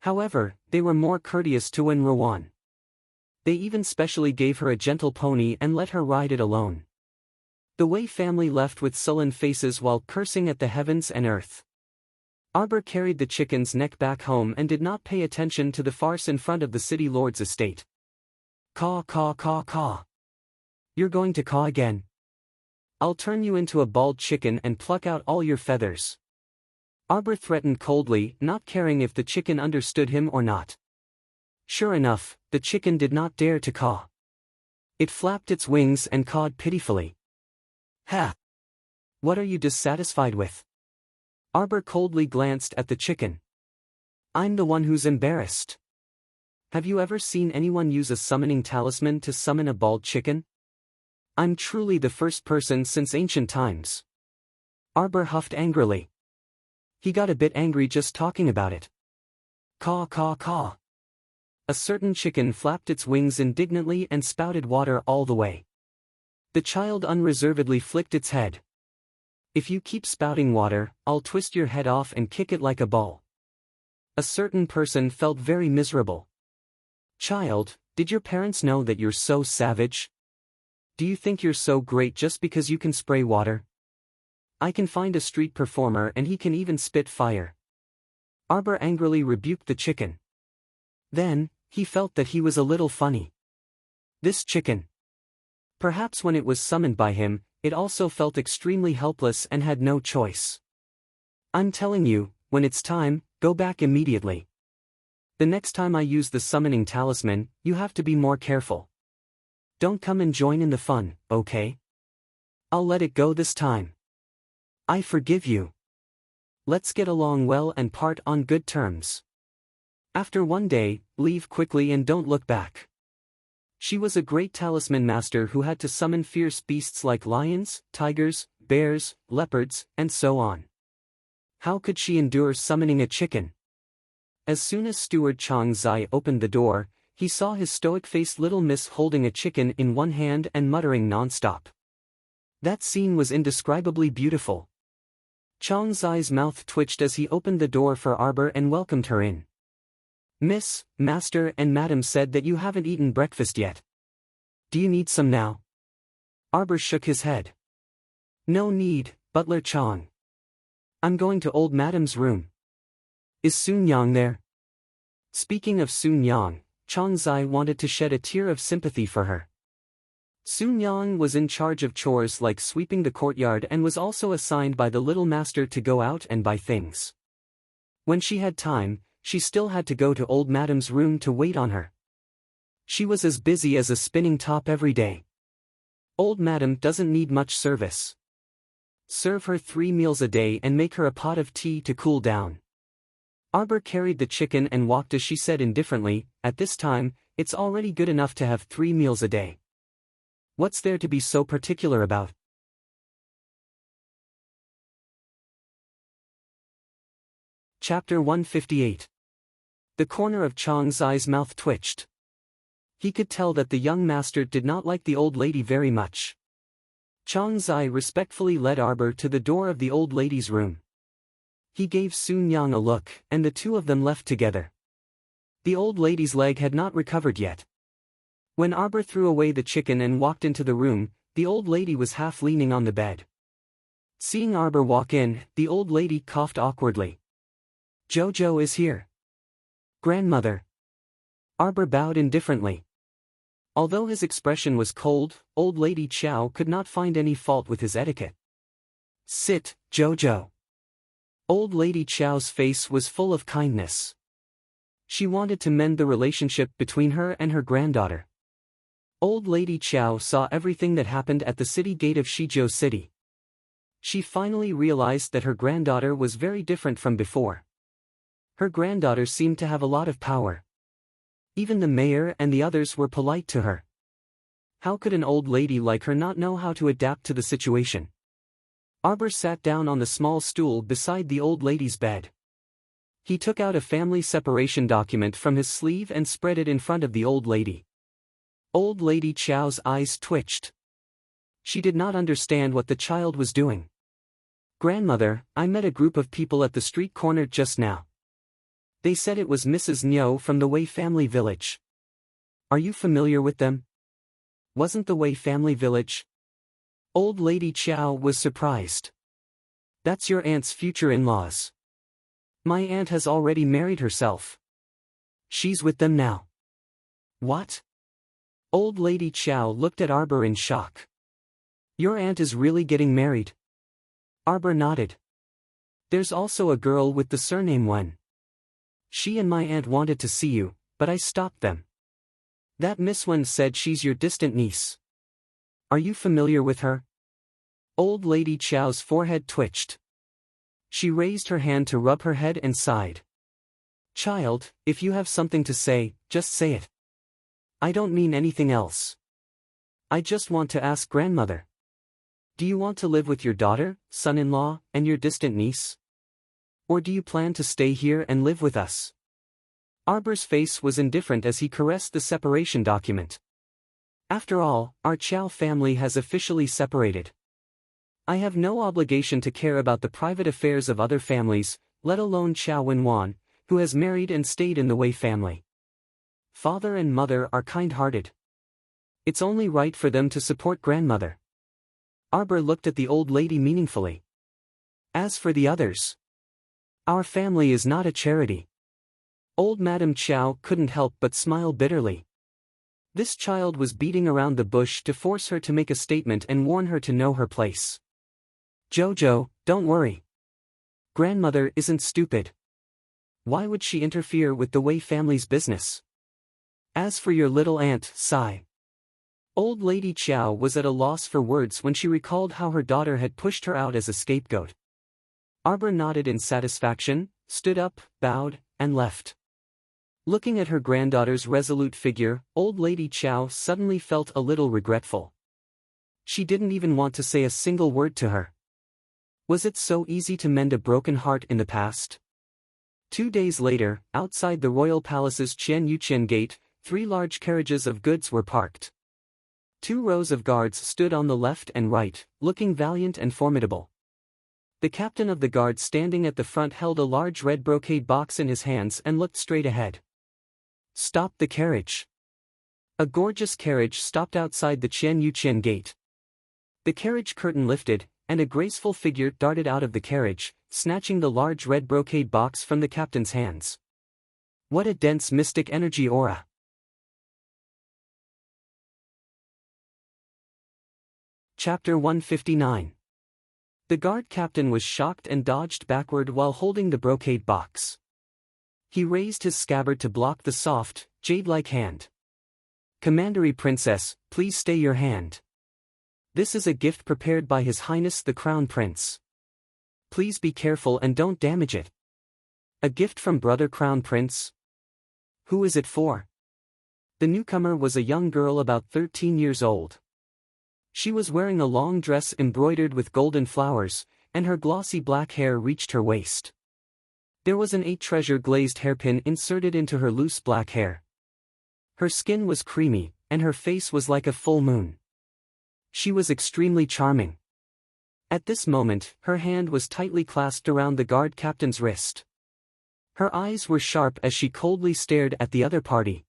However, they were more courteous to Wen-wan. They even specially gave her a gentle pony and let her ride it alone. The Wei family left with sullen faces while cursing at the heavens and earth. Arbor carried the chicken's neck back home and did not pay attention to the farce in front of the city lord's estate. Caw caw caw caw. You're going to caw again? I'll turn you into a bald chicken and pluck out all your feathers. Arbor threatened coldly, not caring if the chicken understood him or not. Sure enough, the chicken did not dare to caw. It flapped its wings and cawed pitifully. Ha! What are you dissatisfied with? Arbor coldly glanced at the chicken. I'm the one who's embarrassed. Have you ever seen anyone use a summoning talisman to summon a bald chicken? I'm truly the first person since ancient times. Arbor huffed angrily. He got a bit angry just talking about it. Caw caw caw. A certain chicken flapped its wings indignantly and spouted water all the way. The child unreservedly flicked its head. If you keep spouting water, I'll twist your head off and kick it like a ball. A certain person felt very miserable. Child, did your parents know that you're so savage? Do you think you're so great just because you can spray water? I can find a street performer and he can even spit fire. Arbor angrily rebuked the chicken. Then, he felt that he was a little funny. This chicken. Perhaps when it was summoned by him, it also felt extremely helpless and had no choice. I'm telling you, when it's time, go back immediately. The next time I use the summoning talisman, you have to be more careful. Don't come and join in the fun, okay? I'll let it go this time. I forgive you. Let's get along well and part on good terms. After one day, leave quickly and don't look back. She was a great talisman master who had to summon fierce beasts like lions, tigers, bears, leopards, and so on. How could she endure summoning a chicken? As soon as Steward Chang Zai opened the door, he saw his stoic-faced little miss holding a chicken in one hand and muttering non-stop. That scene was indescribably beautiful. Chang Zai's mouth twitched as he opened the door for Arbor and welcomed her in. Miss, Master and Madam said that you haven't eaten breakfast yet. Do you need some now? Arbor shook his head. No need, Butler Chang. I'm going to old Madam's room. Is Soon Yang there? Speaking of Soon Yang, Chang Zai wanted to shed a tear of sympathy for her. Soon Yang was in charge of chores like sweeping the courtyard and was also assigned by the little master to go out and buy things. When she had time, she still had to go to old Madam's room to wait on her. She was as busy as a spinning top every day. Old Madam doesn't need much service. Serve her 3 meals a day and make her a pot of tea to cool down. Arbor carried the chicken and walked as she said indifferently, at this time, it's already good enough to have 3 meals a day. What's there to be so particular about? Chapter 158. The corner of Chang Zai's mouth twitched. He could tell that the young master did not like the old lady very much. Chang Zai respectfully led Arbor to the door of the old lady's room. He gave Soon Yang a look, and the two of them left together. The old lady's leg had not recovered yet. When Arbor threw away the chicken and walked into the room, the old lady was half leaning on the bed. Seeing Arbor walk in, the old lady coughed awkwardly. Jojo is here. Grandmother. Arbor bowed indifferently. Although his expression was cold, old lady Chow could not find any fault with his etiquette. Sit, Jojo. Old lady Chow's face was full of kindness. She wanted to mend the relationship between her and her granddaughter. Old lady Chow saw everything that happened at the city gate of Shizhou City. She finally realized that her granddaughter was very different from before. Her granddaughter seemed to have a lot of power. Even the mayor and the others were polite to her. How could an old lady like her not know how to adapt to the situation? Arbor sat down on the small stool beside the old lady's bed. He took out a family separation document from his sleeve and spread it in front of the old lady. Old Lady Chow's eyes twitched. She did not understand what the child was doing. "Grandmother, I met a group of people at the street corner just now. They said it was Mrs. Nyo from the Wei family village. Are you familiar with them?" "Wasn't the Wei family village?" Old Lady Chow was surprised. "That's your aunt's future in-laws. My aunt has already married herself. She's with them now." "What?" Old Lady Chow looked at Arbor in shock. "Your aunt is really getting married?" Arbor nodded. "There's also a girl with the surname Wen. She and my aunt wanted to see you, but I stopped them. That Miss Wen said she's your distant niece. Are you familiar with her?" Old Lady Chow's forehead twitched. She raised her hand to rub her head and sighed. "Child, if you have something to say, just say it. I don't mean anything else. I just want to ask grandmother. Do you want to live with your daughter, son-in-law, and your distant niece? Or do you plan to stay here and live with us?" Arbor's face was indifferent as he caressed the separation document. "After all, our Chow family has officially separated. I have no obligation to care about the private affairs of other families, let alone Chow Wenwan, who has married and stayed in the Wei family. Father and mother are kind-hearted. It's only right for them to support grandmother." Arbor looked at the old lady meaningfully. "As for the others, our family is not a charity." Old Madam Chow couldn't help but smile bitterly. This child was beating around the bush to force her to make a statement and warn her to know her place. "Jojo, don't worry. Grandmother isn't stupid. Why would she interfere with the Wei family's business? As for your little aunt, Sai." Old Lady Chow was at a loss for words when she recalled how her daughter had pushed her out as a scapegoat. Arbor nodded in satisfaction, stood up, bowed, and left. Looking at her granddaughter's resolute figure, Old Lady Chow suddenly felt a little regretful. She didn't even want to say a single word to her. Was it so easy to mend a broken heart in the past? 2 days later, outside the royal palace's Qian Yuqian gate, 3 large carriages of goods were parked. 2 rows of guards stood on the left and right, looking valiant and formidable. The captain of the guard standing at the front held a large red brocade box in his hands and looked straight ahead. "Stop the carriage." A gorgeous carriage stopped outside the Qian Yuqian gate. The carriage curtain lifted, and a graceful figure darted out of the carriage, snatching the large red brocade box from the captain's hands. What a dense mystic energy aura! Chapter 159. The guard captain was shocked and dodged backward while holding the brocade box. He raised his scabbard to block the soft, jade-like hand. "Commandery Princess, please stay your hand. This is a gift prepared by His Highness the Crown Prince. Please be careful and don't damage it." "A gift from Brother Crown Prince? Who is it for?" The newcomer was a young girl about 13 years old. She was wearing a long dress embroidered with golden flowers, and her glossy black hair reached her waist. There was an 8-treasure glazed hairpin inserted into her loose black hair. Her skin was creamy, and her face was like a full moon. She was extremely charming. At this moment, her hand was tightly clasped around the guard captain's wrist. Her eyes were sharp as she coldly stared at the other party.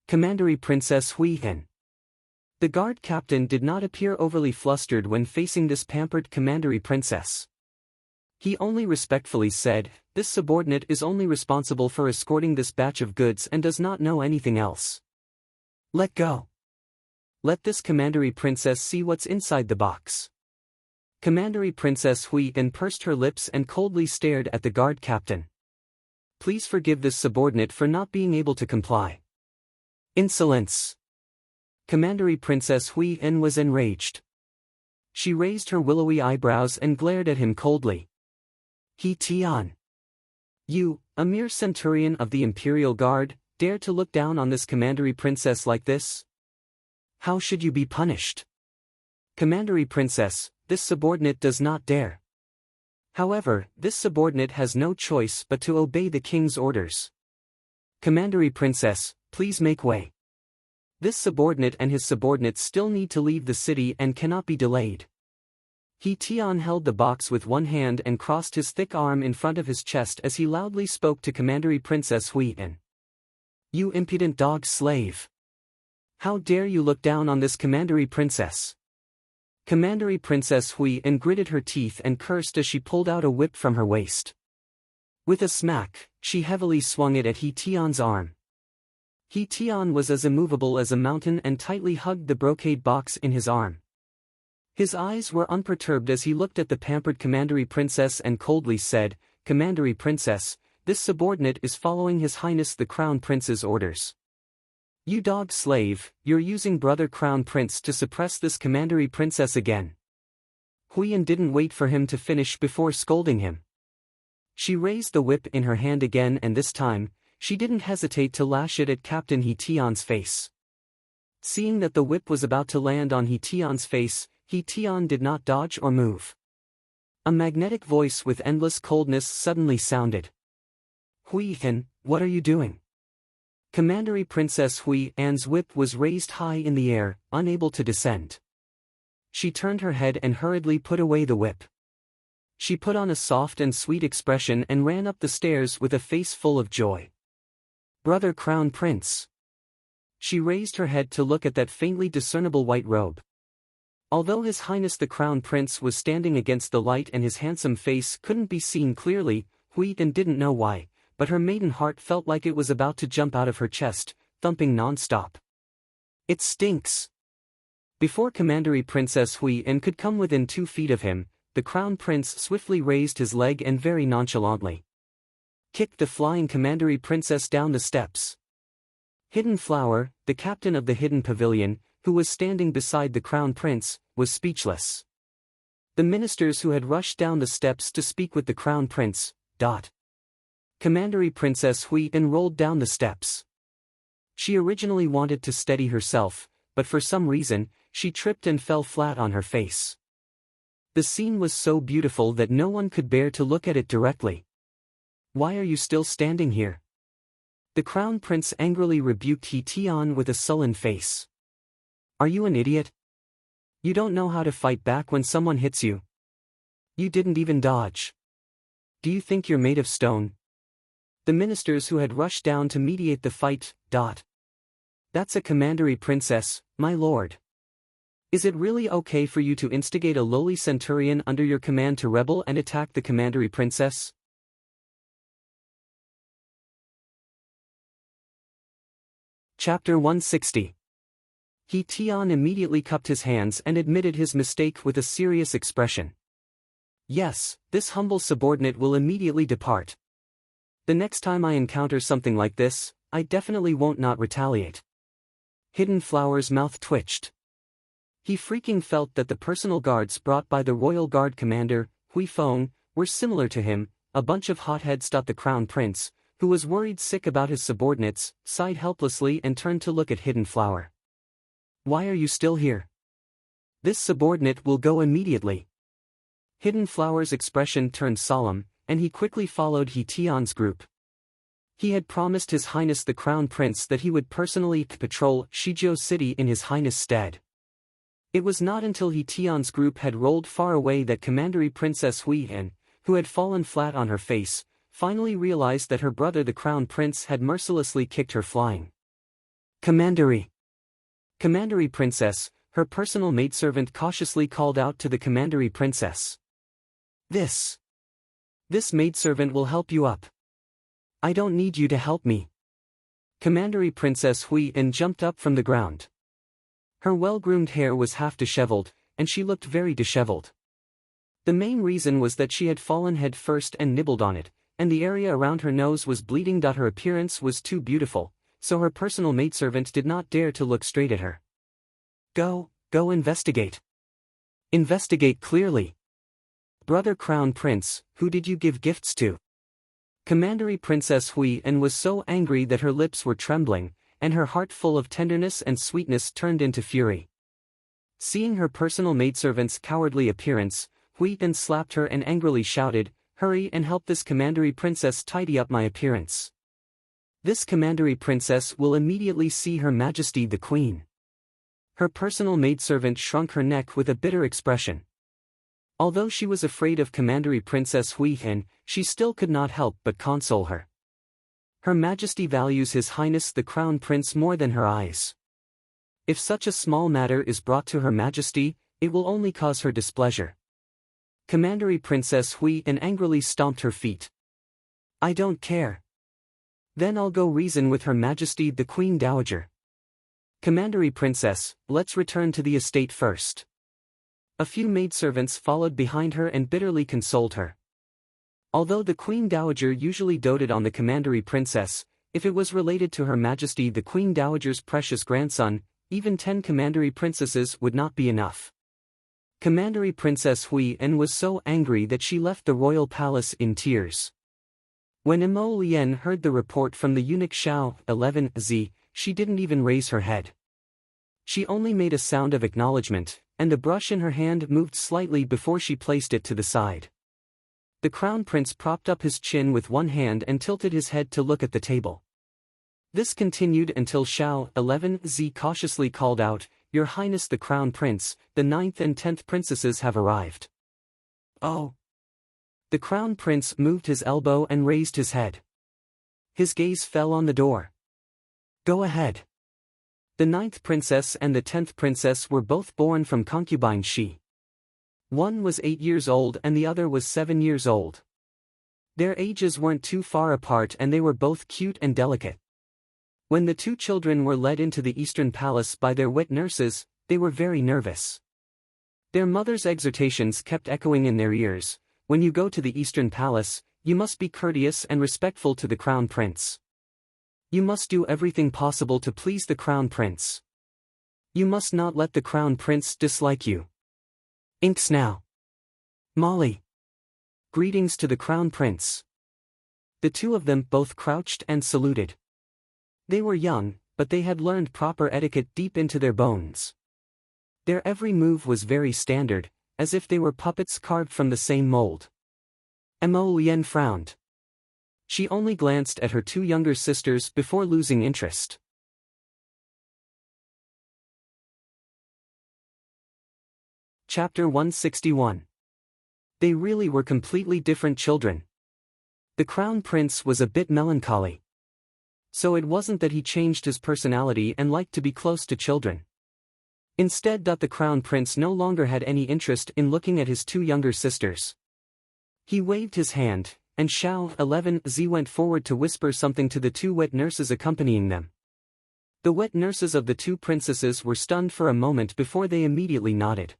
"Commandery Princess Hui Hin." The guard captain did not appear overly flustered when facing this pampered commandery princess. He only respectfully said, "This subordinate is only responsible for escorting this batch of goods and does not know anything else. Let go. Let this commandery princess see what's inside the box." Commandery Princess Hui Hin pursed her lips and coldly stared at the guard captain. "Please forgive this subordinate for not being able to comply." "Insolence!" Commandery Princess Hui Hin was enraged. She raised her willowy eyebrows and glared at him coldly. "He Tian. You, a mere centurion of the Imperial Guard, dare to look down on this commandery princess like this? How should you be punished?" "Commandery Princess, this subordinate does not dare." However, this subordinate has no choice but to obey the king's orders. Commandery Princess, please make way. This subordinate and his subordinates still need to leave the city and cannot be delayed. He Tian held the box with one hand and crossed his thick arm in front of his chest as he loudly spoke to Commandery Princess Huiyan. You impudent dog slave! How dare you look down on this Commandery Princess? Commandery Princess Huiyan gritted her teeth and cursed as she pulled out a whip from her waist. With a smack, she heavily swung it at He Tian's arm. He Tian was as immovable as a mountain and tightly hugged the brocade box in his arm. His eyes were unperturbed as he looked at the pampered Commandery Princess and coldly said, Commandery Princess, this subordinate is following His Highness the Crown Prince's orders. You dog slave, you're using Brother Crown Prince to suppress this Commandery Princess again. Huiyan didn't wait for him to finish before scolding him. She raised the whip in her hand again, and this time, she didn't hesitate to lash it at Captain He Tian's face. Seeing that the whip was about to land on He Tian's face, He Tian did not dodge or move. A magnetic voice with endless coldness suddenly sounded. Huiyan, what are you doing? Commandery Princess Huiyan's whip was raised high in the air, unable to descend. She turned her head and hurriedly put away the whip. She put on a soft and sweet expression and ran up the stairs with a face full of joy. Brother Crown Prince. She raised her head to look at that faintly discernible white robe. Although His Highness the Crown Prince was standing against the light and his handsome face couldn't be seen clearly, Huiyan didn't know why, but her maiden heart felt like it was about to jump out of her chest, thumping non-stop. It stinks! Before Commandery Princess Huiyan could come within 2 feet of him, the Crown Prince swiftly raised his leg and very nonchalantly kicked the flying Commandery Princess down the steps. Hidden Flower, the captain of the hidden pavilion, who was standing beside the Crown Prince, was speechless. The ministers who had rushed down the steps to speak with the Crown Prince, Commandery Princess Huiyan rolled down the steps. She originally wanted to steady herself, but for some reason, she tripped and fell flat on her face. The scene was so beautiful that no one could bear to look at it directly. Why are you still standing here? The Crown Prince angrily rebuked He Tian with a sullen face. Are you an idiot? You don't know how to fight back when someone hits you. You didn't even dodge. Do you think you're made of stone? The ministers who had rushed down to mediate the fight, That's a Commandery Princess, my lord. Is it really okay for you to instigate a lowly centurion under your command to rebel and attack the Commandery Princess? Chapter 160. He Tian immediately cupped his hands and admitted his mistake with a serious expression. Yes, this humble subordinate will immediately depart. The next time I encounter something like this, I definitely won't not retaliate. Hidden Flower's mouth twitched. He freaking felt that the personal guards brought by the royal guard commander, Hui Feng, were similar to him. A bunch of hotheads. The Crown Prince, who was worried sick about his subordinates, sighed helplessly and turned to look at Hidden Flower. Why are you still here? This subordinate will go immediately. Hidden Flower's expression turned solemn, and he quickly followed He Tian's group. He had promised His Highness the Crown Prince that he would personally patrol Shijiao City in His Highness' stead. It was not until He Tian's group had rolled far away that Commandery Princess Huiyan, who had fallen flat on her face, finally realized that her brother the Crown Prince had mercilessly kicked her flying. Commandery Princess, her personal maidservant cautiously called out to the Commandery Princess. This maidservant will help you up. I don't need you to help me. Commandery Princess Huiyan jumped up from the ground. Her well-groomed hair was half disheveled, and she looked very disheveled. The main reason was that she had fallen head first and nibbled on it, and the area around her nose was bleeding. Her appearance was too beautiful, so her personal maidservant did not dare to look straight at her. Go investigate. Investigate clearly. Brother Crown Prince, who did you give gifts to? Commandery Princess Huiyan was so angry that her lips were trembling, and her heart full of tenderness and sweetness turned into fury. Seeing her personal maidservant's cowardly appearance, Hui and slapped her and angrily shouted, "Hurry and help this commandery princess tidy up my appearance. This commandery princess will immediately see Her Majesty the Queen." Her personal maidservant shrunk her neck with a bitter expression. Although she was afraid of commandery Princess Huihen, she still could not help but console her. Her Majesty values His Highness the Crown Prince more than her eyes. If such a small matter is brought to Her Majesty, it will only cause her displeasure. Commandery Princess Huihen angrily stomped her feet. "I don't care. Then I'll go reason with Her Majesty the Queen Dowager. Commandery Princess, let's return to the estate first." A few maidservants followed behind her and bitterly consoled her. Although the Queen Dowager usually doted on the Commandery Princess, if it was related to Her Majesty the Queen Dowager's precious grandson, even 10 Commandery Princesses would not be enough. Commandery Princess Huihen was so angry that she left the royal palace in tears. When Emo Lien heard the report from the eunuch Xiao 11Z, she didn't even raise her head. She only made a sound of acknowledgement, and the brush in her hand moved slightly before she placed it to the side. The Crown Prince propped up his chin with one hand and tilted his head to look at the table. This continued until Xiao 11Z cautiously called out, "Your Highness the Crown Prince, the 9th and 10th princesses have arrived." "Oh." The Crown Prince moved his elbow and raised his head. His gaze fell on the door. "Go ahead." The 9th princess and the 10th princess were both born from concubine Shi. One was 8 years old and the other was 7 years old. Their ages weren't too far apart and they were both cute and delicate. When the two children were led into the Eastern Palace by their wet nurses, they were very nervous. Their mother's exhortations kept echoing in their ears, "When you go to the Eastern Palace, you must be courteous and respectful to the Crown Prince. You must do everything possible to please the Crown Prince. You must not let the Crown Prince dislike you. Inks now. Molly. Greetings to the Crown Prince." The two of them both crouched and saluted. They were young, but they had learned proper etiquette deep into their bones. Their every move was very standard, as if they were puppets carved from the same mold. Emo Lien frowned. She only glanced at her two younger sisters before losing interest. Chapter 161. They really were completely different children. The Crown Prince was a bit melancholy. So it wasn't that he changed his personality and liked to be close to children. Instead, the Crown Prince no longer had any interest in looking at his two younger sisters. He waved his hand, and Xiao 11Z went forward to whisper something to the two wet nurses accompanying them. The wet nurses of the two princesses were stunned for a moment before they immediately nodded.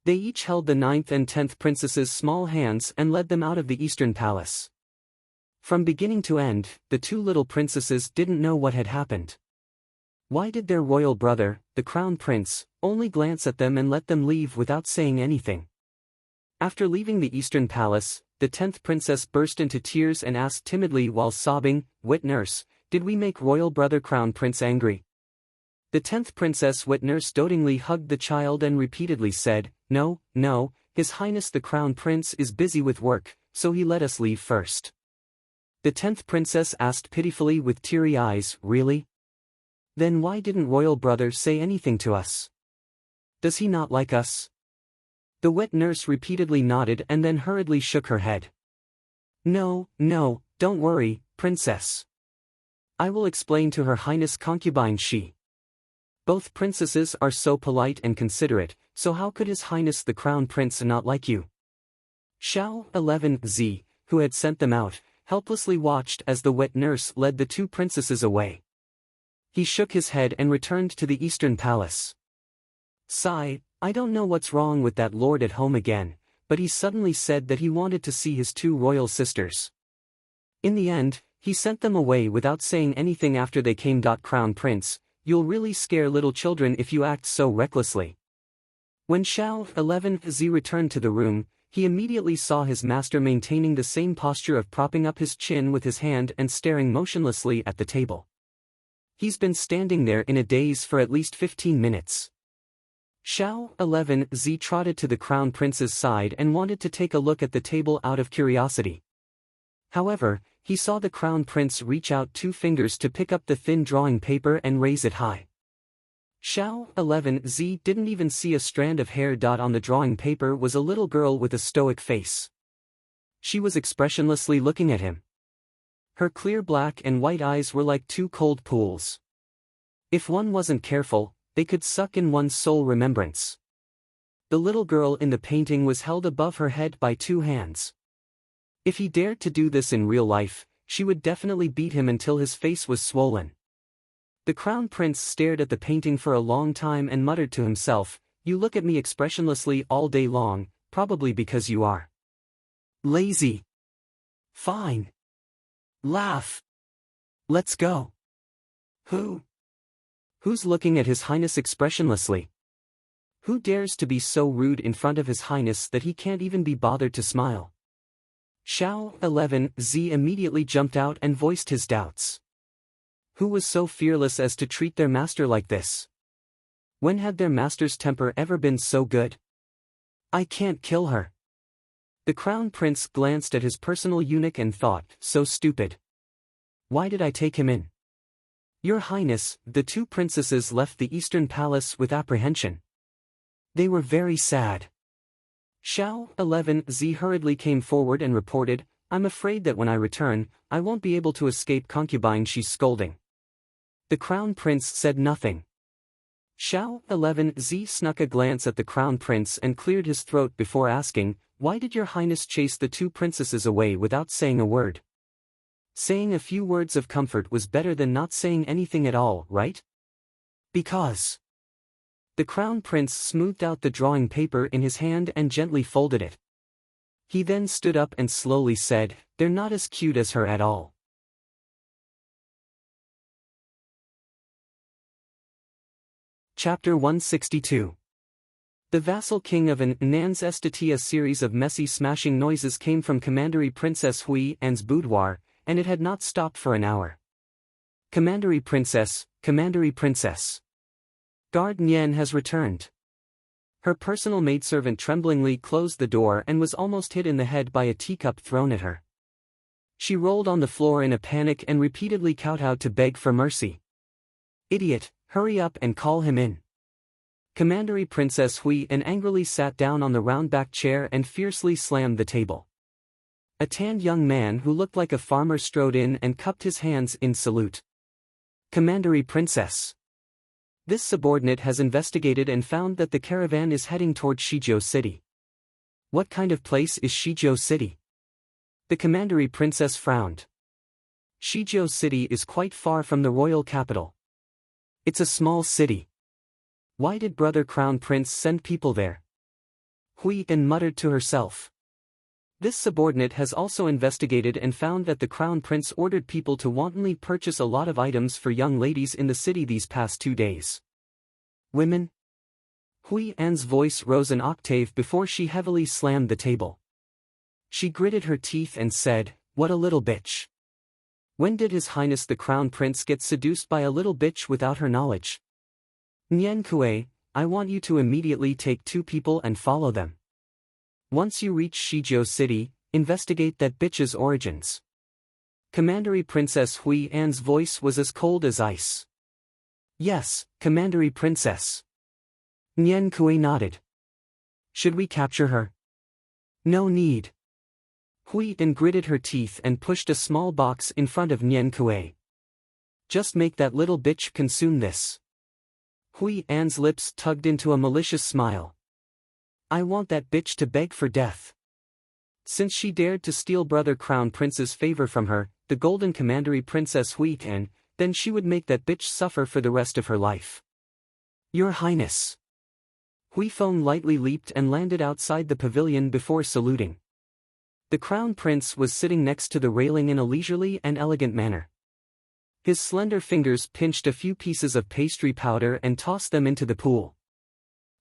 They each held the 9th and 10th princesses' small hands and led them out of the Eastern Palace. From beginning to end, the two little princesses didn't know what had happened. Why did their royal brother, the Crown Prince, only glance at them and let them leave without saying anything? After leaving the Eastern Palace, the 10th princess burst into tears and asked timidly while sobbing, "Wet nurse, did we make royal brother Crown Prince angry?" The 10th princess wet nurse dotingly hugged the child and repeatedly said, "No, no, His Highness the Crown Prince is busy with work, so he let us leave first." The 10th princess asked pitifully with teary eyes, "Really? Then why didn't royal brother say anything to us? Does he not like us?" The wet nurse repeatedly nodded and then hurriedly shook her head. "No, no, don't worry, princess. I will explain to Her Highness concubine Shi. Both princesses are so polite and considerate, so how could His Highness the Crown Prince not like you?" Xiao 11Z, who had sent them out, helplessly watched as the wet nurse led the two princesses away. He shook his head and returned to the Eastern Palace. "Sigh, I don't know what's wrong with that lord at home again, but he suddenly said that he wanted to see his two royal sisters. In the end, he sent them away without saying anything after they came. Crown Prince, you'll really scare little children if you act so recklessly." When Xiao 11Z returned to the room, he immediately saw his master maintaining the same posture of propping up his chin with his hand and staring motionlessly at the table. He's been standing there in a daze for at least 15 minutes. Xiao 11Z trotted to the crown prince's side and wanted to take a look at the table out of curiosity. However, he saw the crown prince reach out 2 fingers to pick up the thin drawing paper and raise it high. Xiao 11Z didn't even see a strand of hair. On the drawing paper was a little girl with a stoic face. She was expressionlessly looking at him. Her clear black and white eyes were like 2 cold pools. If one wasn't careful, they could suck in one's soul remembrance. The little girl in the painting was held above her head by 2 hands. If he dared to do this in real life, she would definitely beat him until his face was swollen. The crown prince stared at the painting for a long time and muttered to himself, "You look at me expressionlessly all day long, probably because you are lazy. Fine. Laugh. Let's go." Who's looking at His Highness expressionlessly? Who dares to be so rude in front of His Highness that he can't even be bothered to smile? Xiao 11Z immediately jumped out and voiced his doubts. Who was so fearless as to treat their master like this? When had their master's temper ever been so good? I can't kill her. The crown prince glanced at his personal eunuch and thought, so stupid. Why did I take him in? Your Highness, the 2 princesses left the Eastern Palace with apprehension. They were very sad. Xiao 11Z hurriedly came forward and reported, I'm afraid that when I return, I won't be able to escape concubine. She's scolding. The crown prince said nothing. Xiao 11Z snuck a glance at the crown prince and cleared his throat before asking, why did your Highness chase the 2 princesses away without saying a word? Saying a few words of comfort was better than not saying anything at all, right? Because. The crown prince smoothed out the drawing paper in his hand and gently folded it. He then stood up and slowly said, they're not as cute as her at all. Chapter 162. The vassal king of Nan's Estate. A series of messy smashing noises came from Commandery Princess Hui An's boudoir, and it had not stopped for an hour. Commandery Princess, Commandery Princess. Guard Nian has returned. Her personal maidservant tremblingly closed the door and was almost hit in the head by a teacup thrown at her. She rolled on the floor in a panic and repeatedly kowtowed to beg for mercy. Idiot, hurry up and call him in. Commandery Princess Hui An angrily sat down on the round-backed chair and fiercely slammed the table. A tanned young man who looked like a farmer strode in and cupped his hands in salute. Commandery Princess. This subordinate has investigated and found that the caravan is heading toward Shizhou City. What kind of place is Shizhou City? The Commandery Princess frowned. Shizhou City is quite far from the royal capital. It's a small city. Why did Brother Crown Prince send people there? Hui An muttered to herself. This subordinate has also investigated and found that the Crown Prince ordered people to wantonly purchase a lot of items for young ladies in the city these past 2 days. Women? Hui An's voice rose an octave before she heavily slammed the table. She gritted her teeth and said, what a little bitch. When did His Highness the Crown Prince get seduced by a little bitch without her knowledge? Nian Kue, I want you to immediately take 2 people and follow them. Once you reach Shizhou City, investigate that bitch's origins. Commandery Princess Hui An's voice was as cold as ice. Yes, Commandery Princess. Nian Kue nodded. Should we capture her? No need. Hui An gritted her teeth and pushed a small box in front of Nian Kue. Just make that little bitch consume this. Hui An's lips tugged into a malicious smile. I want that bitch to beg for death. Since she dared to steal Brother Crown Prince's favor from her, the Golden Commandery Princess Hui An, then she would make that bitch suffer for the rest of her life. Your Highness. Hui Feng lightly leaped and landed outside the pavilion before saluting. The Crown Prince was sitting next to the railing in a leisurely and elegant manner. His slender fingers pinched a few pieces of pastry powder and tossed them into the pool.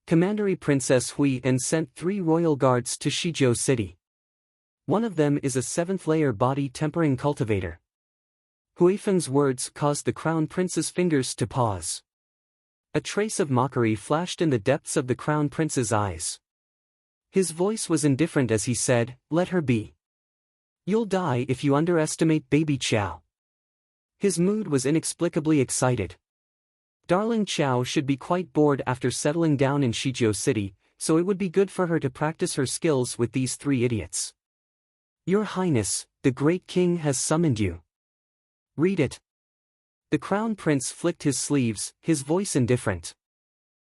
Commandery Princess Hui An sent 3 royal guards to Shizhou City. One of them is a 7th-layer body tempering cultivator. Hui Feng's words caused the Crown Prince's fingers to pause. A trace of mockery flashed in the depths of the crown prince's eyes. His voice was indifferent as he said, "Let her be. You'll die if you underestimate baby Qiao." His mood was inexplicably excited. Darling Qiao should be quite bored after settling down in Shijiao City, so it would be good for her to practice her skills with these three idiots. "Your Highness, the Great King has summoned you." "Read it." The Crown Prince flicked his sleeves, his voice indifferent.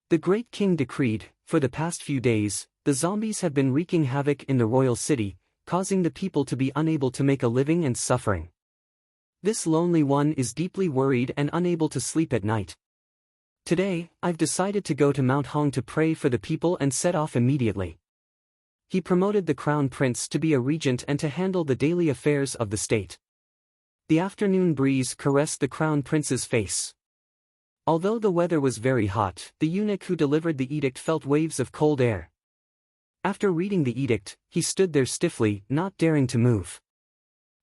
The Great King decreed, "For the past few days, the zombies have been wreaking havoc in the royal city, causing the people to be unable to make a living and suffering. This lonely one is deeply worried and unable to sleep at night. Today, I've decided to go to Mount Hong to pray for the people and set off immediately." He promoted the Crown Prince to be a regent and to handle the daily affairs of the state. The afternoon breeze caressed the Crown Prince's face. Although the weather was very hot, the eunuch who delivered the edict felt waves of cold air. After reading the edict, he stood there stiffly, not daring to move.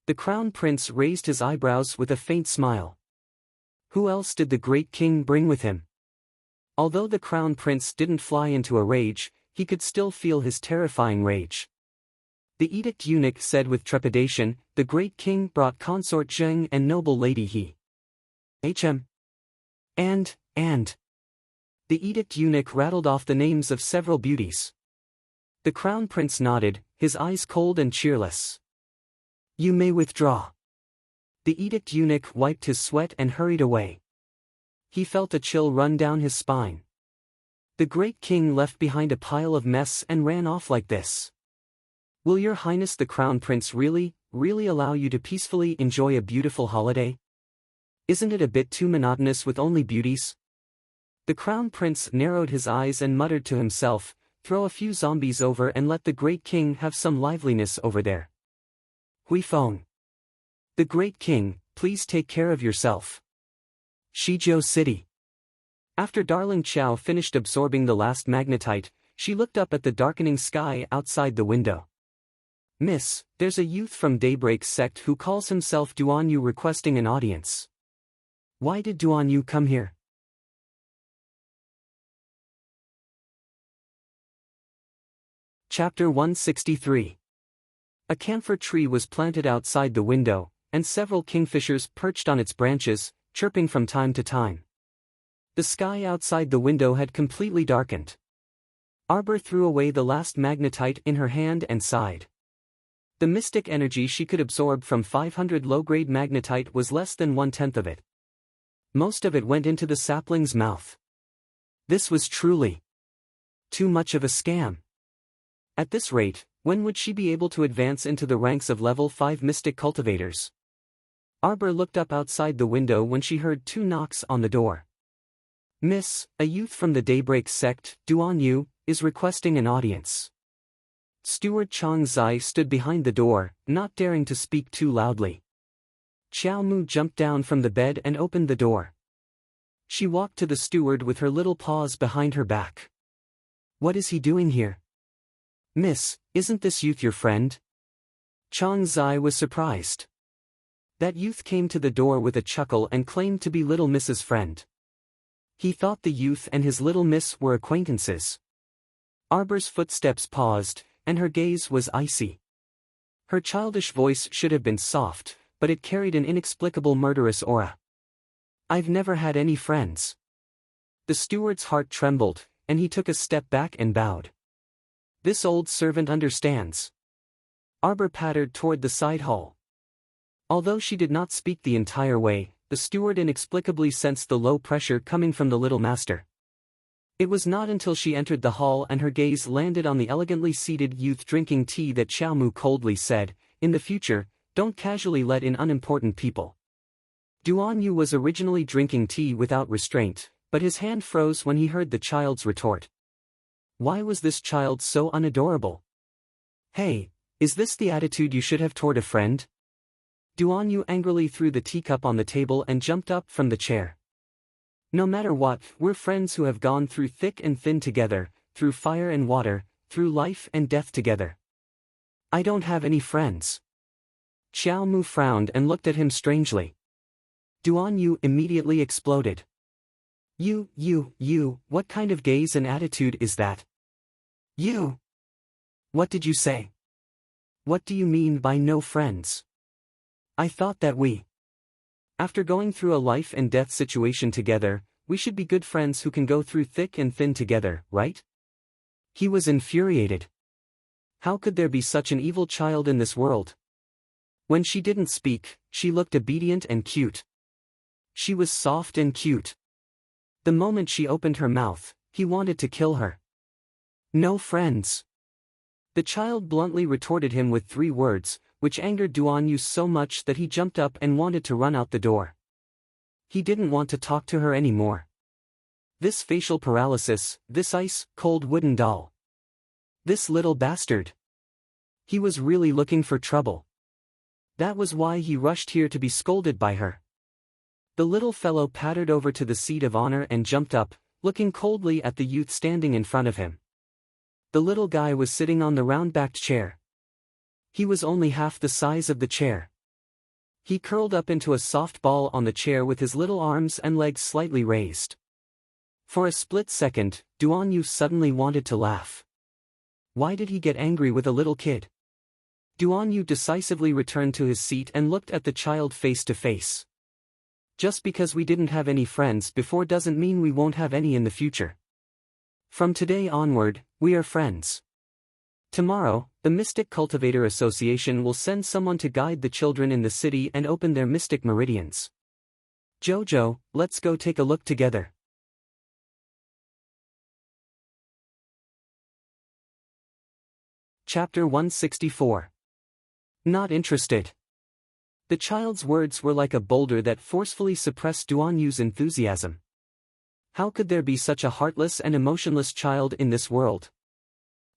The Crown Prince raised his eyebrows with a faint smile. Who else did the Great King bring with him? Although the Crown Prince didn't fly into a rage, he could still feel his terrifying rage. The edict eunuch said with trepidation, "The Great King brought Consort Zheng and noble lady He. Hm. And. The edict eunuch rattled off the names of several beauties. The Crown Prince nodded, his eyes cold and cheerless. "You may withdraw." The edict eunuch wiped his sweat and hurried away. He felt a chill run down his spine. The Great King left behind a pile of mess and ran off like this. "Will Your Highness the Crown Prince really allow you to peacefully enjoy a beautiful holiday? Isn't it a bit too monotonous with only beauties?" The Crown Prince narrowed his eyes and muttered to himself, "Throw a few zombies over and let the Great King have some liveliness over there. Hui Feng. The Great King, please take care of yourself." Shijiao City. After Darling Qiao finished absorbing the last magnetite, she looked up at the darkening sky outside the window. "Miss, there's a youth from Daybreak's sect who calls himself Duan Yu requesting an audience. Why did Duan Yu come here?" Chapter 163. A camphor tree was planted outside the window, and several kingfishers perched on its branches, chirping from time to time. The sky outside the window had completely darkened. Arbor threw away the last magnetite in her hand and sighed. The mystic energy she could absorb from 500 low-grade magnetite was less than 1/10 of it. Most of it went into the sapling's mouth. This was truly too much of a scam. At this rate, when would she be able to advance into the ranks of level 5 mystic cultivators? Arbor looked up outside the window when she heard 2 knocks on the door. "Miss, a youth from the Daybreak sect, Duan Yu, is requesting an audience." Steward Chang Zai stood behind the door, not daring to speak too loudly. Xiao Mu jumped down from the bed and opened the door. She walked to the steward with her little paws behind her back. "What is he doing here?" "Miss, isn't this youth your friend?" Chang Zai was surprised. That youth came to the door with a chuckle and claimed to be little Miss's friend. He thought the youth and his little miss were acquaintances. Arbor's footsteps paused, and her gaze was icy. Her childish voice should have been soft, but it carried an inexplicable murderous aura. "I've never had any friends." The steward's heart trembled, and he took a step back and bowed. "This old servant understands." Arbor pattered toward the side hall. Although she did not speak the entire way, the steward inexplicably sensed the low pressure coming from the little master. It was not until she entered the hall and her gaze landed on the elegantly seated youth drinking tea that Xiaomu coldly said, "In the future, don't casually let in unimportant people." Duan Yu was originally drinking tea without restraint, but his hand froze when he heard the child's retort. Why was this child so unadorable? "Hey, is this the attitude you should have toward a friend?" Duan Yu angrily threw the teacup on the table and jumped up from the chair. "No matter what, we're friends who have gone through thick and thin together, through fire and water, through life and death together." "I don't have any friends." Xiao Mu frowned and looked at him strangely. Duan Yu immediately exploded. You, what kind of gaze and attitude is that? You! What did you say? What do you mean by no friends? I thought that after going through a life and death situation together, we should be good friends who can go through thick and thin together, right? He was infuriated. How could there be such an evil child in this world? When she didn't speak, she looked obedient and cute. She was soft and cute. The moment she opened her mouth, he wanted to kill her. No friends. The child bluntly retorted him with 3 words, which angered Duan Yu so much that he jumped up and wanted to run out the door. He didn't want to talk to her anymore. This facial paralysis, this ice-cold wooden doll. This little bastard. He was really looking for trouble. That was why he rushed here to be scolded by her. The little fellow pattered over to the seat of honor and jumped up, looking coldly at the youth standing in front of him. The little guy was sitting on the round-backed chair. He was only half the size of the chair. He curled up into a soft ball on the chair with his little arms and legs slightly raised. For a split second, Duan Yu suddenly wanted to laugh. Why did he get angry with a little kid? Duan Yu decisively returned to his seat and looked at the child face to face. Just because we didn't have any friends before doesn't mean we won't have any in the future. From today onward, we are friends. Tomorrow, the Mystic Cultivator Association will send someone to guide the children in the city and open their mystic meridians. Jojo, let's go take a look together. Chapter 164. Not interested. The child's words were like a boulder that forcefully suppressed Duan Yu's enthusiasm. How could there be such a heartless and emotionless child in this world?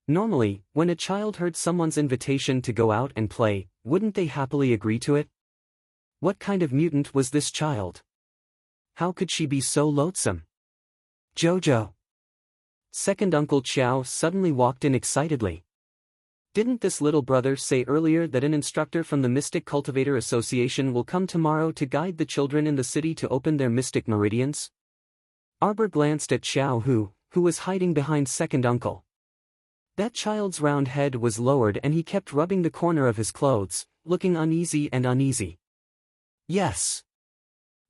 Normally, when a child heard someone's invitation to go out and play, wouldn't they happily agree to it? What kind of mutant was this child? How could she be so loathsome? Jojo. Second Uncle Qiao suddenly walked in excitedly. Didn't this little brother say earlier that an instructor from the Mystic Cultivator Association will come tomorrow to guide the children in the city to open their mystic meridians? Arbor glanced at Xiao Hu, who was hiding behind Second Uncle. That child's round head was lowered and he kept rubbing the corner of his clothes, looking uneasy. Yes.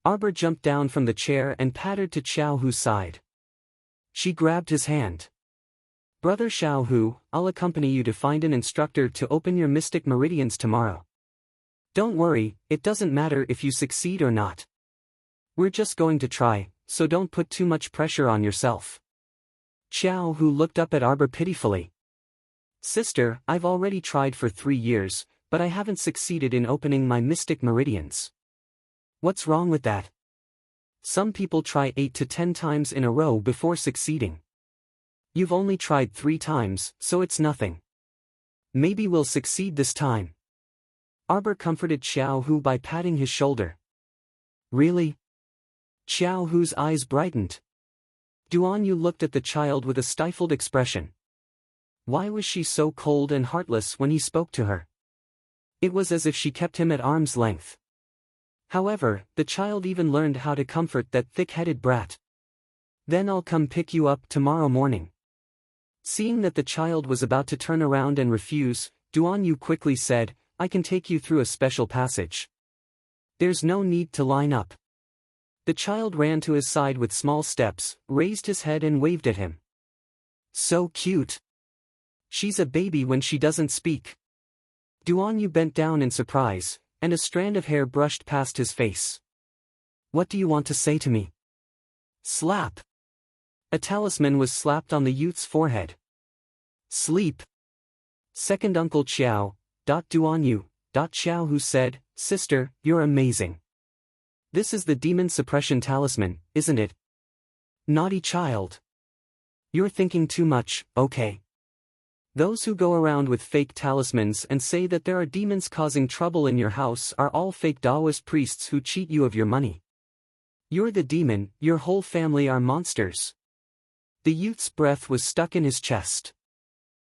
Arbor jumped down from the chair and pattered to Xiao Hu's side. She grabbed his hand. Brother Xiao Hu, I'll accompany you to find an instructor to open your mystic meridians tomorrow. Don't worry, it doesn't matter if you succeed or not. We're just going to try, so don't put too much pressure on yourself. Xiao Hu looked up at Arbor pitifully. Sister, I've already tried for 3 years, but I haven't succeeded in opening my mystic meridians. What's wrong with that? Some people try 8 to 10 times in a row before succeeding. You've only tried 3 times, so it's nothing. Maybe we'll succeed this time. Arbor comforted Xiao Hu by patting his shoulder. Really? Xiao Hu's eyes brightened. Duan Yu looked at the child with a stifled expression. Why was she so cold and heartless when he spoke to her? It was as if she kept him at arm's length. However, the child even learned how to comfort that thick-headed brat. Then I'll come pick you up tomorrow morning. Seeing that the child was about to turn around and refuse, Duan Yu quickly said, I can take you through a special passage. There's no need to line up. The child ran to his side with small steps, raised his head and waved at him. So cute. She's a baby when she doesn't speak. Duan Yu bent down in surprise, and a strand of hair brushed past his face. What do you want to say to me? Slap. A talisman was slapped on the youth's forehead. Sleep. Second Uncle Qiao, Duan Yu, Xiao Hu said, Sister, you're amazing. This is the demon suppression talisman, isn't it? Naughty child. You're thinking too much, okay? Those who go around with fake talismans and say that there are demons causing trouble in your house are all fake Taoist priests who cheat you of your money. You're the demon, your whole family are monsters. The youth's breath was stuck in his chest.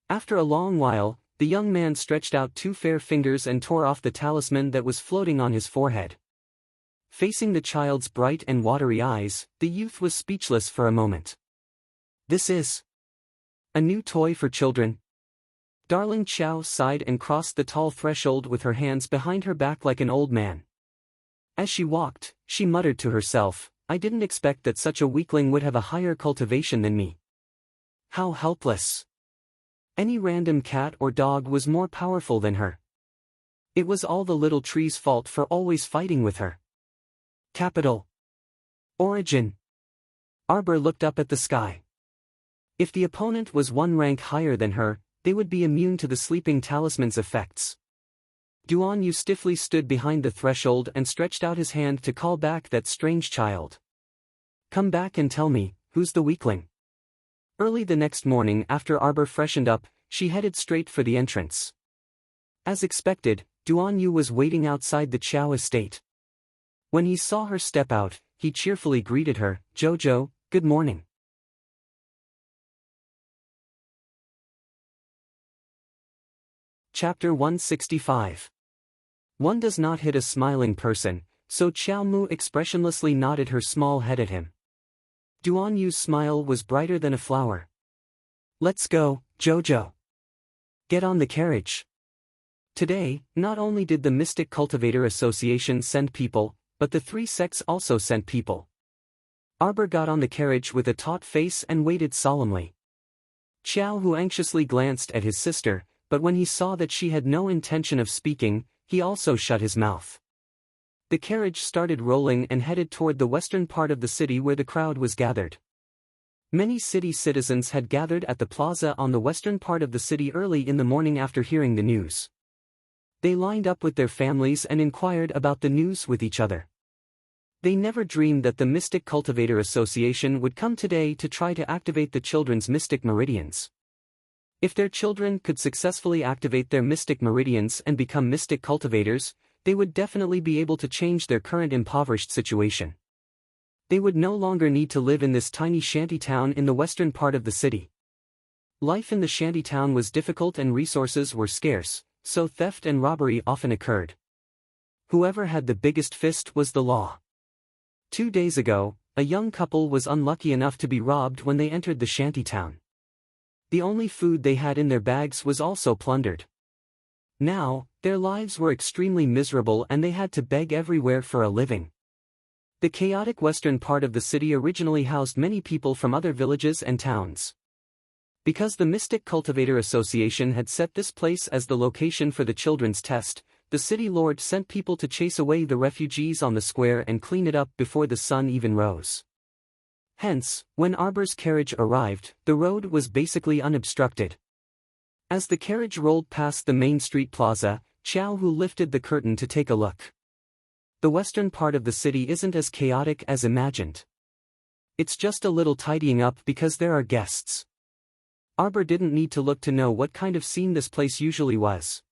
After a long while, the young man stretched out 2 fair fingers and tore off the talisman that was floating on his forehead. Facing the child's bright and watery eyes, the youth was speechless for a moment. This is a new toy for children? Darling Chow sighed and crossed the tall threshold with her hands behind her back like an old man. As she walked, she muttered to herself, I didn't expect that such a weakling would have a higher cultivation than me. How helpless. Any random cat or dog was more powerful than her. It was all the little tree's fault for always fighting with her. Capital. Origin. Arbor looked up at the sky. If the opponent was one rank higher than her, they would be immune to the sleeping talisman's effects. Duan Yu stiffly stood behind the threshold and stretched out his hand to call back that strange child. Come back and tell me, who's the weakling? Early the next morning after Arbor freshened up, she headed straight for the entrance. As expected, Duan Yu was waiting outside the Chow estate. When he saw her step out, he cheerfully greeted her, Jojo, good morning. Chapter 165. One does not hit a smiling person, so Xiao Mu expressionlessly nodded her small head at him. Duan Yu's smile was brighter than a flower. Let's go, Jojo. Get on the carriage. Today, not only did the Mystic Cultivator Association send people, but the three sects also sent people. Arbor got on the carriage with a taut face and waited solemnly. Xiao Hu anxiously glanced at his sister, but when he saw that she had no intention of speaking, he also shut his mouth. The carriage started rolling and headed toward the western part of the city where the crowd was gathered. Many city citizens had gathered at the plaza on the western part of the city early in the morning after hearing the news. They lined up with their families and inquired about the news with each other. They never dreamed that the Mystic Cultivator Association would come today to try to activate the children's mystic meridians. If their children could successfully activate their mystic meridians and become mystic cultivators, they would definitely be able to change their current impoverished situation. They would no longer need to live in this tiny shanty town in the western part of the city. Life in the shanty town was difficult and resources were scarce, so theft and robbery often occurred. Whoever had the biggest fist was the law. 2 days ago, a young couple was unlucky enough to be robbed when they entered the shanty town. The only food they had in their bags was also plundered. Now, their lives were extremely miserable and they had to beg everywhere for a living. The chaotic western part of the city originally housed many people from other villages and towns. Because the Mystic Cultivator Association had set this place as the location for the children's test, the city lord sent people to chase away the refugees on the square and clean it up before the sun even rose. Hence, when Arbor's carriage arrived, the road was basically unobstructed. As the carriage rolled past the main street plaza, Xiao Hu lifted the curtain to take a look. The western part of the city isn't as chaotic as imagined. It's just a little tidying up because there are guests. Arbor didn't need to look to know what kind of scene this place usually was.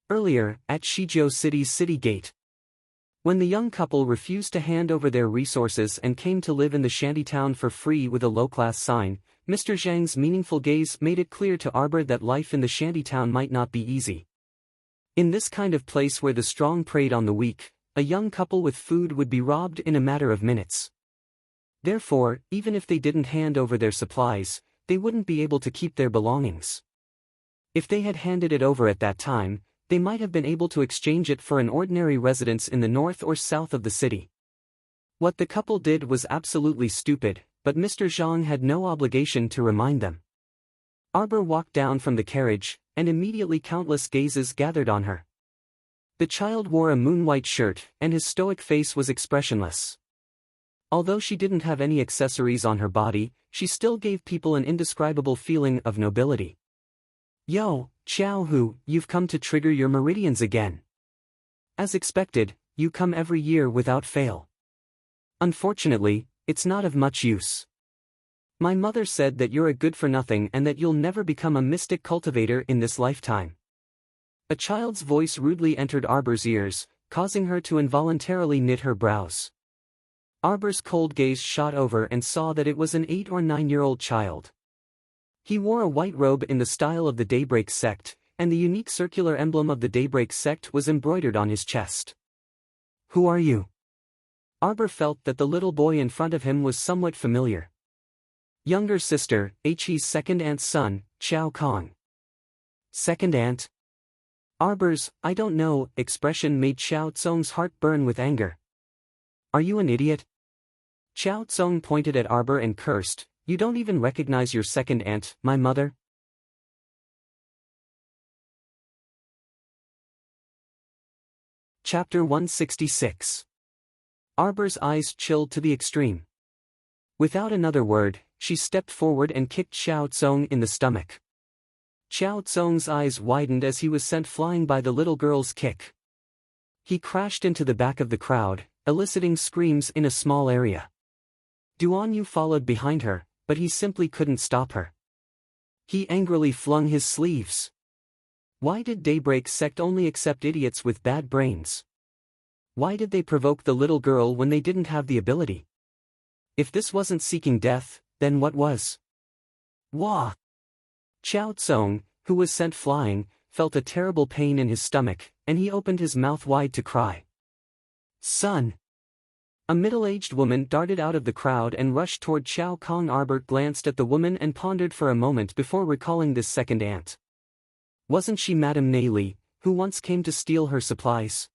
Earlier, at Shizhou City's city gate. When the young couple refused to hand over their resources and came to live in the shantytown for free with a low-class sign, Mr. Zhang's meaningful gaze made it clear to Arbor that life in the shantytown might not be easy. In this kind of place where the strong preyed on the weak, a young couple with food would be robbed in a matter of minutes. Therefore, even if they didn't hand over their supplies, they wouldn't be able to keep their belongings. If they had handed it over at that time, they might have been able to exchange it for an ordinary residence in the north or south of the city. What the couple did was absolutely stupid, but Mr. Zhang had no obligation to remind them. Arbor walked down from the carriage, and immediately countless gazes gathered on her. The child wore a moon-white shirt, and his stoic face was expressionless. Although she didn't have any accessories on her body, she still gave people an indescribable feeling of nobility. Yo, Xiao Hu, you've come to trigger your meridians again. As expected, you come every year without fail. Unfortunately, it's not of much use. My mother said that you're a good-for-nothing and that you'll never become a mystic cultivator in this lifetime. A child's voice rudely entered Arbor's ears, causing her to involuntarily knit her brows. Arbor's cold gaze shot over and saw that it was an 8 or 9-year-old child. He wore a white robe in the style of the Daybreak sect, and the unique circular emblem of the Daybreak sect was embroidered on his chest. Who are you? Arbor felt that the little boy in front of him was somewhat familiar. Younger sister, He's second aunt's son, Xiao Kong. Second aunt? Arbor's, I don't know, expression made Xiao Tsong's heart burn with anger. Are you an idiot? Xiao Tsong pointed at Arbor and cursed, you don't even recognize your second aunt, my mother? Chapter 166. Arbor's eyes chilled to the extreme. Without another word, she stepped forward and kicked Xiao Tsong in the stomach. Xiao Tsong's eyes widened as he was sent flying by the little girl's kick. He crashed into the back of the crowd, eliciting screams in a small area. Duan Yu followed behind her, but he simply couldn't stop her. He angrily flung his sleeves. Why did Daybreak Sect only accept idiots with bad brains? Why did they provoke the little girl when they didn't have the ability? If this wasn't seeking death, then what was? Wah! Xiao Tsong, who was sent flying, felt a terrible pain in his stomach, and he opened his mouth wide to cry. Son! A middle-aged woman darted out of the crowd and rushed toward Xiao Kong. Arbor glanced at the woman and pondered for a moment before recalling this second aunt. Wasn't she Madame Nei, who once came to steal her supplies?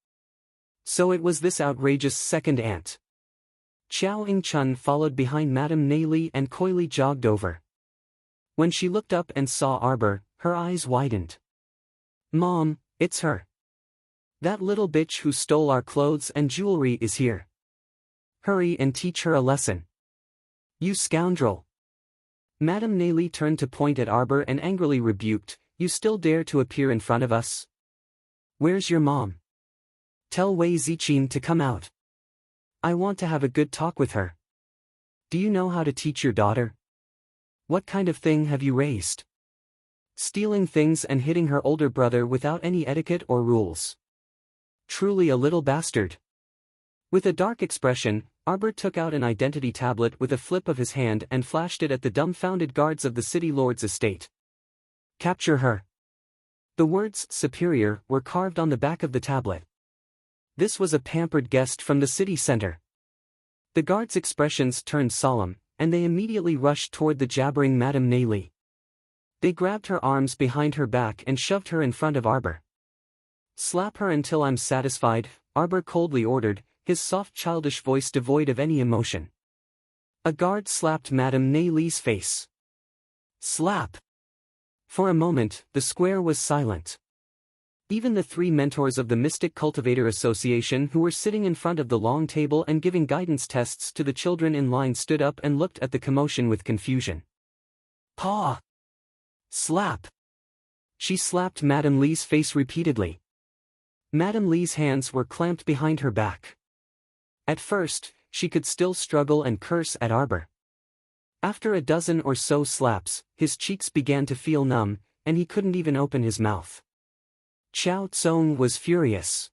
So it was this outrageous second aunt. Xiao Ying-chun followed behind Madame Nei and coyly jogged over. When she looked up and saw Arbor, her eyes widened. Mom, it's her. That little bitch who stole our clothes and jewelry is here. Hurry and teach her a lesson. You scoundrel. Madame Nei turned to point at Arbor and angrily rebuked, you still dare to appear in front of us? Where's your mom? Tell Wei Ziqin to come out. I want to have a good talk with her. Do you know how to teach your daughter? What kind of thing have you raised? Stealing things and hitting her older brother without any etiquette or rules. Truly a little bastard. With a dark expression, Arbor took out an identity tablet with a flip of his hand and flashed it at the dumbfounded guards of the city lord's estate. Capture her. The words superior were carved on the back of the tablet. This was a pampered guest from the city center. The guards' expressions turned solemn, and they immediately rushed toward the jabbering Madame Nei. They grabbed her arms behind her back and shoved her in front of Arbor. Slap her until I'm satisfied, Arbor coldly ordered, his soft childish voice devoid of any emotion. A guard slapped Madame Nei's face. Slap! For a moment, the square was silent. Even the three mentors of the Mystic Cultivator Association who were sitting in front of the long table and giving guidance tests to the children in line stood up and looked at the commotion with confusion. Paw! Slap! She slapped Madame Li's face repeatedly. Madame Li's hands were clamped behind her back. At first, she could still struggle and curse at Arbor. After a dozen or so slaps, his cheeks began to feel numb, and he couldn't even open his mouth. Xiao Tsong was furious.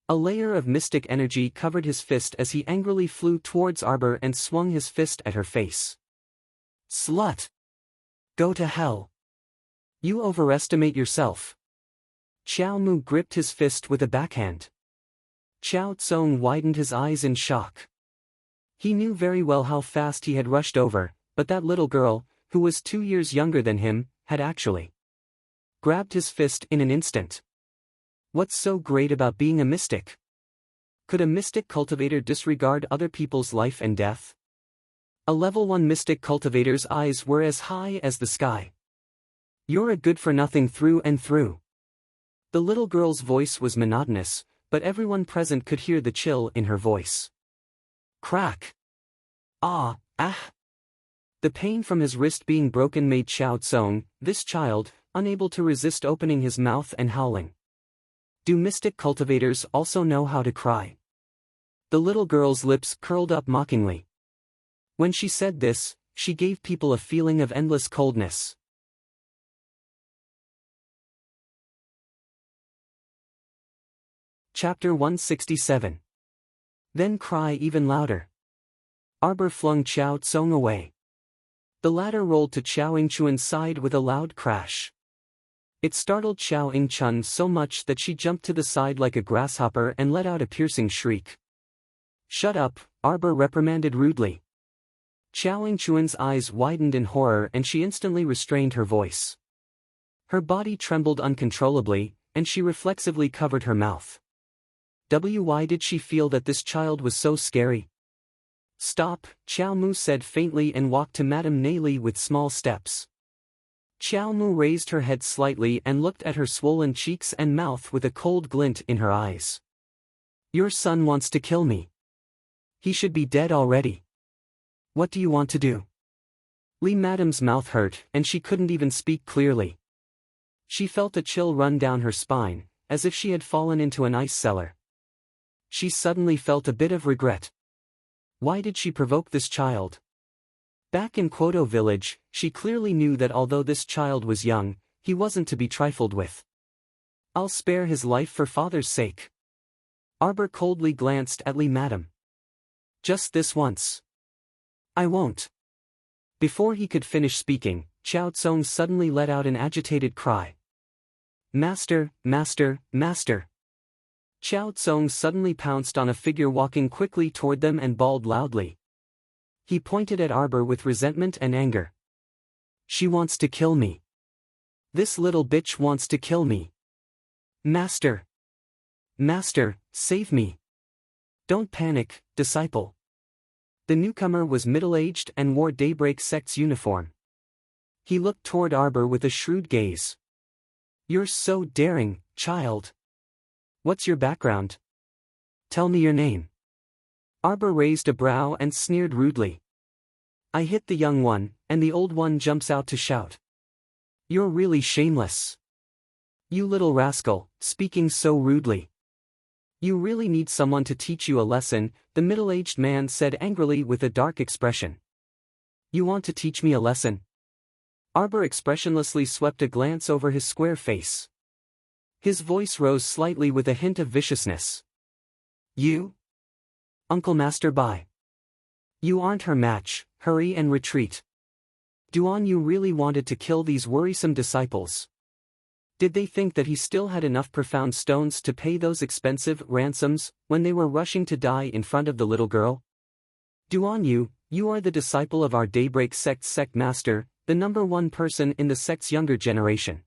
A layer of mystic energy covered his fist as he angrily flew towards Arbor and swung his fist at her face. Slut! Go to hell! You overestimate yourself. Xiao Mu gripped his fist with a backhand. Xiao Tsong widened his eyes in shock. He knew very well how fast he had rushed over, but that little girl, who was 2 years younger than him, had actually grabbed his fist in an instant. What's so great about being a mystic? Could a mystic cultivator disregard other people's life and death? A level 1 mystic cultivator's eyes were as high as the sky. You're a good-for-nothing through and through. The little girl's voice was monotonous, but everyone present could hear the chill in her voice. Crack! Ah! The pain from his wrist being broken made Xiao Tsong, this child, unable to resist opening his mouth and howling. Do mystic cultivators also know how to cry? The little girl's lips curled up mockingly. When she said this, she gave people a feeling of endless coldness. Chapter 167. Then cry even louder. Arbor flung Xiao Tsong away. The latter rolled to Xiao Yingchun's side with a loud crash. It startled Xiao Yingchun so much that she jumped to the side like a grasshopper and let out a piercing shriek. Shut up, Arbor reprimanded rudely. Xiao Yingchuan's eyes widened in horror and she instantly restrained her voice. Her body trembled uncontrollably, and she reflexively covered her mouth. Why did she feel that this child was so scary? Stop, Xiao Mu said faintly and walked to Madame Neili with small steps. Xiao Mu raised her head slightly and looked at her swollen cheeks and mouth with a cold glint in her eyes. Your son wants to kill me. He should be dead already. What do you want to do? Li Madame's mouth hurt, and she couldn't even speak clearly. She felt a chill run down her spine, as if she had fallen into an ice cellar. She suddenly felt a bit of regret. Why did she provoke this child? Back in Kwoto village, she clearly knew that although this child was young, he wasn't to be trifled with. I'll spare his life for father's sake. Arbor coldly glanced at Li Madame. Just this once. I won't. Before he could finish speaking, Xiao Tsong suddenly let out an agitated cry. Master, master, master. Xiao Tsong suddenly pounced on a figure walking quickly toward them and bawled loudly. He pointed at Arbor with resentment and anger. She wants to kill me. This little bitch wants to kill me. Master. Master, save me. Don't panic, disciple. The newcomer was middle-aged and wore Daybreak Sect's uniform. He looked toward Arbor with a shrewd gaze. You're so daring, child. What's your background? Tell me your name. Arbor raised a brow and sneered rudely. I hit the young one, and the old one jumps out to shout. You're really shameless. You little rascal, speaking so rudely. You really need someone to teach you a lesson, the middle-aged man said angrily with a dark expression. You want to teach me a lesson? Arbor expressionlessly swept a glance over his square face. His voice rose slightly with a hint of viciousness. You? Uncle Master Bai. You aren't her match, hurry and retreat. Duan Yu really wanted to kill these worrisome disciples. Did they think that he still had enough profound stones to pay those expensive ransoms when they were rushing to die in front of the little girl? Duan Yu, you are the disciple of our Daybreak Sect's sect master, the #1 person in the sect's younger generation.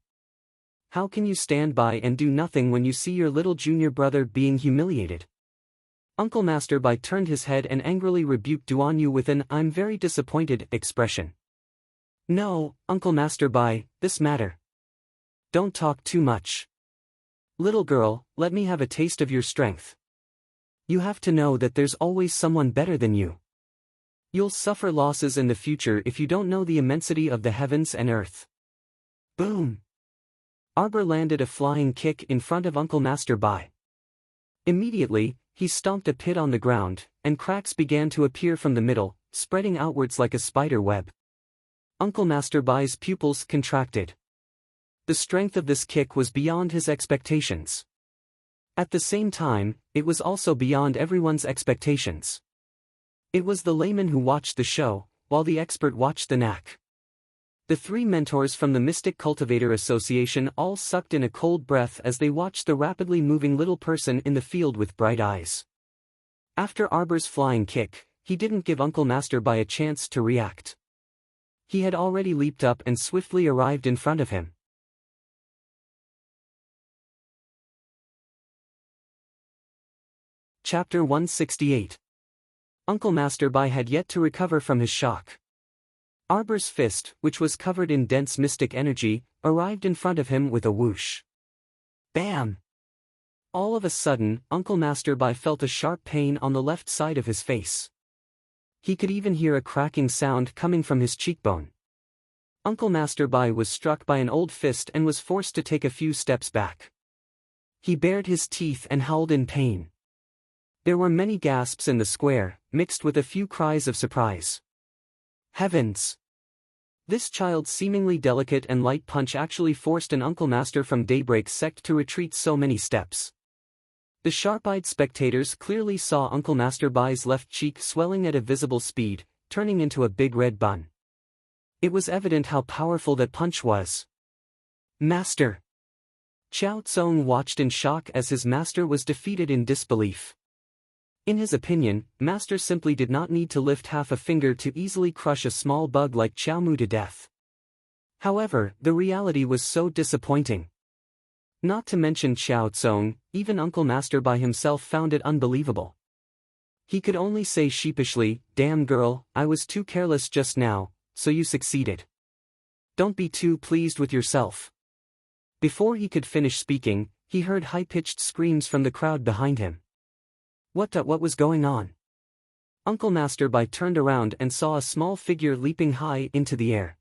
How can you stand by and do nothing when you see your little junior brother being humiliated? Uncle Master Bai turned his head and angrily rebuked Duan Yu with an "I'm very disappointed" expression. No, Uncle Master Bai, this matter. Don't talk too much. Little girl, let me have a taste of your strength. You have to know that there's always someone better than you. You'll suffer losses in the future if you don't know the immensity of the heavens and earth. Boom! Arbor landed a flying kick in front of Uncle Master Bai. Immediately, he stomped a pit on the ground, and cracks began to appear from the middle, spreading outwards like a spider web. Uncle Master Bai's pupils contracted. The strength of this kick was beyond his expectations. At the same time, it was also beyond everyone's expectations. It was the layman who watched the show, while the expert watched the knack. The three mentors from the Mystic Cultivator Association all sucked in a cold breath as they watched the rapidly moving little person in the field with bright eyes. After Arbor's flying kick, he didn't give Uncle Master Bai a chance to react. He had already leaped up and swiftly arrived in front of him. Chapter 168. Uncle Master Bai had yet to recover from his shock. Arbor's fist, which was covered in dense mystic energy, arrived in front of him with a whoosh. Bam! All of a sudden, Uncle Master Bai felt a sharp pain on the left side of his face. He could even hear a cracking sound coming from his cheekbone. Uncle Master Bai was struck by an old fist and was forced to take a few steps back. He bared his teeth and howled in pain. There were many gasps in the square, mixed with a few cries of surprise. Heavens! This child's seemingly delicate and light punch actually forced an Uncle Master from Daybreak Sect to retreat so many steps. The sharp-eyed spectators clearly saw Uncle Master Bai's left cheek swelling at a visible speed, turning into a big red bun. It was evident how powerful that punch was. Master! Xiao Tsong watched in shock as his master was defeated in disbelief. In his opinion, Master simply did not need to lift half a finger to easily crush a small bug like Xiaomu to death. However, the reality was so disappointing. Not to mention Xiao Tsong, even Uncle Master by himself found it unbelievable. He could only say sheepishly, "Damn girl, I was too careless just now, so you succeeded. Don't be too pleased with yourself." Before he could finish speaking, he heard high-pitched screams from the crowd behind him. What was going on? Uncle Masterby turned around and saw a small figure leaping high into the air.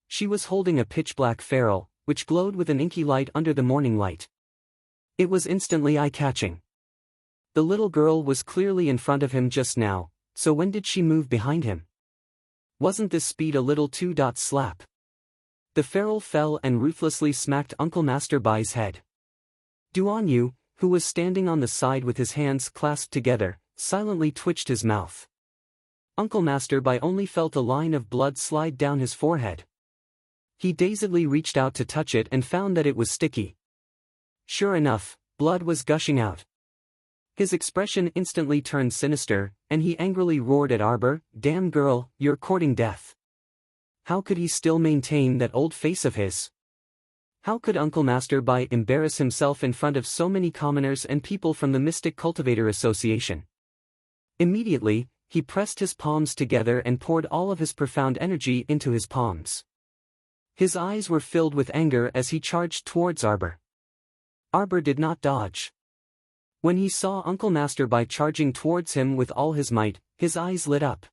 She was holding a pitch-black ferrule, which glowed with an inky light under the morning light. It was instantly eye-catching. The little girl was clearly in front of him just now, so when did she move behind him? Wasn't this speed a little too slap? The ferrule fell and ruthlessly smacked Uncle Masterby's head. Duan Yu, who was standing on the side with his hands clasped together, silently twitched his mouth. Uncle Masterby only felt a line of blood slide down his forehead. He dazedly reached out to touch it and found that it was sticky. Sure enough, blood was gushing out. His expression instantly turned sinister, and he angrily roared at Arbor, "Damn girl, you're courting death." How could he still maintain that old face of his? How could Uncle Masterby embarrass himself in front of so many commoners and people from the Mystic Cultivator Association? Immediately, he pressed his palms together and poured all of his profound energy into his palms. His eyes were filled with anger as he charged towards Arbor. Arbor did not dodge. When he saw Uncle Masterby charging towards him with all his might, his eyes lit up.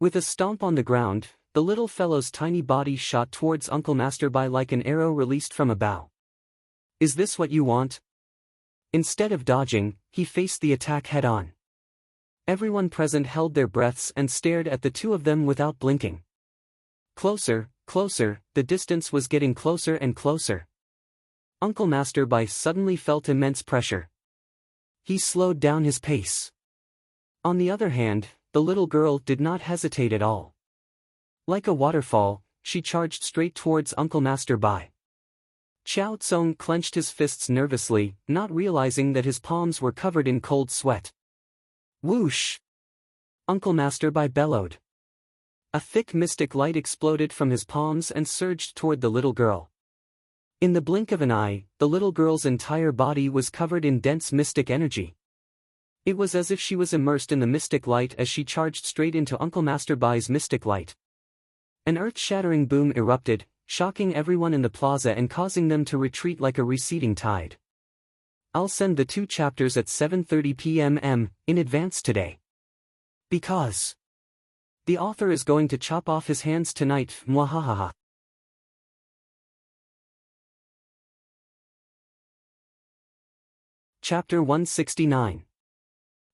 With a stomp on the ground, the little fellow's tiny body shot towards Uncle Masterby like an arrow released from a bow. Is this what you want? Instead of dodging, he faced the attack head-on. Everyone present held their breaths and stared at the two of them without blinking. Closer, closer, the distance was getting closer and closer. Uncle Masterby suddenly felt immense pressure. He slowed down his pace. On the other hand, the little girl did not hesitate at all. Like a waterfall, she charged straight towards Uncle Masterby. Xiao Tsong clenched his fists nervously, not realizing that his palms were covered in cold sweat. Whoosh! Uncle Masterby bellowed. A thick mystic light exploded from his palms and surged toward the little girl. In the blink of an eye, the little girl's entire body was covered in dense mystic energy. It was as if she was immersed in the mystic light as she charged straight into Uncle Masterby's mystic light. An earth-shattering boom erupted, shocking everyone in the plaza and causing them to retreat like a receding tide. I'll send the 2 chapters at 7:30 p.m. in advance today. Because the author is going to chop off his hands tonight, mwahahaha. Chapter 169.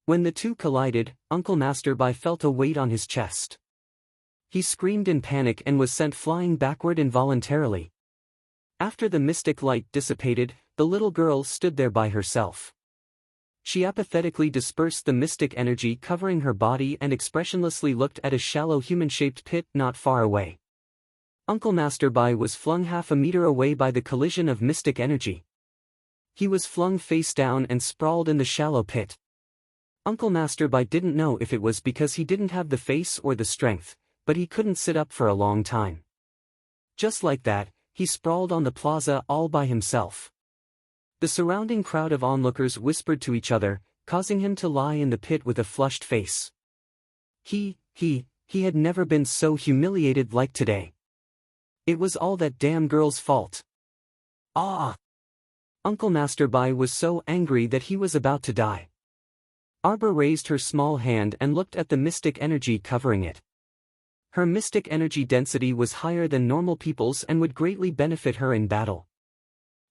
When the two collided, Uncle Masterby felt a weight on his chest. He screamed in panic and was sent flying backward involuntarily. After the mystic light dissipated, the little girl stood there by herself. She apathetically dispersed the mystic energy covering her body and expressionlessly looked at a shallow human-shaped pit not far away. Uncle Masterby was flung half a meter away by the collision of mystic energy. He was flung face down and sprawled in the shallow pit. Uncle Masterby didn't know if it was because he didn't have the face or the strength, but he couldn't sit up for a long time. Just like that, he sprawled on the plaza all by himself. The surrounding crowd of onlookers whispered to each other, causing him to lie in the pit with a flushed face. He had never been so humiliated like today. It was all that damn girl's fault. Ah! Uncle Masterby was so angry that he was about to die. Arbor raised her small hand and looked at the mystic energy covering it. Her mystic energy density was higher than normal people's and would greatly benefit her in battle.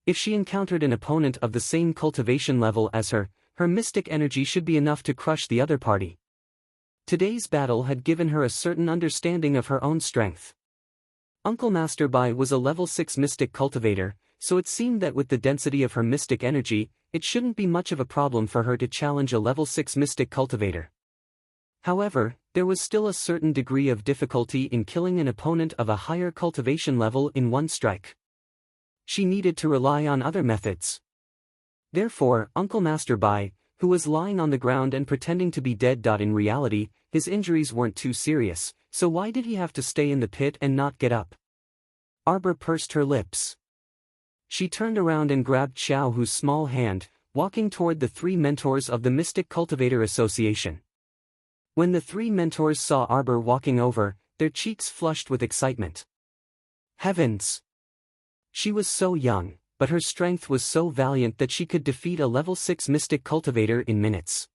If she encountered an opponent of the same cultivation level as her mystic energy should be enough to crush the other party. Today's battle had given her a certain understanding of her own strength. Uncle Masterby was a level 6 mystic cultivator, so it seemed that with the density of her mystic energy, it shouldn't be much of a problem for her to challenge a level 6 mystic cultivator. However, there was still a certain degree of difficulty in killing an opponent of a higher cultivation level in one strike. She needed to rely on other methods. Therefore, Uncle Masterby, who was lying on the ground and pretending to be dead. In reality, his injuries weren't too serious, so why did he have to stay in the pit and not get up? Arbor pursed her lips. She turned around and grabbed Xiao Hu's small hand, walking toward the three mentors of the Mystic Cultivator Association. When the three mentors saw Arbor walking over, their cheeks flushed with excitement. Heavens! She was so young, but her strength was so valiant that she could defeat a level 6 Mystic Cultivator in minutes.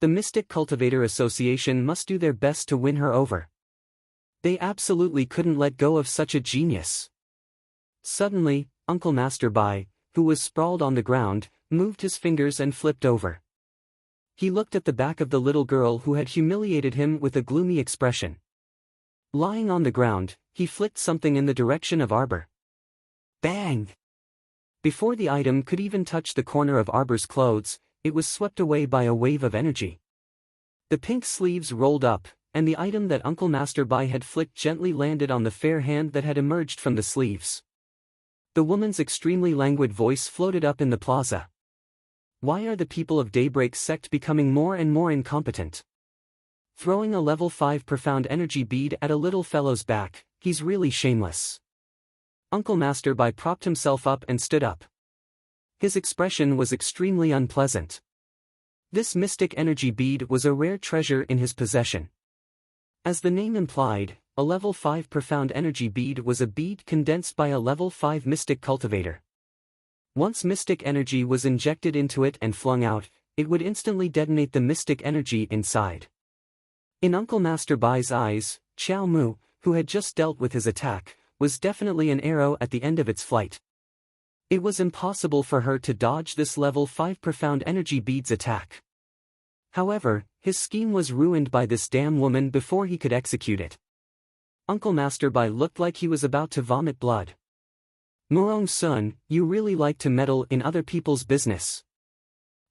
The Mystic Cultivator Association must do their best to win her over. They absolutely couldn't let go of such a genius. Suddenly, Uncle Master Bai, who was sprawled on the ground, moved his fingers and flipped over. He looked at the back of the little girl who had humiliated him with a gloomy expression. Lying on the ground, he flicked something in the direction of Arbor. Bang! Before the item could even touch the corner of Arbor's clothes, it was swept away by a wave of energy. The pink sleeves rolled up, and the item that Uncle Master Bai had flicked gently landed on the fair hand that had emerged from the sleeves. The woman's extremely languid voice floated up in the plaza. Why are the people of Daybreak sect becoming more and more incompetent? Throwing a level 5 profound energy bead at a little fellow's back, he's really shameless. Uncle Master Bai propped himself up and stood up. His expression was extremely unpleasant. This mystic energy bead was a rare treasure in his possession. As the name implied, a level 5 profound energy bead was a bead condensed by a level 5 mystic cultivator. Once mystic energy was injected into it and flung out, it would instantly detonate the mystic energy inside. In Uncle Master Bai's eyes, Xiao Mu, who had just dealt with his attack, was definitely an arrow at the end of its flight. It was impossible for her to dodge this level 5 profound energy bead's attack. However, his scheme was ruined by this damn woman before he could execute it. Uncle Master Bai looked like he was about to vomit blood. Murong Sun, you really like to meddle in other people's business.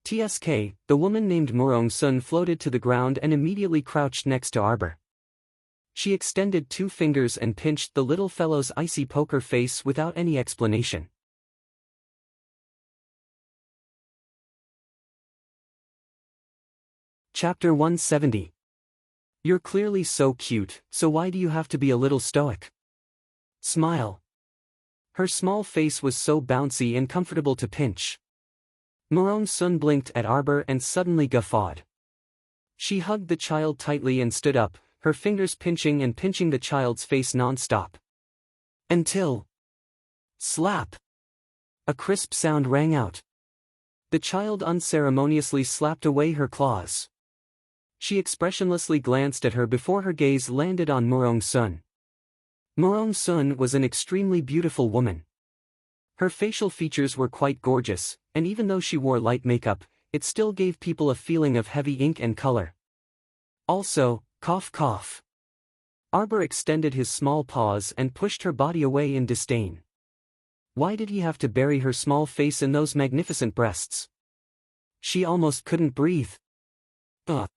TSK, the woman named Murong Sun floated to the ground and immediately crouched next to Arbor. She extended 2 fingers and pinched the little fellow's icy poker face without any explanation. Chapter 170. You're clearly so cute, so why do you have to be a little stoic? Smile. Her small face was so bouncy and comfortable to pinch. Murong Sun blinked at Arbor and suddenly guffawed. She hugged the child tightly and stood up, her fingers pinching and pinching the child's face non-stop. Until... slap! A crisp sound rang out. The child unceremoniously slapped away her claws. She expressionlessly glanced at her before her gaze landed on Murong Sun. Murong Sun was an extremely beautiful woman. Her facial features were quite gorgeous, and even though she wore light makeup, it still gave people a feeling of heavy ink and color. Also, cough cough. Arbor extended his small paws and pushed her body away in disdain. Why did he have to bury her small face in those magnificent breasts? She almost couldn't breathe. Ugh.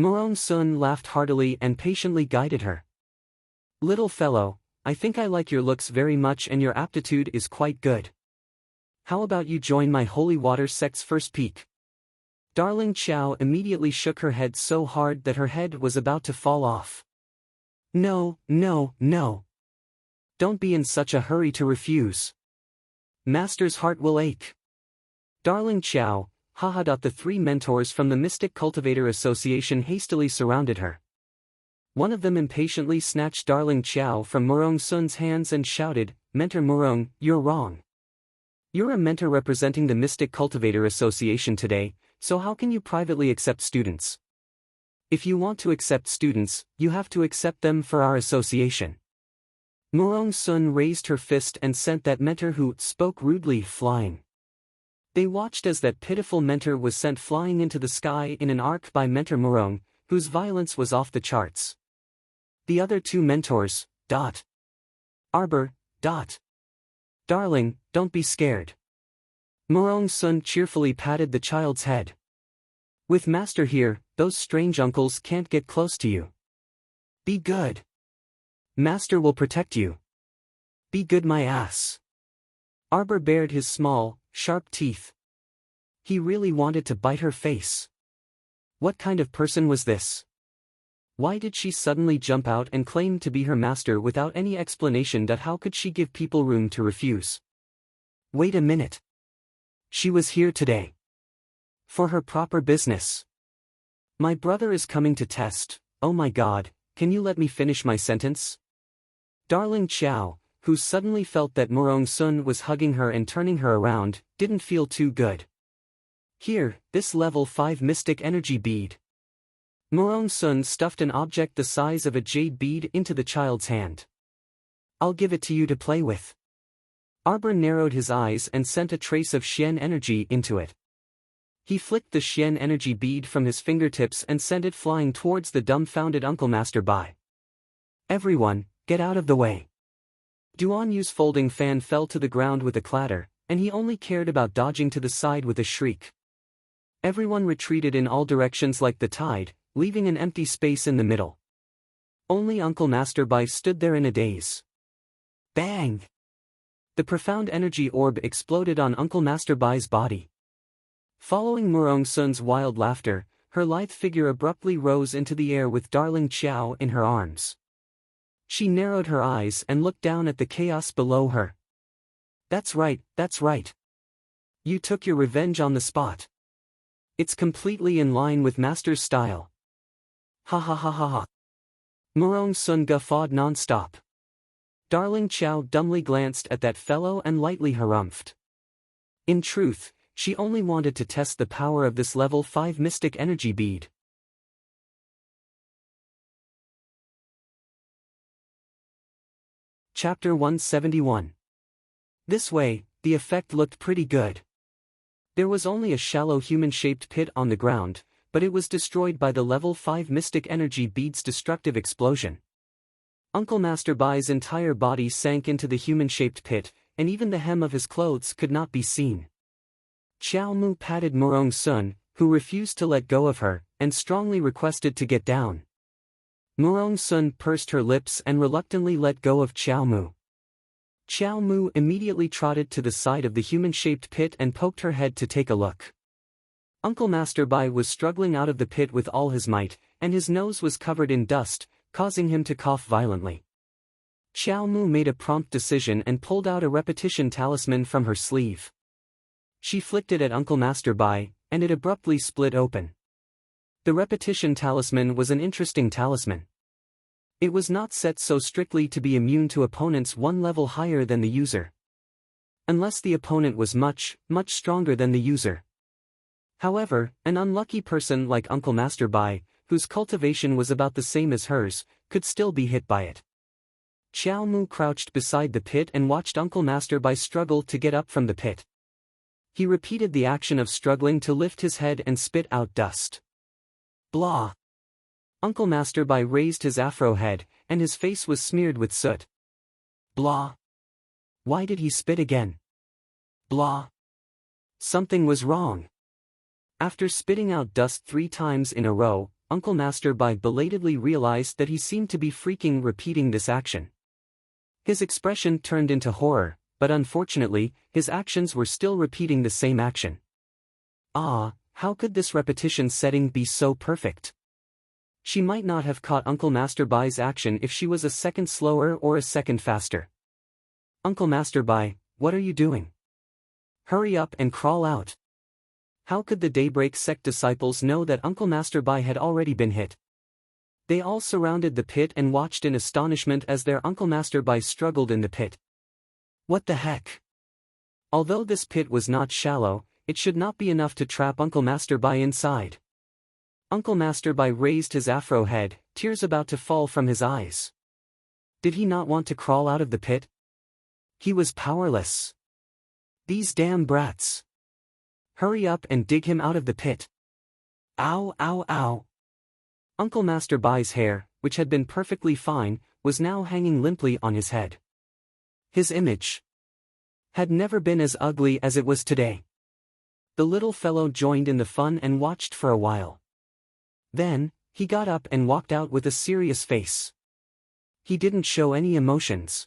Murong Sun laughed heartily and patiently guided her. Little fellow, I think I like your looks very much and your aptitude is quite good. How about you join my holy water sect's first peak? Darling Xiao immediately shook her head so hard that her head was about to fall off. No, no, no. Don't be in such a hurry to refuse. Master's heart will ache. Darling Xiao, haha. The 3 mentors from the Mystic Cultivator Association hastily surrounded her. One of them impatiently snatched Darling Xiao from Murong Sun's hands and shouted, Mentor Murong, you're wrong. You're a mentor representing the Mystic Cultivator Association today, so how can you privately accept students? If you want to accept students, you have to accept them for our association. Murong Sun raised her fist and sent that mentor who spoke rudely flying. They watched as that pitiful mentor was sent flying into the sky in an arc by Mentor Murong, whose violence was off the charts. The other 2 mentors, Arbor, Darling, don't be scared. Murong Sun cheerfully patted the child's head. With Master here, those strange uncles can't get close to you. Be good. Master will protect you. Be good my ass. Arbor bared his small, sharp teeth. He really wanted to bite her face. What kind of person was this? Why did she suddenly jump out and claim to be her master without any explanation? That how could she give people room to refuse? Wait a minute. She was here today. For her proper business. My brother is coming to test. Oh my God, can you let me finish my sentence? Darling Qiao, who suddenly felt that Murong Sun was hugging her and turning her around, didn't feel too good. Here, this level 5 mystic energy bead. Murong Sun stuffed an object the size of a jade bead into the child's hand. I'll give it to you to play with. Arbor narrowed his eyes and sent a trace of Xian energy into it. He flicked the Xian energy bead from his fingertips and sent it flying towards the dumbfounded Uncle Master Bai. Everyone, get out of the way. Duan Yu's folding fan fell to the ground with a clatter, and he only cared about dodging to the side with a shriek. Everyone retreated in all directions like the tide, leaving an empty space in the middle. Only Uncle Master Bai stood there in a daze. Bang! The profound energy orb exploded on Uncle Master Bai's body. Following Murong Sun's wild laughter, her lithe figure abruptly rose into the air with darling Qiao in her arms. She narrowed her eyes and looked down at the chaos below her. That's right, that's right. You took your revenge on the spot. It's completely in line with Master's style. Ha ha ha ha ha. Murong Sun guffawed non-stop. Darling Qiao dumbly glanced at that fellow and lightly harumphed. In truth, she only wanted to test the power of this level 5 mystic energy bead. Chapter 171. This way, the effect looked pretty good. There was only a shallow human-shaped pit on the ground, but it was destroyed by the level 5 mystic energy bead's destructive explosion. Uncle Master Bai's entire body sank into the human-shaped pit, and even the hem of his clothes could not be seen. Qiao Mu patted Murong Sun, who refused to let go of her, and strongly requested to get down. Murong Sun pursed her lips and reluctantly let go of Qiao Mu. Qiao Mu immediately trotted to the side of the human-shaped pit and poked her head to take a look. Uncle Master Bai was struggling out of the pit with all his might, and his nose was covered in dust, causing him to cough violently. Qiao Mu made a prompt decision and pulled out a repetition talisman from her sleeve. She flicked it at Uncle Master Bai, and it abruptly split open. The repetition talisman was an interesting talisman. It was not set so strictly to be immune to opponents one level higher than the user. Unless the opponent was much, much stronger than the user. However, an unlucky person like Uncle Master Bai, whose cultivation was about the same as hers, could still be hit by it. Qiao Mu crouched beside the pit and watched Uncle Master Bai struggle to get up from the pit. He repeated the action of struggling to lift his head and spit out dust. Blah! Uncle Master Bai raised his afro head, and his face was smeared with soot. Blah! Why did he spit again? Blah! Something was wrong. After spitting out dust 3 times in a row, Uncle Master Bai belatedly realized that he seemed to be freaking repeating this action. His expression turned into horror, but unfortunately, his actions were still repeating the same action. Ah, how could this repetition setting be so perfect? She might not have caught Uncle Master Bai's action if she was a second slower or a second faster. Uncle Master Bai, what are you doing? Hurry up and crawl out. How could the Daybreak sect disciples know that Uncle Master Bai had already been hit? They all surrounded the pit and watched in astonishment as their Uncle Master Bai struggled in the pit. What the heck? Although this pit was not shallow, it should not be enough to trap Uncle Master Bai inside. Uncle Master Bai raised his afro head, tears about to fall from his eyes. Did he not want to crawl out of the pit? He was powerless. These damn brats. Hurry up and dig him out of the pit. Ow, ow, ow. Uncle Master Bai's hair, which had been perfectly fine, was now hanging limply on his head. His image had never been as ugly as it was today. The little fellow joined in the fun and watched for a while. Then, he got up and walked out with a serious face. He didn't show any emotions.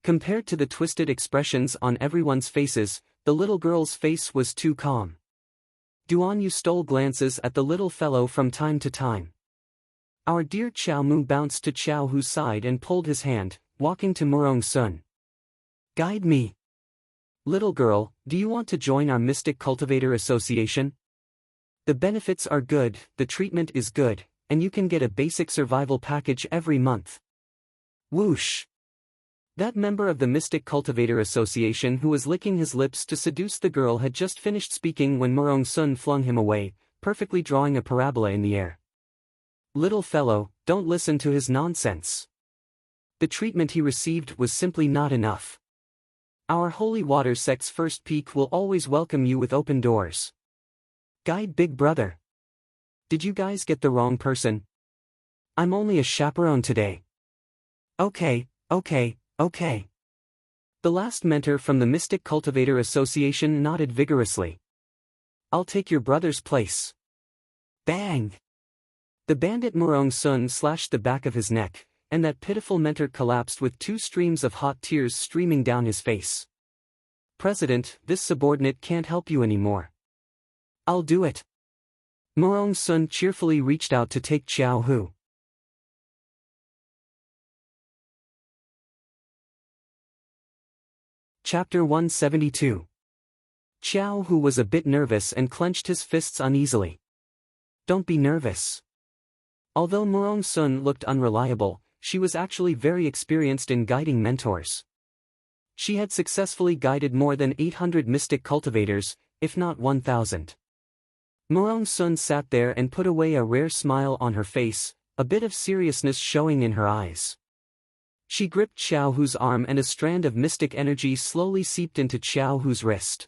Compared to the twisted expressions on everyone's faces, the little girl's face was too calm. Duan Yu stole glances at the little fellow from time to time. Our dear Xiao Mu bounced to Xiao Hu's side and pulled his hand, walking to Murong Sun. Guide me. Little girl, do you want to join our Mystic Cultivator Association? The benefits are good, the treatment is good, and you can get a basic survival package every month. Whoosh! That member of the Mystic Cultivator Association who was licking his lips to seduce the girl had just finished speaking when Murong Sun flung him away, perfectly drawing a parabola in the air. Little fellow, don't listen to his nonsense. The treatment he received was simply not enough. Our Holy Water Sect's first peak will always welcome you with open doors. Guide big brother. Did you guys get the wrong person? I'm only a chaperone today. Okay. The last mentor from the Mystic Cultivator Association nodded vigorously. I'll take your brother's place. Bang! The bandit Murong Sun slashed the back of his neck, and that pitiful mentor collapsed with 2 streams of hot tears streaming down his face. President, this subordinate can't help you anymore. I'll do it. Murong Sun cheerfully reached out to take Xiao Hu. Chapter 172. Xiao Hu was a bit nervous and clenched his fists uneasily. Don't be nervous. Although Murong Sun looked unreliable, she was actually very experienced in guiding mentors. She had successfully guided more than 800 mystic cultivators, if not 1,000. Murong Sun sat there and put away a rare smile on her face, a bit of seriousness showing in her eyes. She gripped Xiao Hu's arm and a strand of mystic energy slowly seeped into Xiao Hu's wrist.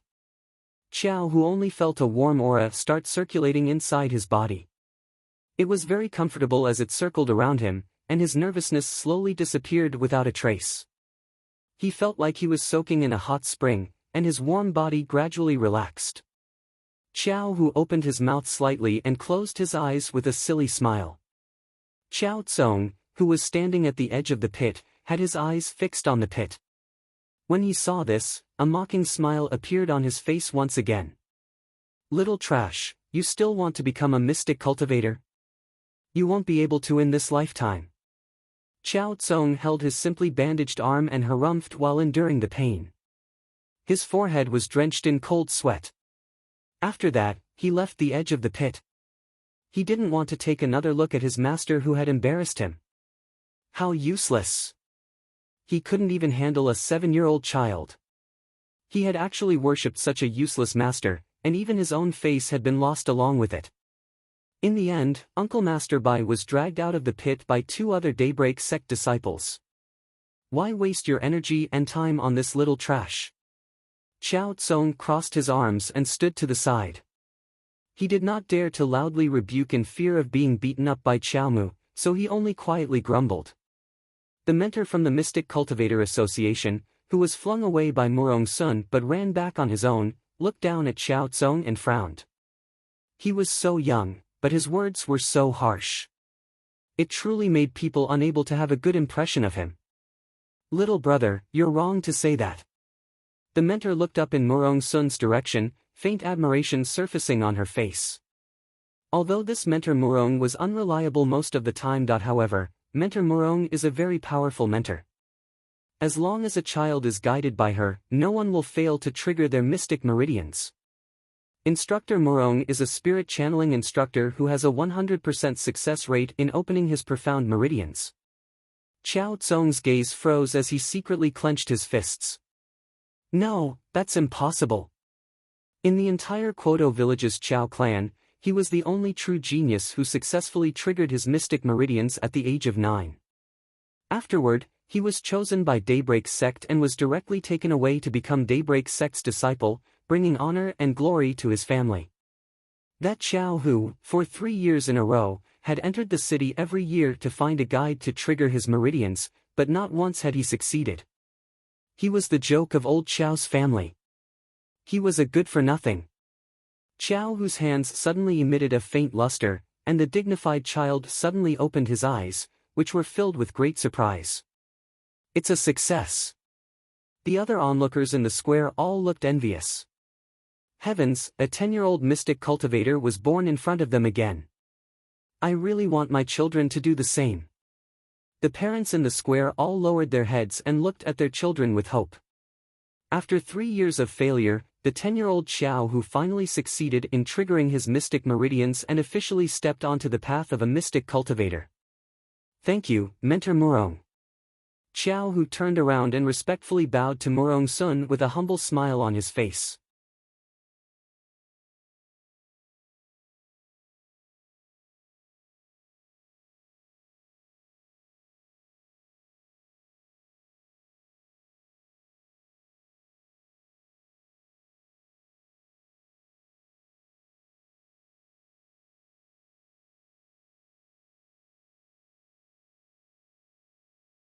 Xiao Hu only felt a warm aura start circulating inside his body. It was very comfortable as it circled around him, and his nervousness slowly disappeared without a trace. He felt like he was soaking in a hot spring, and his warm body gradually relaxed. Xiao Hu opened his mouth slightly and closed his eyes with a silly smile. Xiao Tsong, who was standing at the edge of the pit, had his eyes fixed on the pit. When he saw this, a mocking smile appeared on his face once again. Little trash, you still want to become a mystic cultivator? You won't be able to in this lifetime. Xiao Tsong held his simply bandaged arm and harumphed while enduring the pain. His forehead was drenched in cold sweat. After that, he left the edge of the pit. He didn't want to take another look at his master who had embarrassed him. How useless! He couldn't even handle a 7-year-old child. He had actually worshipped such a useless master, and even his own face had been lost along with it. In the end, Uncle Master Bai was dragged out of the pit by 2 other Daybreak sect disciples. Why waste your energy and time on this little trash? Xiao Tsong crossed his arms and stood to the side. He did not dare to loudly rebuke in fear of being beaten up by Xiao Mu, so he only quietly grumbled. The mentor from the Mystic Cultivator Association, who was flung away by Murong Sun but ran back on his own, looked down at Xiao Tsong and frowned. He was so young, but his words were so harsh. It truly made people unable to have a good impression of him. Little brother, you're wrong to say that. The mentor looked up in Murong Sun's direction, faint admiration surfacing on her face. Although this mentor Murong was unreliable most of the time. However, Mentor Murong is a very powerful mentor. As long as a child is guided by her, no one will fail to trigger their mystic meridians. Instructor Murong is a spirit channeling instructor who has a 100% success rate in opening his profound meridians. Xiao Tsong's gaze froze as he secretly clenched his fists. No, that's impossible. In the entire Quoto village's Qiao clan, he was the only true genius who successfully triggered his mystic meridians at the age of 9. Afterward, he was chosen by Daybreak sect and was directly taken away to become Daybreak sect's disciple, bringing honor and glory to his family. That Xiao Hu, for 3 years in a row, had entered the city every year to find a guide to trigger his meridians, but not once had he succeeded. He was the joke of old Xiao's family. He was a good-for-nothing. Xiao Hu's hands suddenly emitted a faint luster, and the dignified child suddenly opened his eyes, which were filled with great surprise. It's a success. The other onlookers in the square all looked envious. Heavens, a 10-year-old mystic cultivator was born in front of them again. I really want my children to do the same. The parents in the square all lowered their heads and looked at their children with hope. After 3 years of failure, the 10-year-old Xiao Hu finally succeeded in triggering his mystic meridians and officially stepped onto the path of a mystic cultivator. Thank you, Mentor Murong. Xiao Hu turned around and respectfully bowed to Murong Sun with a humble smile on his face.